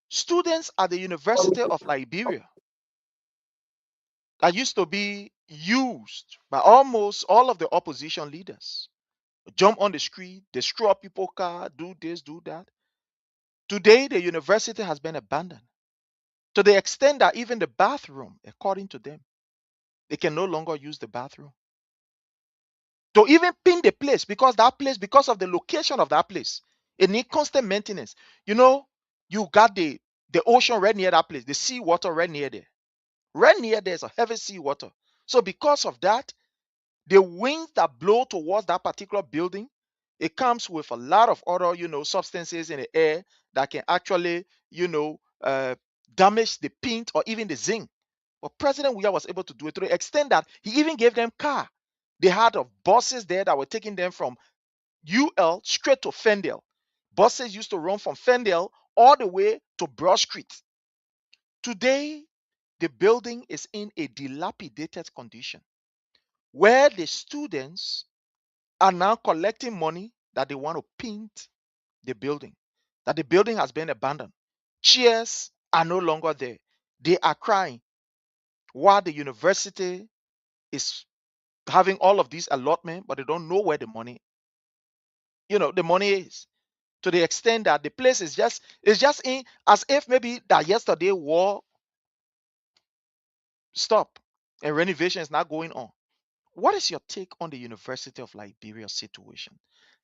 students at the University of Liberia that used to be used by almost all of the opposition leaders, jump on the street, destroy people's car, do this, do that. Today, the university has been abandoned to the extent that even the bathroom, according to them, they can no longer use the bathroom. To even pin the place, because of the location of that place, it needs constant maintenance. You got the ocean right near that place, the sea water right near there. Right near there is a heavy sea water. So because of that, the winds that blow towards that particular building, it comes with a lot of other, substances in the air that can actually, damage the paint or even the zinc. But President Weah was able to do it to the extent that he even gave them car. They had buses there that were taking them from UL straight to Fendale. Buses used to run from Fendale all the way to Broad Street. Today, the building is in a dilapidated condition where the students are now collecting money that they want to paint the building, that the building has been abandoned. Chairs are no longer there. They are crying while the university is having all of these allotment, but they don't know where the money, the money is. To the extent that the place is just in as if maybe that yesterday war stopped and renovation is not going on. What is your take on the University of Liberia situation?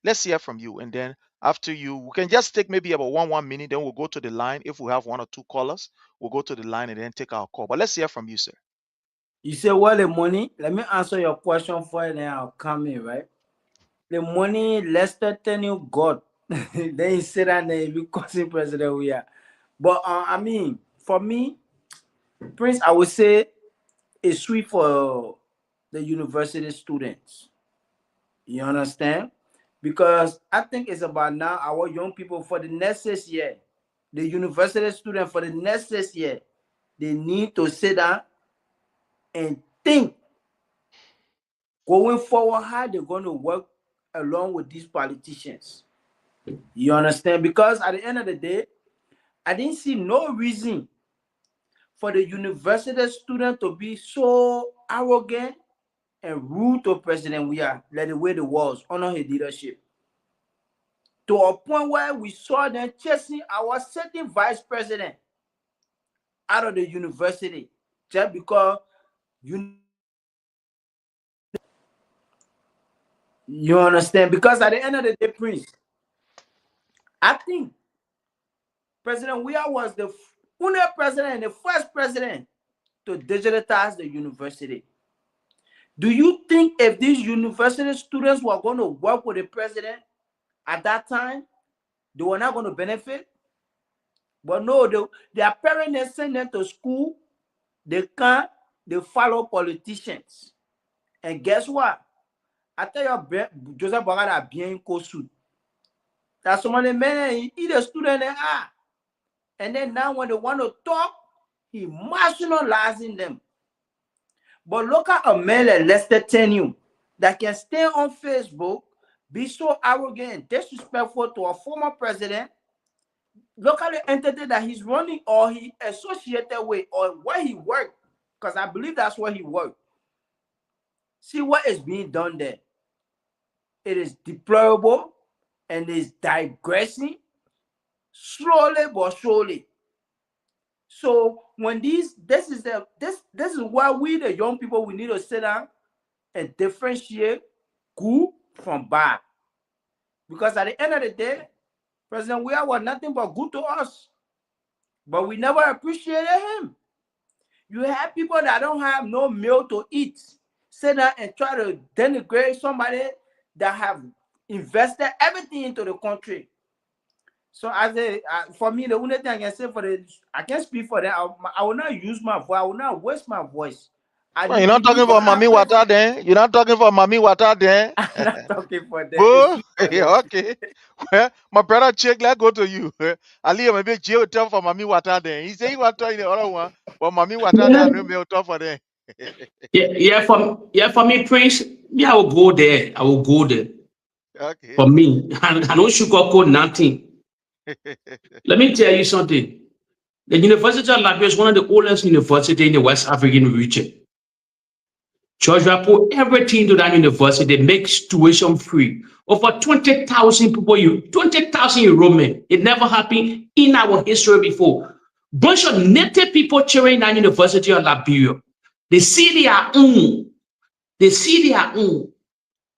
Let's hear from you, and then after you, we can just take maybe about 1 minute, then we'll go to the line. If we have 1 or 2 callers, we'll go to the line and then take our call. But let's hear from you, sir. You say, well, the money, let me answer your question for you, then I'll come in, right? The money, Lester tell you God. Then you say that name because President Weah. But I mean, for me, Prince, I would say it's sweet for the university students. You understand? Because I think it's about now our young people for the next 6 year, the university student for the next 6 year, they need to sit down and think going forward how they're going to work along with these politicians. You understand? Because at the end of the day, I didn't see no reason for the university student to be so arrogant and rude to President Weah, like the way the was under his leadership. To a point where we saw them chasing our sitting vice president out of the university just because you understand? Because at the end of the day, Prince, I think President Weah was the only president and the first president to digitize the university. Do you think if these university students were going to work with the president at that time, they were not going to benefit? But no, their parents send them to school, they follow politicians. And guess what? I tell you, Joseph Bagada bien kosu. That's someone that man, he the student they are. And then now when they want to talk, he marginalizing them. But look at a man like Lester Tenue that can stay on Facebook, be so arrogant and disrespectful to a former president, local entity that he's running or he associated with or where he worked, because I believe that's where he worked. See what is being done there. It is deplorable and is digressing slowly but surely. So when this is why we the young people, we need to sit down and differentiate good from bad. Because at the end of the day, President Weah was nothing but good to us, but we never appreciated him. You have people that don't have no meal to eat, sit down and try to denigrate somebody that have invested everything into the country. So for me, the only thing I can say I can't speak for them. I will not use my voice. I will not waste my voice. Well, you're not talking for Mami Wata then. You're not talking for Mami Wata then. I'm not talking for them. Oh, yeah, okay. Well, my brother Chick, let's go to you. Ali, maybe Jay tell for Mami Wata then. He say he want to in the other one, but Mami Wata then I know me talk for them. For me, Prince, yeah, I will go there. I will go there. Okay. For me, I don't sugarcoat nothing. Let me tell you something. The University of Liberia is one of the oldest universities in the West African region. Georgia put everything into that university. They make tuition free. Over 20,000 people, 20,000 enrollment. It never happened in our history before. Bunch of native people cheering that University of Liberia. They see their own. They see their own.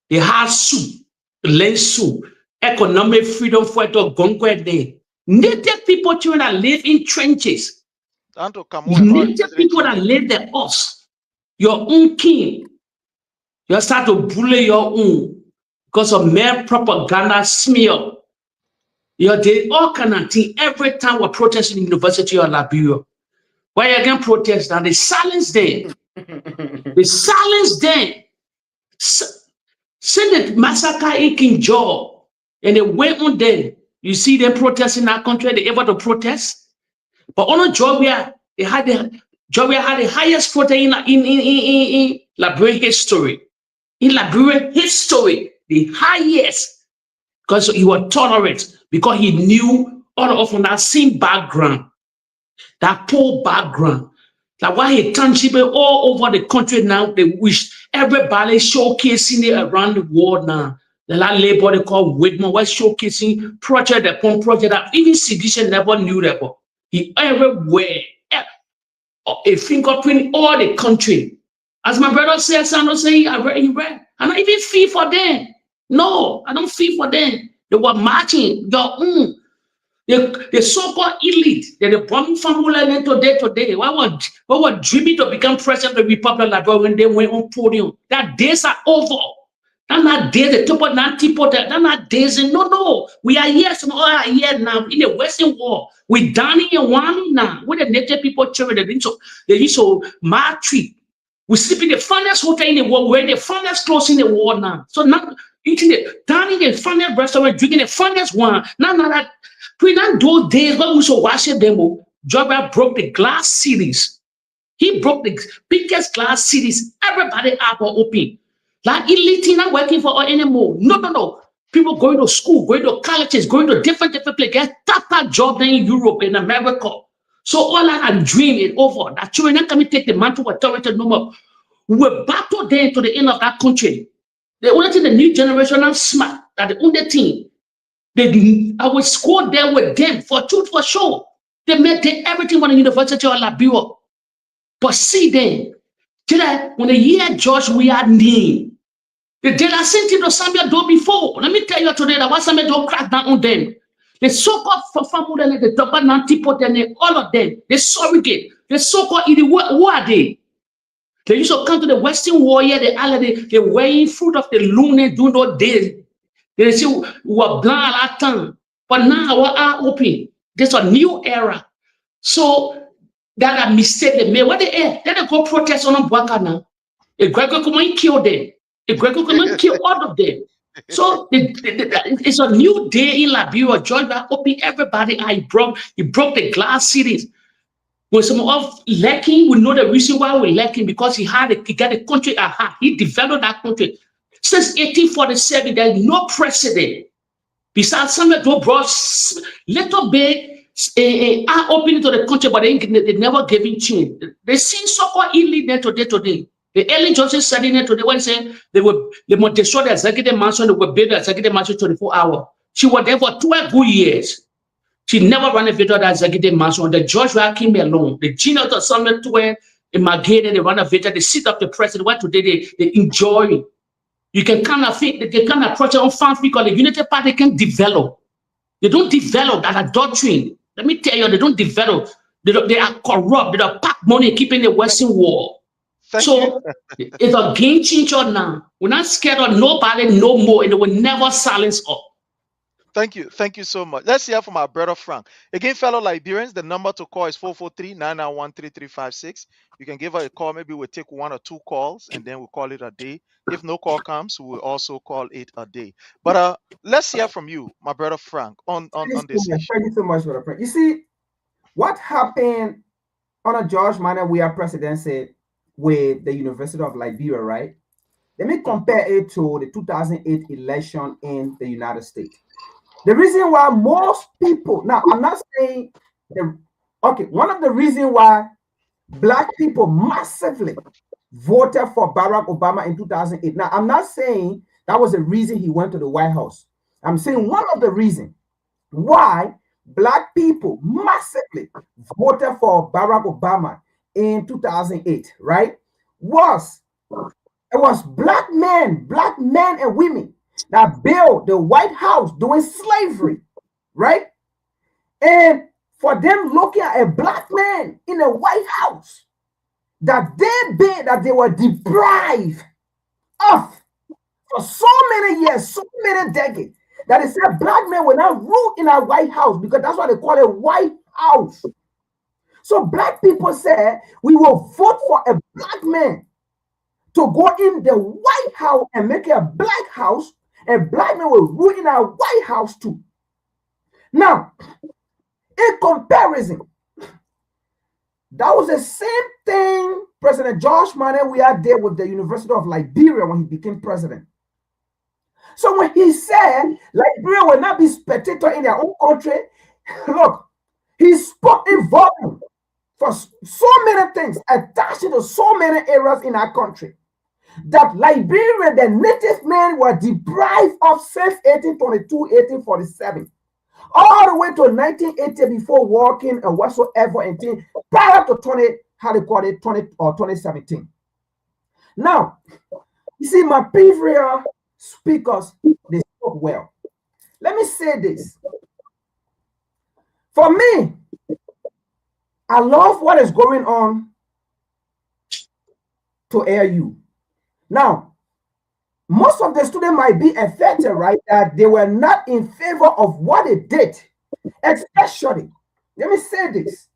They have soup, land soup, economic freedom for it. Native people children that live in trenches. Native people that live there, us, your own king. You start to bully your own because of mere propaganda smear. You did all kind of thing every time we're protesting in the University of Liberia. Why you again protest and they silence them. They silence them. Send the massacre in King George and they went on there. You see them protesting in that country, they able to protest. But on Georgia, had the highest protest in Liberia history. In Liberia history, the highest, because he was tolerant, because he knew all of that same background, that poor background. Like why he tangible all over the country now, they wish everybody showcasing it around the world now. The labor they call Whitman was showcasing project upon project that even Sedition never knew that. But he everywhere, a fingerprint all the country. As my brother says, I don't say I read. I don't even feel for them. No, I don't feel for them. They were marching your own. The so-called elite, they're the bombing family today. Why were dreaming to become president of the Republic of Liberia when they went on podium? That days are over. That's not days, the top of 90 people, that's not days. No. We are here, some all are here now in the Western world. We're down in one now. With the native people children, they used to maltreat. We sleep in the finest hotel in the world, we're the finest clothes in the world now. So now eating dining in the finest restaurant, drinking the finest wine. Now that not those days when we used to worship them, Joshua broke the glass cities. He broke the biggest glass cities. Everybody up or open. Like elite not working for us anymore. No. People going to school, going to colleges, going to different places, get top job in Europe, in America. So all that dream is over. That children not coming take the mantle of authority no more. We will battle them to the end of that country. The only thing the new generation are smart. That the only thing. I will score there with them for truth for sure. They made everything on the University of Liberia. But see them. Today, when the year George we are named, the data sent to Samuel do before. Let me tell you today that what Samuel do crack down on them. The so-called family, the double nanti-pot, and all of them, the surrogate, the so-called who are they? They used to come to the Western warrior, they wearing fruit of the lunar, do not dare. They say we were blind at that time, but now we are open. There's a new era. So that a mistake they made. What they air? Then they go protest on Bwaka now. A Gregor come and kill them. A Gregor come and kill all of them. So it's a new day in Liberia. Georgia open everybody. He broke the glass cities. When some of lacking, we know the reason why we're lacking because he got the country at heart. He developed that country. Since 1847, there's no precedent. Besides, some of those brought little bit eye-opening to the country, but they never gave it change. They seen so-called illegal today. The Ellen Johnson said in it today when saying they must destroy the executive mansion, they will build the executive mansion 24 hours. She was there for 12 good years. She never renovated that executive mansion. The judge came alone. The genius of Summit 12 in Magana, they renovated the seat of the president. Where today they enjoy. You can kind of think that they kind of approach on fan because the Unity Party can develop. They don't develop that doctrine. Let me tell you, they don't develop. They are corrupt. They are pack money keeping the Western war. So it's a game changer now. We're not scared of nobody no more, and they will never silence us. Thank you so much. Let's hear from our brother Frank. Again, fellow Liberians, the number to call is 443-991-3356. You can give her a call. Maybe we'll take 1 or 2 calls, and then we'll call it a day. If no call comes, we'll also call it a day. But let's hear from you, my brother Frank, on this issue. Thank you so much, brother Frank. You see, what happened on a George Manuel Weah presidency with the University of Liberia, right? Let me compare it to the 2008 election in the United States. The reason why most people, now I'm not saying, one of the reasons why Black people massively voted for Barack Obama in 2008. Now, I'm not saying that was the reason he went to the White House. I'm saying one of the reasons why Black people massively voted for Barack Obama in 2008, right, it was black men and women that built the White House during slavery, right? And for them looking at a Black man in the White House that they were deprived of for so many years, so many decades, that they said Black men will not rule in our White House because that's what they call a White House. So Black people said, we will vote for a Black man to go in the White House and make it a Black house, and Black men will rule in our White House too. Now, in comparison, that was the same thing President George Manuel Weah did with the University of Liberia when he became president. So when he said Liberia will not be spectator in their own country, look, he spoke in volume for so many things, attached to so many areas in our country, that Liberia, the native men, were deprived of since 1822, 1847, all the way to 1980 before walking and whatsoever until prior to 2017. Now, you see, my previous speakers, they spoke well. Let me say this. For me, I love what is going on to AU. Now, most of the students might be affected, right, that they were not in favor of what they did. Especially, let me say this.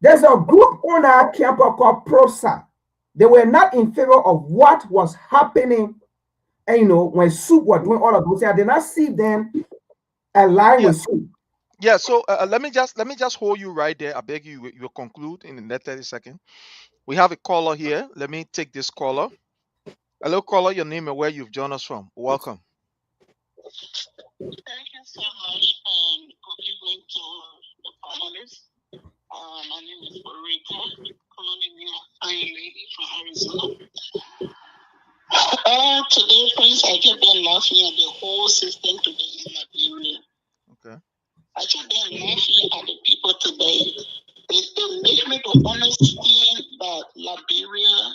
There's a group on our campus called PROSA. They were not in favor of what was happening, and when Soup was doing all of those things. I did not see them align with Soup. Yeah, so let me just hold you right there. I beg you will conclude in the next 30 seconds. We have a caller here. Let me take this caller. Hello, caller, your name and where you've joined us from. Welcome. Thank you so much. Good evening to the panelists. My name is Rita, calling me a fine lady from Arizona. Today, Prince, I kept on laughing at the whole system today in Liberia. Okay. I kept on laughing at the people today. They make me to understand that Liberia,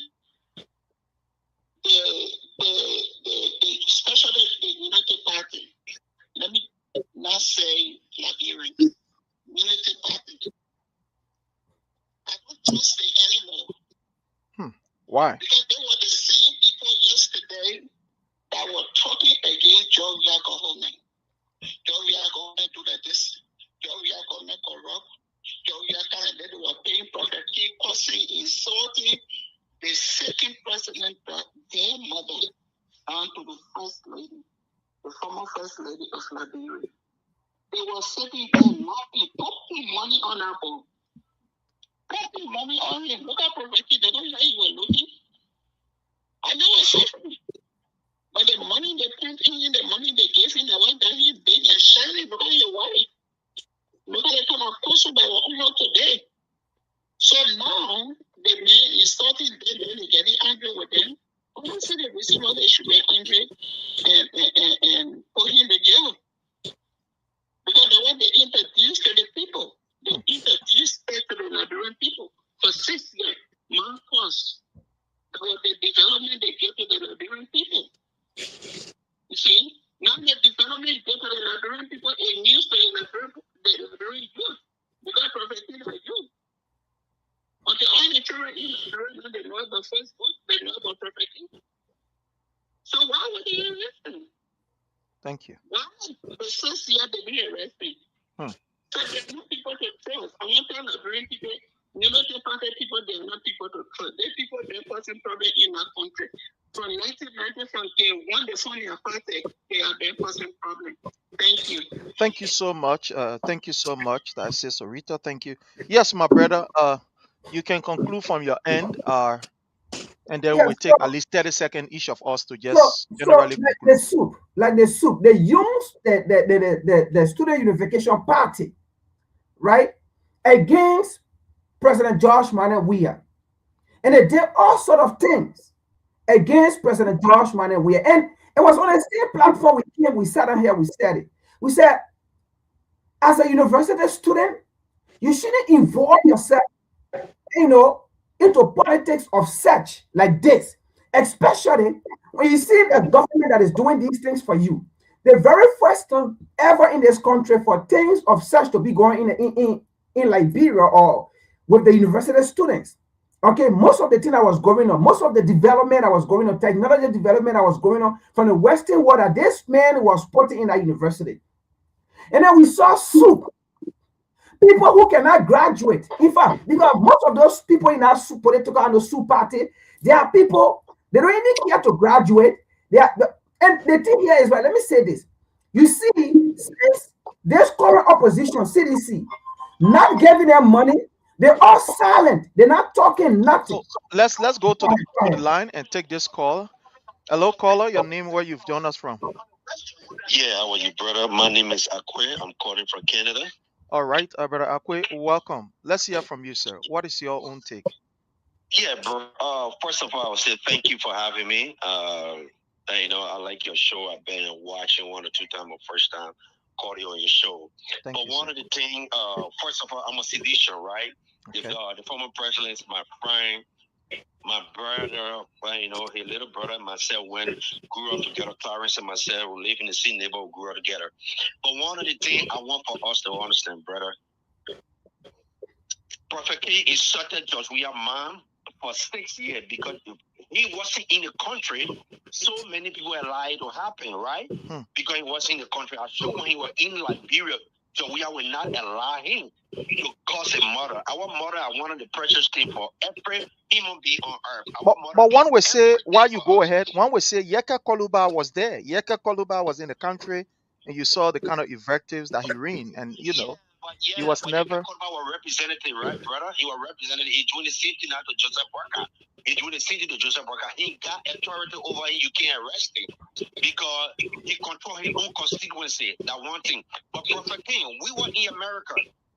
especially the Unity Party, let me not say Liberian, Unity Party. I don't trust it anymore. Why? Because they were the same people yesterday that were talking against Joe Government. Joe Government do like this. Joe Government corrupt. Joe Government, they were paying profit, keep cussing, insulting the second president, their mother, and to the first lady, the former first lady of Liberia. They were sitting there laughing, putting money on our boat. Putting money on him. Look at poverty, they don't know you were looking. I know it's suffering. But the money they put in, the money they gave him, the one that he big and shiny, because he white. Look at the kind also by our own law today. So now the man is starting them and getting angry with them. I'm not saying the reason why they should get angry and put him in jail. Because they want to introduce to the people. They introduce it to the Liberian people for 6 years. Marcos, about the development they give to the Liberian people. You see, now the development give to the Liberian people is news to the Liberian youth. Because prophecy is youth. Okay, all the children in Liberia, they know about Facebook, they know about prophecy. So why would they arrest them? Thank you. Why? The 6 years they be arrested. So there's no people to trust. I want to tell Liberian people, you know, the party people, they're not people to trust. They're people, they're causing problem in our country. From 1990, from day one, the phone is party, they are their causing problem. Thank you. Thank you so much. Thank you so much. That says Rita. Thank you. Yes, my brother. You can conclude from your end. And then Yeah, we'll take at least 30 seconds each of us to so just generally conclude. like the soup, they use the student unification party, right, against President Josh Manuel Weah. And they did all sort of things against President Josh Manuel Weah. And it was on the same platform we sat on here, we said it. We said, as a university student, you shouldn't involve yourself, into politics of such like this, especially when you see a government that is doing these things for you. The very first time ever in this country for things of such to be going in Liberia or with the university students. Okay, most of the thing that was going on, most of the development that was going on, technology development that was going on from the Western world that this man was putting in that university. And then we saw soup. People who cannot graduate. In fact, because most of those people in our political and the soup party, they are people, they don't even care to graduate. And the thing here is, let me say this. You see, since this current opposition, CDC, not giving them money, they're all silent. They're not talking nothing. So let's go to the line and take this call. Hello, caller. Your name, where you've joined us from? Yeah, how are you, brother? My name is Akwe. I'm calling from Canada. All right, brother Akwe, welcome. Let's hear from you, sir. What is your own take? Yeah, bro. First of all, I would say thank you for having me. I like your show. I've been watching 1 or 2 times, or first time called you on your show. But one of the things, first of all, I'm a Seditian, right? Okay. The former president is my friend, my brother, his little brother and myself grew up together. Clarence and myself live in the same neighborhood, grew up together. But one of the things I want for us to understand, brother, Prophet K insulted George Weah mom for 6 years because he wasn't in the country. So many people allowed it to happen, right? Because he wasn't in the country. I sure when he was in Liberia, George Weah will not allow him to cause a murder. Our mother are one of the precious things for every human being on earth. But one would say, while you go ahead, one would say Yeka Koluba was there. Yeka Koluba was in the country, and you saw the kind of invectives that he ran, and he was never. Yeka Koluba was representative, right, brother? He was representative. He doing the same thing now to Joseph Walker. He doing the same thing to Joseph Walker. He got authority over him. You can't arrest him because he control his own constituency. That one thing. But Prophet King, we were in America.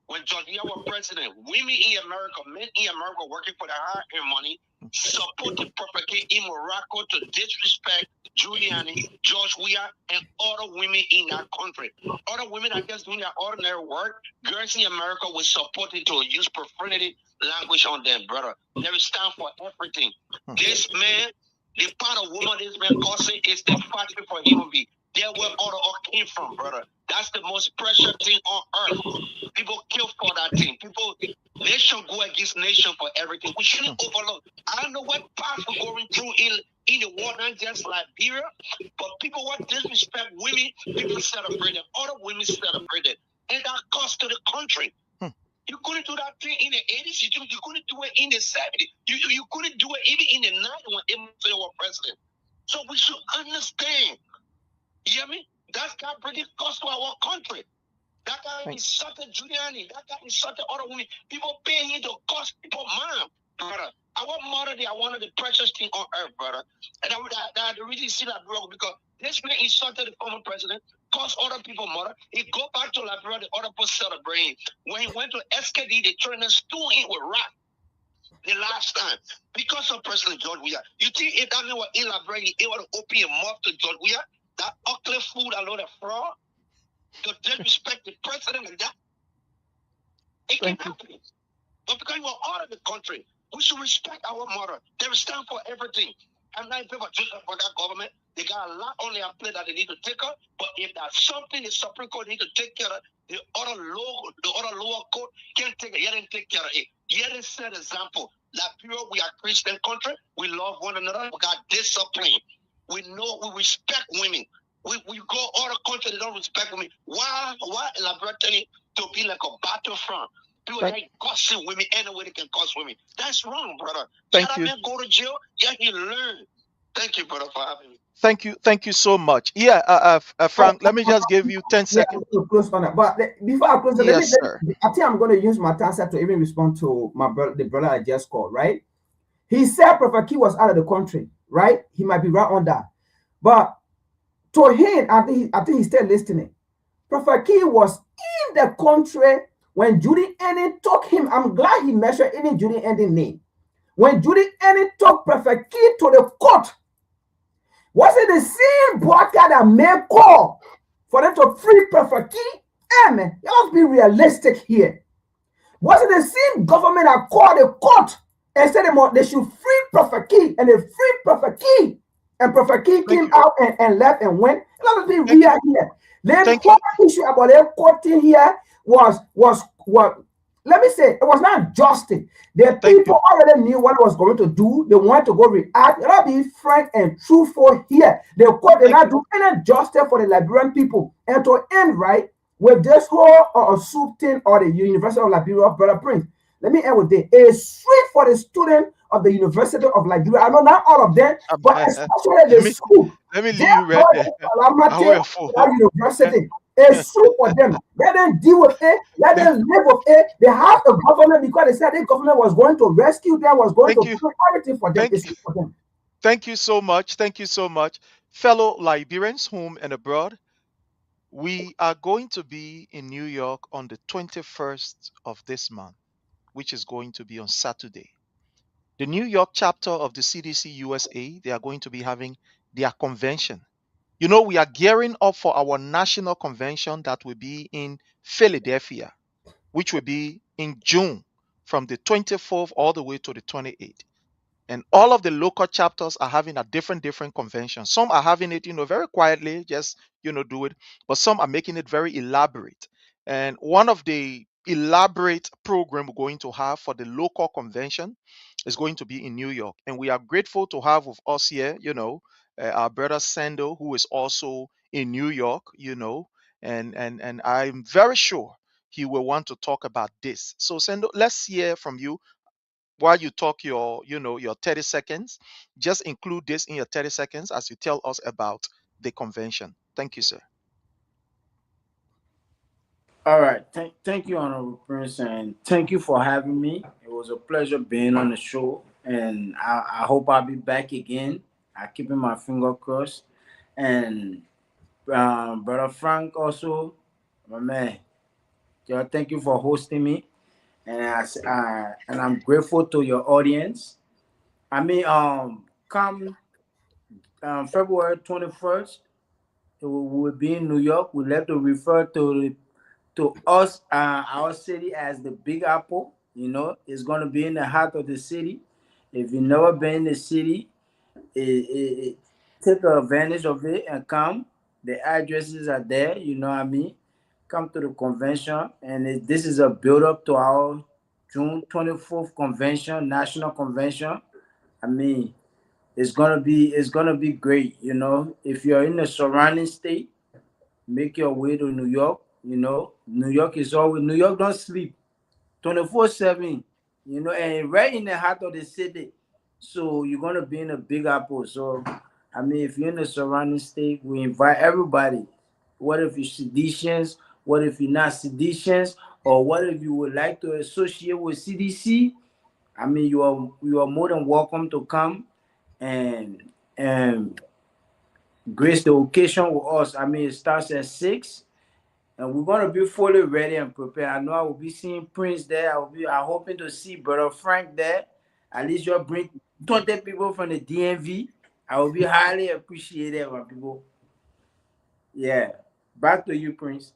When George Weah was president, women in America, men in America working for the higher money, supported Prophet King in Morocco to disrespect Giuliani, George Weah, and other women in that country. Other women that just doing their ordinary work, girls in America will support it to use profanity language on them, brother. There is time for everything. This man, the part of woman this man causing is the factory for human being. There where all came from, brother. That's the most precious thing on earth. People kill for that thing. Nation go against nation for everything. We shouldn't overlook. I don't know what path we're going through in the world, not just Liberia, but people want disrespect women, people celebrate them. Other women celebrate it. And that cost to the country. You couldn't do that thing in the 80s. You couldn't do it in the 70s. You couldn't do it even in the 90s when Emerson was president. So we should understand. You hear me? That's got bringing cost to our country. That guy insulted Giuliani. That guy insulted other women. People paying him to cost people mom, brother. Our mother, they are one of the precious things on earth, brother. And I really see that, bro, because this man insulted the former president, cost other people murder. He go back to Liberia, the other people celebrating. When he went to SKD, they turned and stone him with rock the last time because of President George Weah. You think if that man was in Liberia, he able to open him up to George Weah? That ugly food, a lot of fraud, to disrespect the president and that. It can happen. But because we're out of the country, we should respect our mother. There is time for everything. I'm not in favor for that government. They got a lot on their plate that they need to take up. But if that's something the Supreme Court need to take care of, the other lower court can't take it. You didn't take care of it. You didn't set example. Liberia, we are Christian country. We love one another. We got discipline. We know we respect women. We go other countries that don't respect women. Why in Liberia to be like a battlefront? People that cussing women anyway they can cuss women. That's wrong, brother. Thank that you. man go to jail, yeah, he learn. Thank you, brother, for having me. Thank you so much. Yeah, Frank, let me just give you 10 seconds. To close on that. But before I close, yes, sir. I think I'm going to use my time to even respond to the brother I just called, right? He said Prophet Key was out of the country, right? He might be right on that. But to him, I think he's still listening. Prophet Key was in the country when Judy Ending took him. I'm glad he mentioned even Judy Ending name. When Judy Ending took Prophet Key to the court, was it the same broadcast that made call for them to free Prophet Key? Hey man, let's be realistic here. Was it the same government that called the court and said they should free Prophet Key, and they freed Prophet Key, and Prophet Key came out and left and went? Let's be real here. The whole issue about the court thing here was what. Let me say, it was not justice. The people already knew what it was going to do. They wanted to go react. Let me be frank and truthful here. The court did not do any justice for the Liberian people. And to end right with this whole soup thing or the University of Liberia, Brother Prince, let me end with this. It's sweet for the student of the University of Liberia. I know not all of them, but especially the school. Let me leave you right there. That university. It's true for them. Let them deal with it. Let them live with it. They have a government because they said the government was going to rescue them, was going to do everything for them. It's true for them. Thank you so much. Thank you so much. Fellow Liberians, home and abroad, we are going to be in New York on the 21st of this month, which is going to be on Saturday. The New York chapter of the CDC USA, they are going to be having their convention. You know, we are gearing up for our national convention that will be in Philadelphia, which will be in June from the 24th all the way to the 28th. And all of the local chapters are having a different convention. Some are having it, very quietly, just, do it. But some are making it very elaborate. And one of the elaborate program we're going to have for the local convention is going to be in New York. And we are grateful to have with us here, our brother Sando, who is also in New York, and I'm very sure he will want to talk about this. So Sando, let's hear from you. While you talk your 30 seconds, just include this in your 30 seconds as you tell us about the convention. Thank you, sir. All right. Thank you, Honorable Prince, and thank you for having me. It was a pleasure being on the show, and I hope I'll be back again. I'm keeping my finger crossed. And Brother Frank also, my man, thank you for hosting me. And I'm grateful to your audience. I mean, come February 21st, we will be in New York. We like to refer to us, our city, as the Big Apple. It's going to be in the heart of the city. If you've never been in the city, take advantage of it and come. The addresses are there. You know what I mean? Come to the convention, and this is a build-up to our June 24th convention, national convention. I mean, it's gonna be great. If you're in the surrounding state, make your way to New York. New York don't sleep 24/7. And right in the heart of the city. So you're gonna be in a Big Apple. So I mean, if you're in the surrounding state, we invite everybody. What if you're seditious? What if you're not seditious? Or what if you would like to associate with CDC? I mean, you are more than welcome to come and grace the occasion with us. I mean, it starts at 6. And we're gonna be fully ready and prepared. I know I will be seeing Prince there. I'm hoping to see Brother Frank there. At least you'll bring 20 people from the DMV. I will be highly appreciated, my people. Yeah. Back to you, Prince.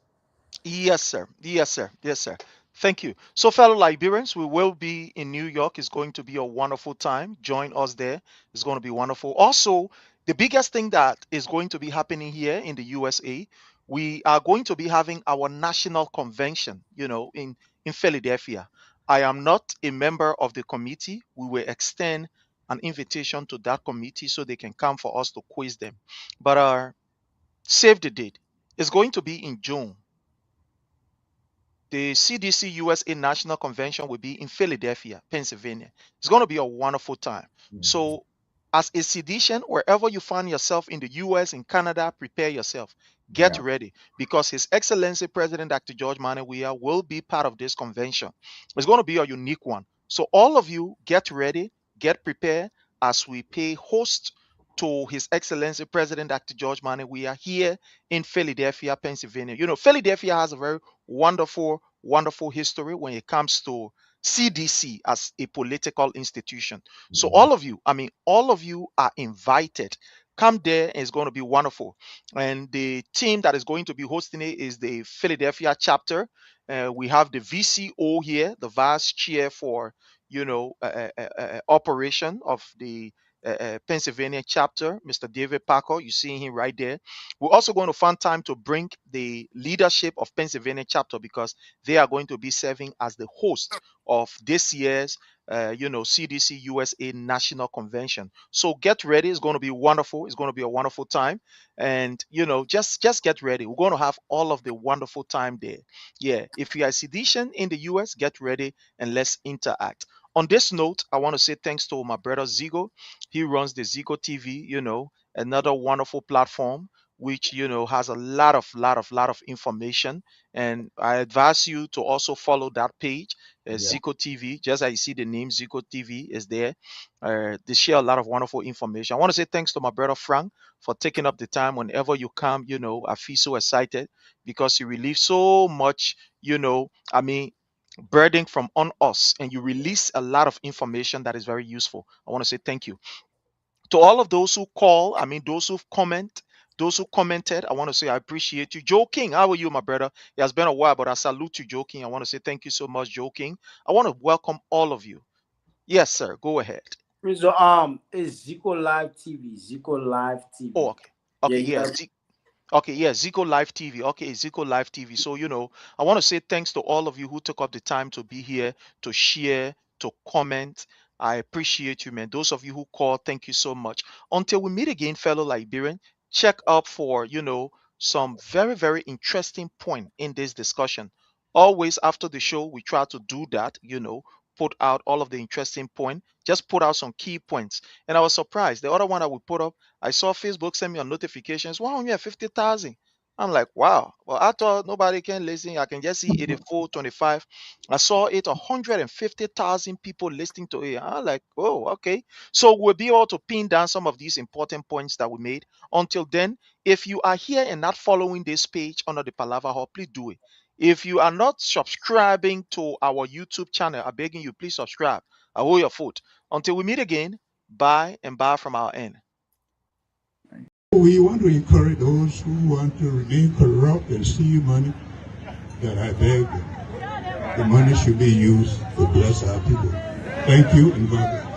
Yes, sir. Yes, sir. Yes, sir. Thank you. So, fellow Liberians, we will be in New York. It's going to be a wonderful time. Join us there. It's going to be wonderful. Also, the biggest thing that is going to be happening here in the USA, we are going to be having our national convention, in Philadelphia. I am not a member of the committee. We will extend an invitation to that committee so they can come for us to quiz them. But save the date. It's going to be in June. The CDC USA National Convention will be in Philadelphia, Pennsylvania. It's going to be a wonderful time. So, as a citizen, wherever you find yourself in the US, in Canada, prepare yourself. Get ready, because His Excellency President Dr. George Manneh Weah will be part of this convention. It's going to be a unique one. So, all of you get ready, get prepared as we pay host to His Excellency President Dr. George Manneh Weah here in Philadelphia, Pennsylvania. Philadelphia has a very wonderful, wonderful history when it comes to CDC as a political institution. So all of you are invited. Come there, and it's going to be wonderful. And the team that is going to be hosting it is the Philadelphia chapter. We have the VCO here, the vice chair for operation of the Pennsylvania chapter, Mr. David Parker. You see him right there. We're also going to find time to bring the leadership of Pennsylvania chapter, because they are going to be serving as the host of this year's CDC USA National Convention. So get ready. It's going to be wonderful. It's going to be a wonderful time. And just get ready. We're going to have all of the wonderful time there. Yeah. If you are a citizen in the US, get ready and let's interact. On this note, I want to say thanks to my brother Zigo. He runs the Zigo TV, another wonderful platform which has a lot of information. And I advise you to also follow that page, Zico TV. Just as you see the name Zico TV is there. They share a lot of wonderful information. I want to say thanks to my brother Frank for taking up the time. Whenever you come, I feel so excited because you relieve so much, burden from on us, and you release a lot of information that is very useful. I want to say thank you to all of those who call. Those who comment, those who commented. I want to say I appreciate you. Joe King, how are you, my brother? It has been a while, but I salute you, Joe King. I want to say thank you so much, Joe King. I want to welcome all of you. Yes, sir. Go ahead. So, it's Zico Live TV. Zico Live TV. Oh, okay. Okay, yeah. Okay, yeah, Zico Live TV. Okay, Zico Live TV. So, I want to say thanks to all of you who took up the time to be here, to share, to comment. I appreciate you, man. Those of you who called, thank you so much. Until we meet again, fellow Liberian, check up for, some very, very interesting point in this discussion. Always after the show, we try to do that, put out all of the interesting point, just put out some key points. And I was surprised. The other one that we put up, I saw Facebook send me a notifications, 150,000. I'm like, wow. Well, I thought nobody can listen. I can just see 8425. I saw it 150,000 people listening to it. I'm like, oh, okay. So we'll be able to pin down some of these important points that we made. Until then, if you are here and not following this page under the Palava Hall, please do it. If you are not subscribing to our YouTube channel, I'm begging you, please subscribe. I hold your foot. Until we meet again, bye and bye from our end. We want to encourage those who want to remain corrupt and steal money, that I beg them. The money should be used to bless our people. Thank you and God bless.